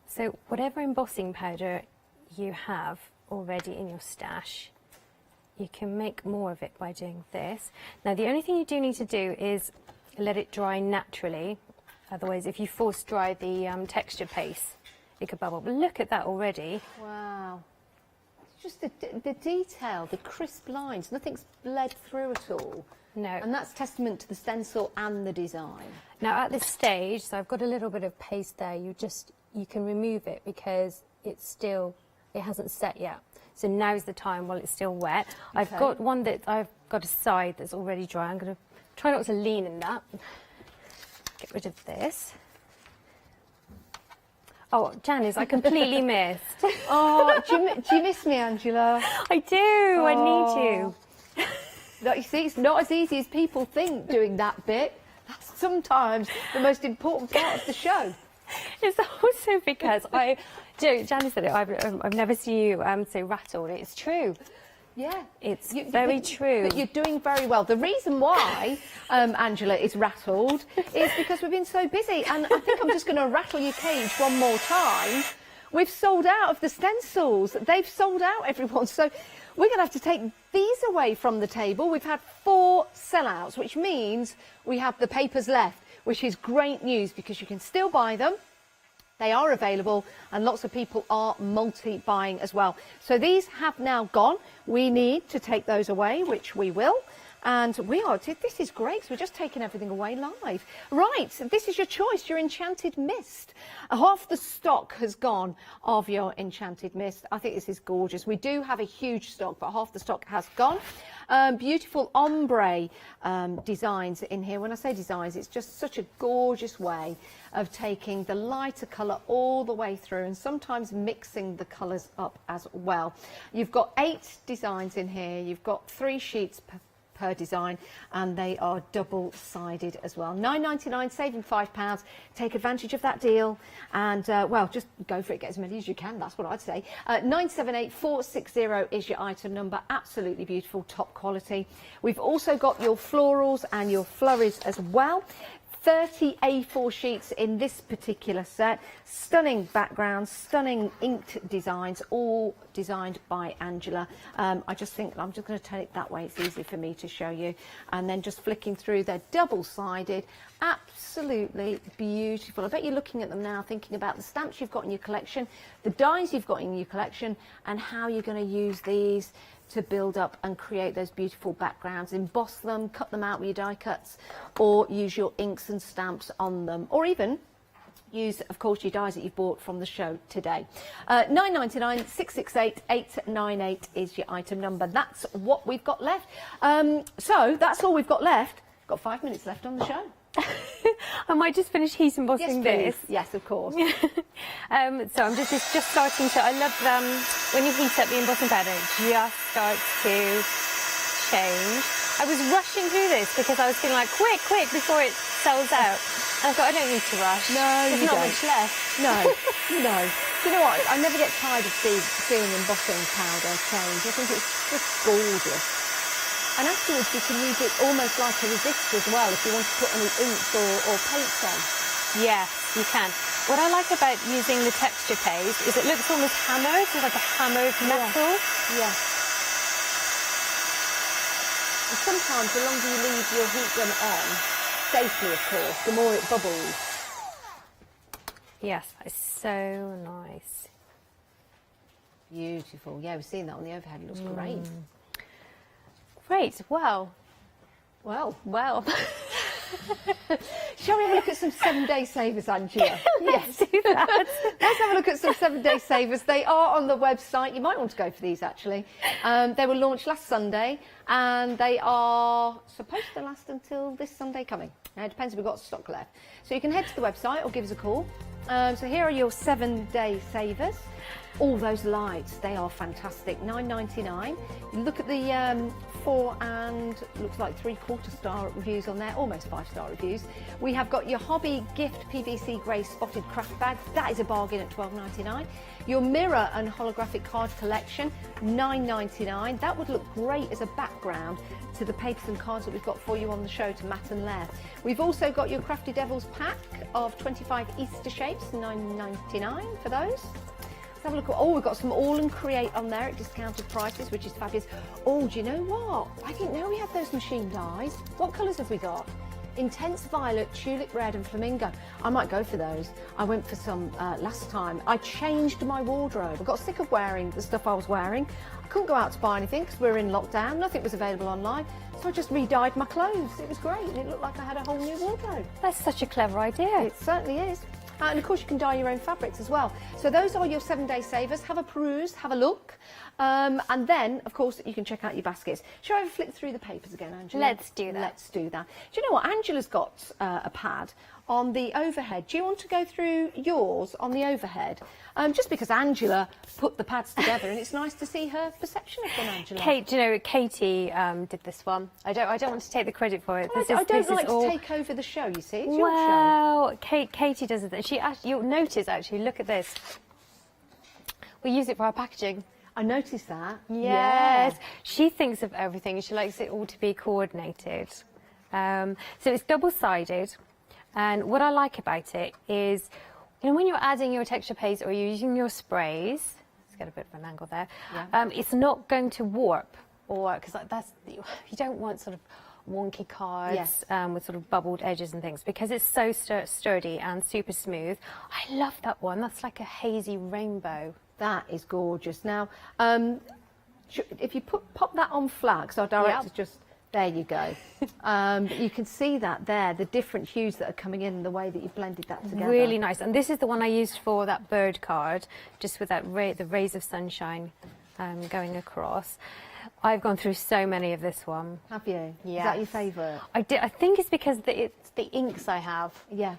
So whatever embossing powder you have already in your stash, you can make more of it by doing this. Now, the only thing you do need to do is let it dry naturally. Otherwise, if you force dry the texture paste, it could bubble. But look at that already. Wow. It's just the detail, the crisp lines. Nothing's bled through at all. No. And that's testament to the stencil and the design. Now, at this stage, so I've got a little bit of paste there. You can remove it because it hasn't set yet. So now's the time while it's still wet. Okay. I've got one that I've got a side that's already dry. I'm going to try not to lean in that. Get rid of this. Oh, Janice, I completely missed. Oh, do you miss me, Angela? I do. I need you. Like, you see, it's not as easy as people think doing that bit. That's sometimes the most important part of the show. It's also because Janice said it, I've never seen you so rattled. It's true. Yeah. It's very true. But you're doing very well. The reason why Angela is rattled is because we've been so busy. And I think I'm just going to rattle your cage one more time. We've sold out of the stencils. They've sold out, everyone. So we're going to have to take these away from the table. We've had 4 sellouts, which means we have the papers left, which is great news because you can still buy them. They are available and lots of people are multi-buying as well. So these have now gone. We need to take those away, which we will. And this is great, so we're just taking everything away live. Right, this is your choice, your Enchanted Mist. Half the stock has gone of your Enchanted Mist. I think this is gorgeous. We do have a huge stock, but half the stock has gone. Beautiful ombre designs in here. When I say designs, it's just such a gorgeous way of taking the lighter colour all the way through and sometimes mixing the colours up as well. You've got 8 designs in here. You've got 3 sheets per design, and they are double-sided as well. £9.99, saving £5. Take advantage of that deal, and well, just go for it. Get as many as you can. That's what I'd say. 978460 is your item number. Absolutely beautiful, top quality. We've also got your florals and your flurries as well. 30 A4 sheets in this particular set. Stunning backgrounds, stunning inked designs, all designed by Angela. I just think I'm just going to turn it that way. It's easy for me to show you. And then just flicking through, they're double-sided. Absolutely beautiful. I bet you're looking at them now thinking about the stamps you've got in your collection, the dies you've got in your collection, and how you're going to use these to build up and create those beautiful backgrounds. Emboss them, cut them out with your die cuts, or use your inks and stamps on them, or even use, of course, your dies that you've bought from the show today. £9.99, 668 898 is your item number. That's what we've got left. So that's all we've got left. Got 5 minutes left on the show. I might just finish heat embossing this. Yes, of course. So I'm just starting to. I love when you heat up the embossing powder, it just starts to change. I was rushing through this because I was feeling like quick before it sells out. And I thought I don't need to rush. No, there's not much left. No. Do you know what? I never get tired of seeing embossing powder change. I think it's just gorgeous. And afterwards you can use it almost like a resist as well if you want to put any inks or paints on. Yes, you can. What I like about using the texture paste is it looks almost hammered, it's like a hammered metal. Yes. And sometimes the longer you leave your heat gun on, safely of course, the more it bubbles. Yes, it's so nice. Beautiful. Yeah, we've seen that on the overhead. It looks great. Great. Well. Shall we have a look at some 7-day savers, Angela? Yes, do that. Let's have a look at some 7-day savers. They are on the website. You might want to go for these, actually. They were launched last Sunday, and they are supposed to last until this Sunday coming. Now, it depends if we've got stock left. So you can head to the website or give us a call. So here are your 7-day savers. All those lights, they are fantastic. £9.99. You look at the 4 and looks like 3/4 star reviews on there, almost 5-star reviews. We have got your hobby gift PVC grey spotted craft bag. That is a bargain at £12.99. Your mirror and holographic card collection, £9.99. That would look great as a background to the papers and cards that we've got for you on the show to Matt and Lair. We've also got your Crafty Devils pack of 25 Easter shapes, £9.99 for those. Have a look at, we've got some All and Create on there at discounted prices, which is fabulous. Oh, do you know what? I didn't know we had those machine dyes. What colours have we got? Intense Violet, Tulip Red and Flamingo. I might go for those. I went for some last time. I changed my wardrobe. I got sick of wearing the stuff I was wearing. I couldn't go out to buy anything because we were in lockdown. Nothing was available online. So I just re-dyed my clothes. It was great and it looked like I had a whole new wardrobe. That's such a clever idea. It certainly is. And of course you can dye your own fabrics as well. So those are your 7-day savers. Have a peruse, have a look. And then, of course, you can check out your baskets. Shall I flick through the papers again, Angela? Let's do that. Let's do that. Do you know what? Angela's got a pad on the overhead. Do you want to go through yours on the overhead? Just because Angela put the pads together, and it's nice to see her perception of them, Angela. Kate, do you know, Katie did this one. I don't want to take the credit for it. Well, I don't like to take over the show, you see. It's your show. Well, Katie does it. She actually, you'll notice, actually, look at this. We use it for our packaging. I noticed that. Yes. Yeah. She thinks of everything. She likes it all to be coordinated. So it's double-sided. And what I like about it is, you know, when you're adding your texture paste or you're using your sprays, let's get a bit of an angle there, it's not going to warp, or because that's, you don't want sort of wonky cards with sort of bubbled edges and things, because it's so sturdy and super smooth. I love that one. That's like a hazy rainbow. That is gorgeous. Now, if you pop that on flat, because our director's just, there you go. You can see that there, the different hues that are coming in and the way that you've blended that together. Really nice. And this is the one I used for that bird card, just with that the rays of sunshine going across. I've gone through so many of this one. Have you? Yeah. Is that your favourite? I think it's because it's the inks I have. Yeah.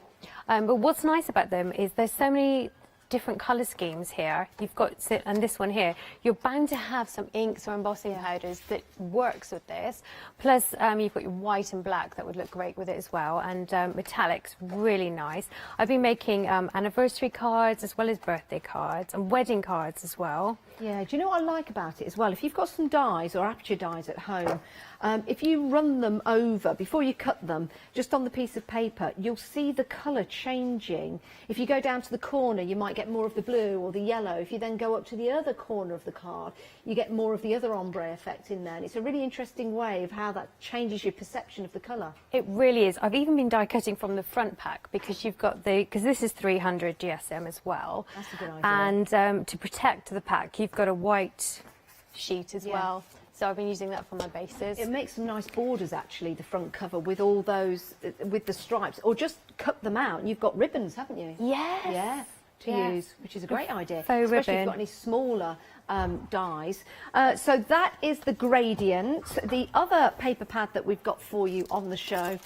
But what's nice about them is there's so many different colour schemes here. You've got, and this one here, you're bound to have some inks or embossing powders that works with this. Plus, you've got your white and black that would look great with it as well, and metallics, really nice. I've been making anniversary cards as well as birthday cards and wedding cards as well. Yeah, do you know what I like about it as well? If you've got some dies or aperture dies at home, if you run them over before you cut them, just on the piece of paper, you'll see the colour changing. If you go down to the corner, you might get more of the blue or the yellow. If you then go up to the other corner of the card, you get more of the other ombre effect in there. And it's a really interesting way of how that changes your perception of the colour. It really is. I've even been die cutting from the front pack, because you've got because this is 300 GSM as well. That's a good idea. And to protect the pack, you've got a white sheet as well. So I've been using that for my bases. It makes some nice borders, actually, the front cover, with all those, with the stripes. Or just cut them out and you've got ribbons, haven't you? Yes. Yeah, to use, which is a great idea. Faux Especially if ribbon. you've got any smaller dies. So that is the gradient. The other paper pad that we've got for you on the show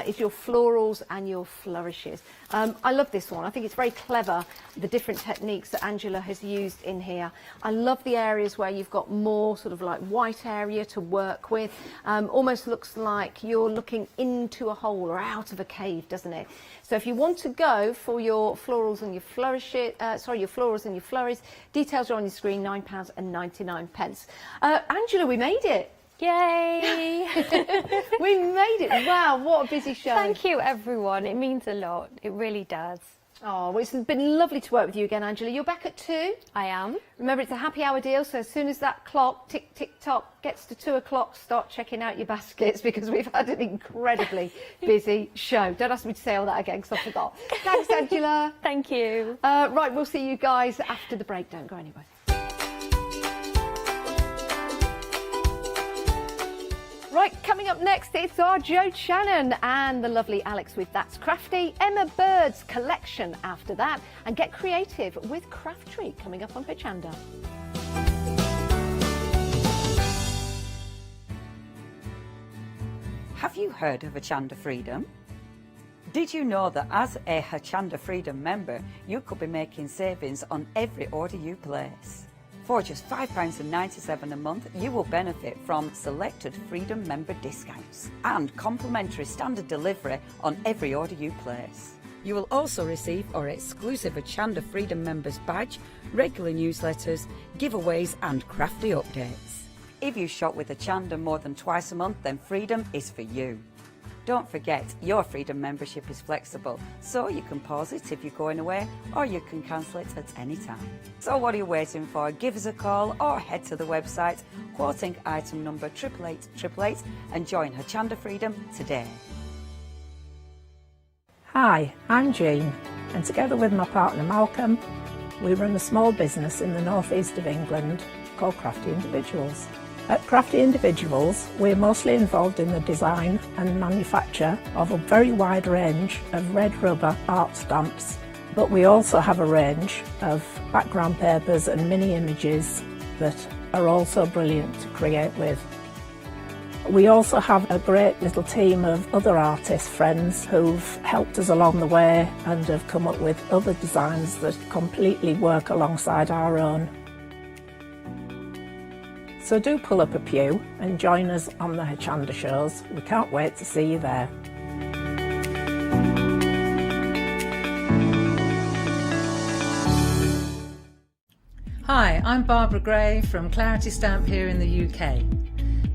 is your florals and your flourishes. I love this one. I think it's very clever, the different techniques that Angela has used in here. I love the areas where you've got more sort of like white area to work with. Almost looks like you're looking into a hole or out of a cave, doesn't it? So if you want to go for your florals and your flourishes, your florals and your flurries, details are on your screen, £9.99. Angela, we made it. Yay! We made it. Wow, what a busy show. Thank you, everyone. It means a lot. It really does. Oh, well, it's been lovely to work with you again, Angela. You're back at 2. I am. Remember, it's a happy hour deal, so as soon as that clock, tick, tick, tock, gets to 2 o'clock, start checking out your baskets, because we've had an incredibly busy show. Don't ask me to say all that again, because I forgot. Thanks, Angela. Thank you. Right, we'll see you guys after the break. Don't go anywhere. Right, coming up next, it's our Joe Shannon and the lovely Alex with That's Crafty, Emma Bird's collection after that, and get creative with Craft Tree coming up on Hochanda. Have you heard of Hochanda Freedom? Did you know that as a Hochanda Freedom member, you could be making savings on every order you place? For just £5.97 a month, you will benefit from selected Freedom member discounts and complimentary standard delivery on every order you place. You will also receive our exclusive Hochanda Freedom members badge, regular newsletters, giveaways and crafty updates. If you shop with Hochanda more than twice a month, then Freedom is for you. Don't forget, your Freedom membership is flexible, so you can pause it if you're going away, or you can cancel it at any time. So what are you waiting for? Give us a call or head to the website, quoting item number 88888, and join Hochanda Freedom today. Hi, I'm Jean, and together with my partner Malcolm, we run a small business in the northeast of England called Crafty Individuals. At Crafty Individuals, we're mostly involved in the design and manufacture of a very wide range of red rubber art stamps But we also have a range of background papers and mini images that are also brilliant to create with. We also have a great little team of other artist friends who've helped us along the way and have come up with other designs that completely work alongside our own. So do pull up a pew and join us on the Hochanda shows. We can't wait to see you there. Hi, I'm Barbara Gray from Clarity Stamp here in the UK.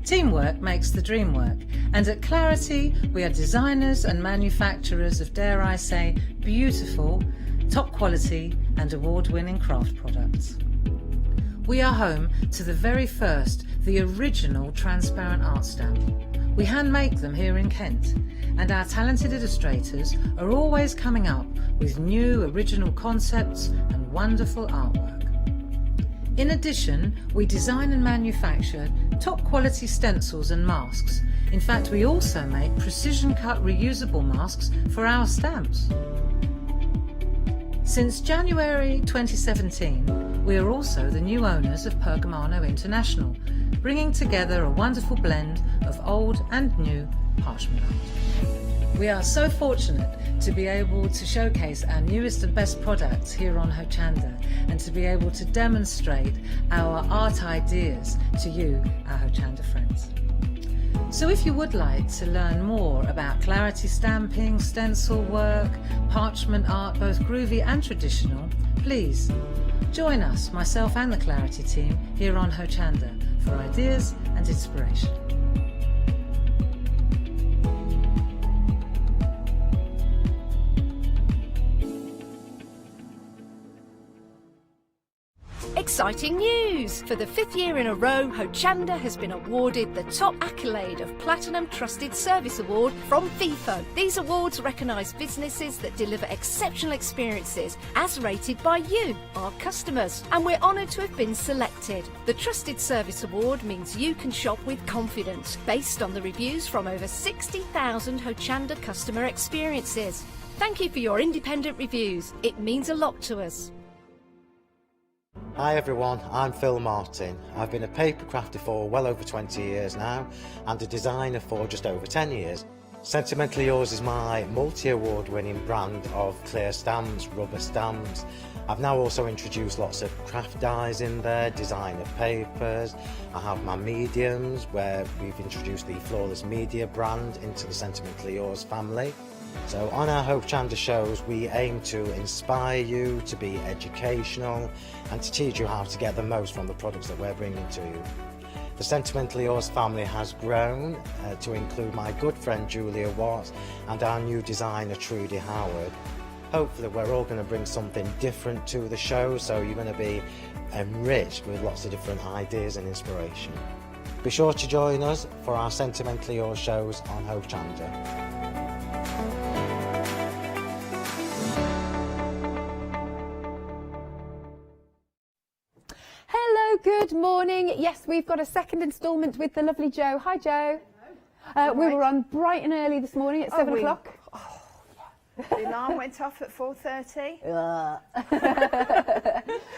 Teamwork makes the dream work, and at Clarity we are designers and manufacturers of, dare I say, beautiful, top quality and award-winning craft products. We are home to the very first, the original transparent art stamp. We hand make them here in Kent, and our talented illustrators are always coming up with new original concepts and wonderful artwork. In addition, we design and manufacture top quality stencils and masks. In fact, we also make precision cut reusable masks for our stamps. Since January 2017, we are also the new owners of Pergamano International, bringing together a wonderful blend of old and new parchment art. We are so fortunate to be able to showcase our newest and best products here on Hochanda and to be able to demonstrate our art ideas to you, our Hochanda friends. So if you would like to learn more about Clarity stamping, stencil work, parchment art, both groovy and traditional, please join us, myself and the Clarity team, here on Hochanda for ideas and inspiration. Exciting news! For the 5th year in a row, Hochanda has been awarded the top accolade of Platinum Trusted Service Award from Feefo. These awards recognise businesses that deliver exceptional experiences as rated by you, our customers, and we're honoured to have been selected. The Trusted Service Award means you can shop with confidence, based on the reviews from over 60,000 Hochanda customer experiences. Thank you for your independent reviews. It means a lot to us. Hi everyone, I'm Phil Martin. I've been a paper crafter for well over 20 years now and a designer for just over 10 years. Sentimentally Yours is my multi-award winning brand of clear stamps, rubber stamps. I've now also introduced lots of craft dyes in there, designer papers. I have my mediums where we've introduced the Flawless Media brand into the Sentimentally Yours family. So on our Hochanda shows we aim to inspire you, to be educational and to teach you how to get the most from the products that we're bringing to you. The Sentimentally Yours family has grown to include my good friend Julia Watts and our new designer Trudy Howard. Hopefully we're all going to bring something different to the show, so you're going to be enriched with lots of different ideas and inspiration. Be sure to join us for our Sentimentally Yours shows on Hochanda. Good morning. Yes, we've got a second instalment with the lovely Jo. Hi, Jo. We were on bright and early this morning at 7 o'clock. The alarm went off at 4:30.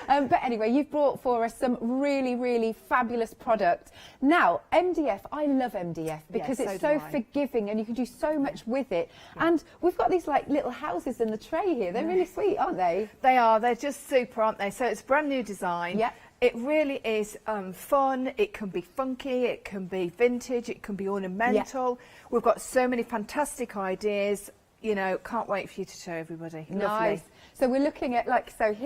But anyway, you've brought for us some really, really fabulous product. Now, MDF, I love MDF because it's so forgiving and you can do so much with it. Yeah. And we've got these like little houses in the tray here. They're really sweet, aren't they? They are. They're just super, aren't they? So it's a brand new design. Yeah. It really is fun, it can be funky, it can be vintage, it can be ornamental. Yeah. We've got so many fantastic ideas, you know, can't wait for you to show everybody. Nice. Lovely. So we're looking at, like, so here